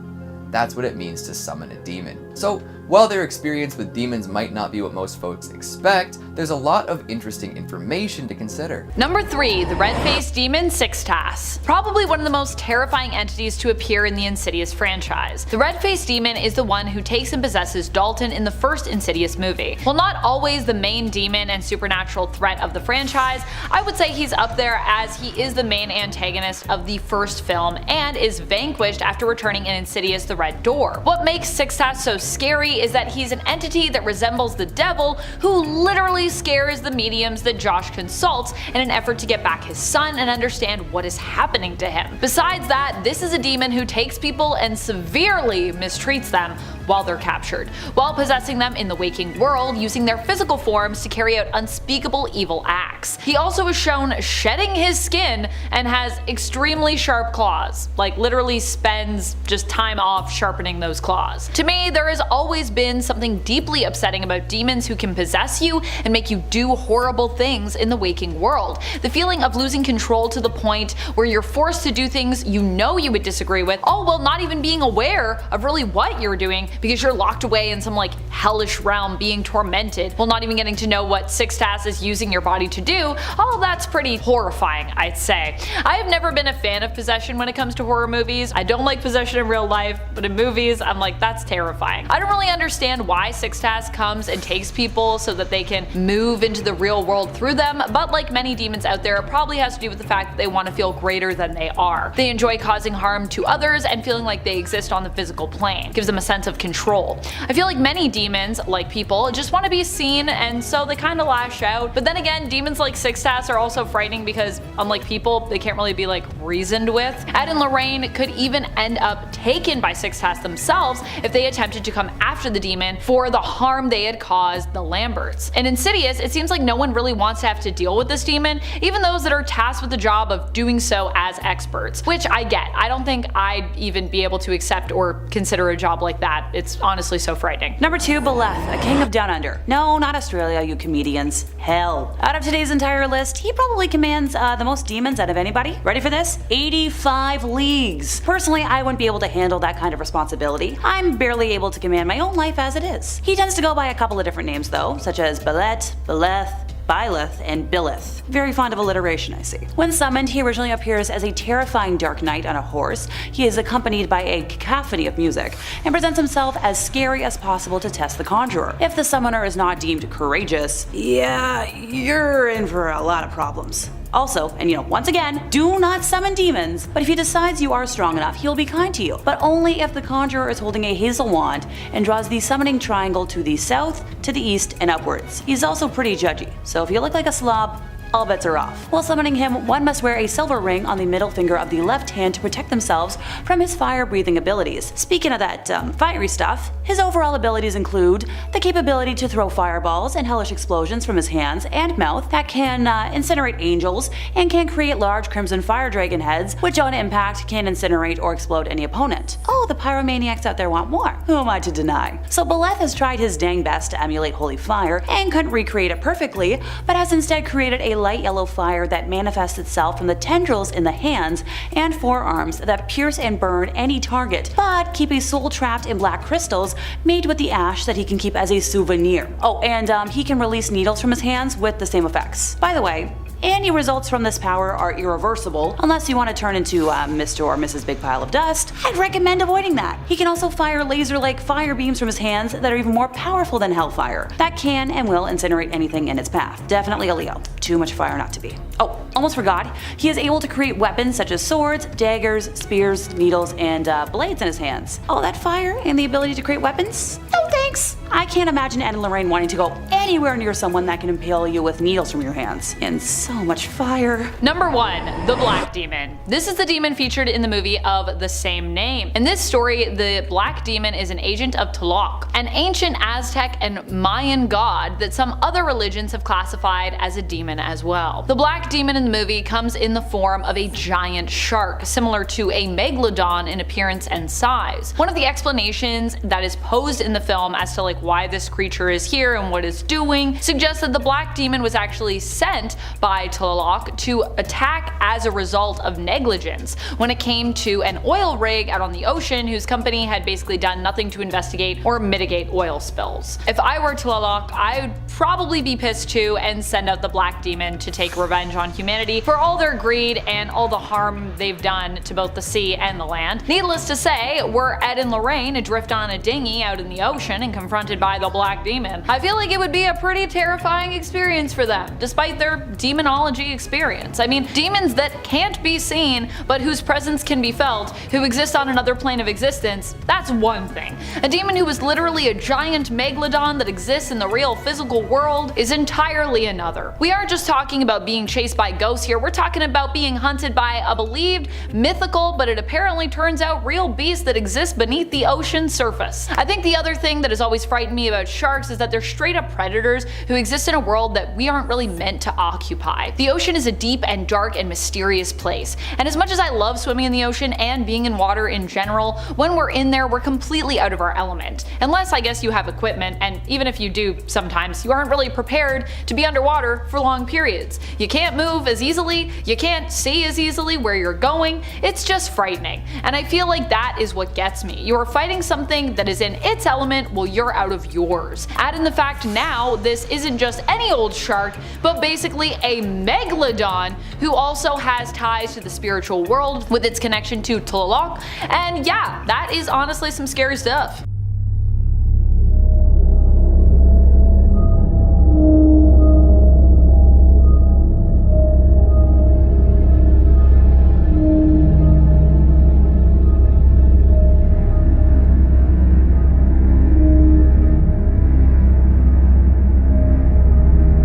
S6: That's what it means to summon a demon. So, while their experience with demons might not be what most folks expect, there's a lot of interesting information to consider.
S7: Number 3, the red-faced demon Sixtas. Probably one of the most terrifying entities to appear in the Insidious franchise. The red-faced demon is the one who takes and possesses Dalton in the first Insidious movie. While not always the main demon and supernatural threat of the franchise, I would say he's up there, as he is the main antagonist of the first film and is vanquished after returning in Insidious: The Red Door. What makes Sixtas so scary theory is that he's an entity that resembles the devil who literally scares the mediums that Josh consults in an effort to get back his son and understand what is happening to him. Besides that, this is a demon who takes people and severely mistreats them while they're captured, while possessing them in the waking world, using their physical forms to carry out unspeakable evil acts. He also is shown shedding his skin and has extremely sharp claws, like literally spends just time off sharpening those claws. To me, there has always been something deeply upsetting about demons who can possess you and make you do horrible things in the waking world. The feeling of losing control to the point where you're forced to do things you know you would disagree with, all while not even being aware of really what you're doing because you're locked away in some like hellish realm being tormented while not even getting to know what Sixtas is using your body to do. All of that's pretty horrifying, I'd say. I have never been a fan of possession when it comes to horror movies. I don't like possession in real life, but in movies I'm like, that's terrifying. I don't really understand why Sixtas comes and takes people so that they can move into the real world through them, but like many demons out there, it probably has to do with the fact that they want to feel greater than they are. They enjoy causing harm to others and feeling like they exist on the physical plane. It gives them a sense of control. I feel like many demons, like people, just want to be seen, and so they kind of lash out. But then again, demons like Sixtas are also frightening because, unlike people, they can't really be like reasoned with. Ed and Lorraine could even end up taken by Sixtas themselves if they attempted to come after the demon for the harm they had caused the Lamberts. In Insidious, it seems like no one really wants to have to deal with this demon, even those that are tasked with the job of doing so as experts, which I get. I don't think I'd even be able to accept or consider a job like that. It's honestly so frightening.
S1: Number 2, Beleth, a king of Down Under. No, not Australia, you comedians. Hell. Out of today's entire list, he probably commands the most demons out of anybody. Ready for this? 85 leagues. Personally, I wouldn't be able to handle that kind of responsibility. I'm barely able to command my own life as it is. He tends to go by a couple of different names though, such as Beleth, Beleth, and Beleth. Very fond of alliteration, I see. When summoned, he originally appears as a terrifying dark knight on a horse. He is accompanied by a cacophony of music, and presents himself as scary as possible to test the conjurer. If the summoner is not deemed courageous, yeah, you're in for a lot of problems. Also, and once again, do not summon demons, but if he decides you are strong enough, he'll be kind to you. But only if the conjurer is holding a hazel wand and draws the summoning triangle to the south, to the east, and upwards. He's also pretty judgy, so if you look like a slob, all bets are off. While summoning him, one must wear a silver ring on the middle finger of the left hand to protect themselves from his fire-breathing abilities. Speaking of that fiery stuff, his overall abilities include the capability to throw fireballs and hellish explosions from his hands and mouth that can incinerate angels and can create large crimson fire dragon heads, which on impact can incinerate or explode any opponent. Oh, the pyromaniacs out there want more. Who am I to deny? So Beleth has tried his dang best to emulate holy fire and couldn't recreate it perfectly, but has instead created a light yellow fire that manifests itself from the tendrils in the hands and forearms that pierce and burn any target, but keep a soul trapped in black crystals made with the ash that he can keep as a souvenir. Oh, and he can release needles from his hands with the same effects. By the way, any results from this power are irreversible unless you want to turn into Mr. or Mrs. Big Pile of Dust. I'd recommend avoiding that. He can also fire laser-like fire beams from his hands that are even more powerful than hellfire, that can and will incinerate anything in its path. Definitely a Leo. Too much fire not to be. Oh, almost forgot. He is able to create weapons such as swords, daggers, spears, needles, and blades in his hands. All that fire and the ability to create weapons? No thanks. I can't imagine Ed and Lorraine wanting to go anywhere near someone that can impale you with needles from your hands. And so much fire.
S7: Number 1, the Black Demon. This is the demon featured in the movie of the same name. In this story, the Black Demon is an agent of Tlaloc, an ancient Aztec and Mayan god that some other religions have classified as a demon as well. The Black Demon in the movie comes in the form of a giant shark, similar to a megalodon in appearance and size. One of the explanations that is posed in the film as to why this creature is here and what it's doing suggests that the Black Demon was actually sent by Tlaloc to attack as a result of negligence when it came to an oil rig out on the ocean whose company had basically done nothing to investigate or mitigate oil spills. If I were Tlaloc, I would probably be pissed too and send out the Black Demon to take revenge on humanity for all their greed and all the harm they've done to both the sea and the land. Needless to say, were Ed and Lorraine adrift on a dinghy out in the ocean and confronted by the Black Demon, I feel like it would be a pretty terrifying experience for them, despite their demonology experience. I mean, demons that can't be seen, but whose presence can be felt, who exist on another plane of existence, that's one thing. A demon who is literally a giant megalodon that exists in the real physical world is entirely another. We aren't just talking about being chased by ghosts here, we're talking about being hunted by a believed, mythical, but it apparently turns out real beast that exists beneath the ocean's surface. I think the other thing that has always frightened me about sharks is that they're straight up predators who exist in a world that we aren't really meant to occupy. The ocean is a deep and dark and mysterious place, and as much as I love swimming in the ocean and being in water in general, when we're in there we're completely out of our element. Unless I guess you have equipment, and even if you do sometimes, you aren't really prepared to be underwater for long periods. You can't move as easily, you can't see as easily where you're going, it's just frightening. And I feel like that is what gets me. You are fighting something that is in its element while you're out of yours. Add in the fact now this isn't just any old shark, but basically a megalodon who also has ties to the spiritual world with its connection to Tlaloc, and yeah, that is honestly some scary stuff.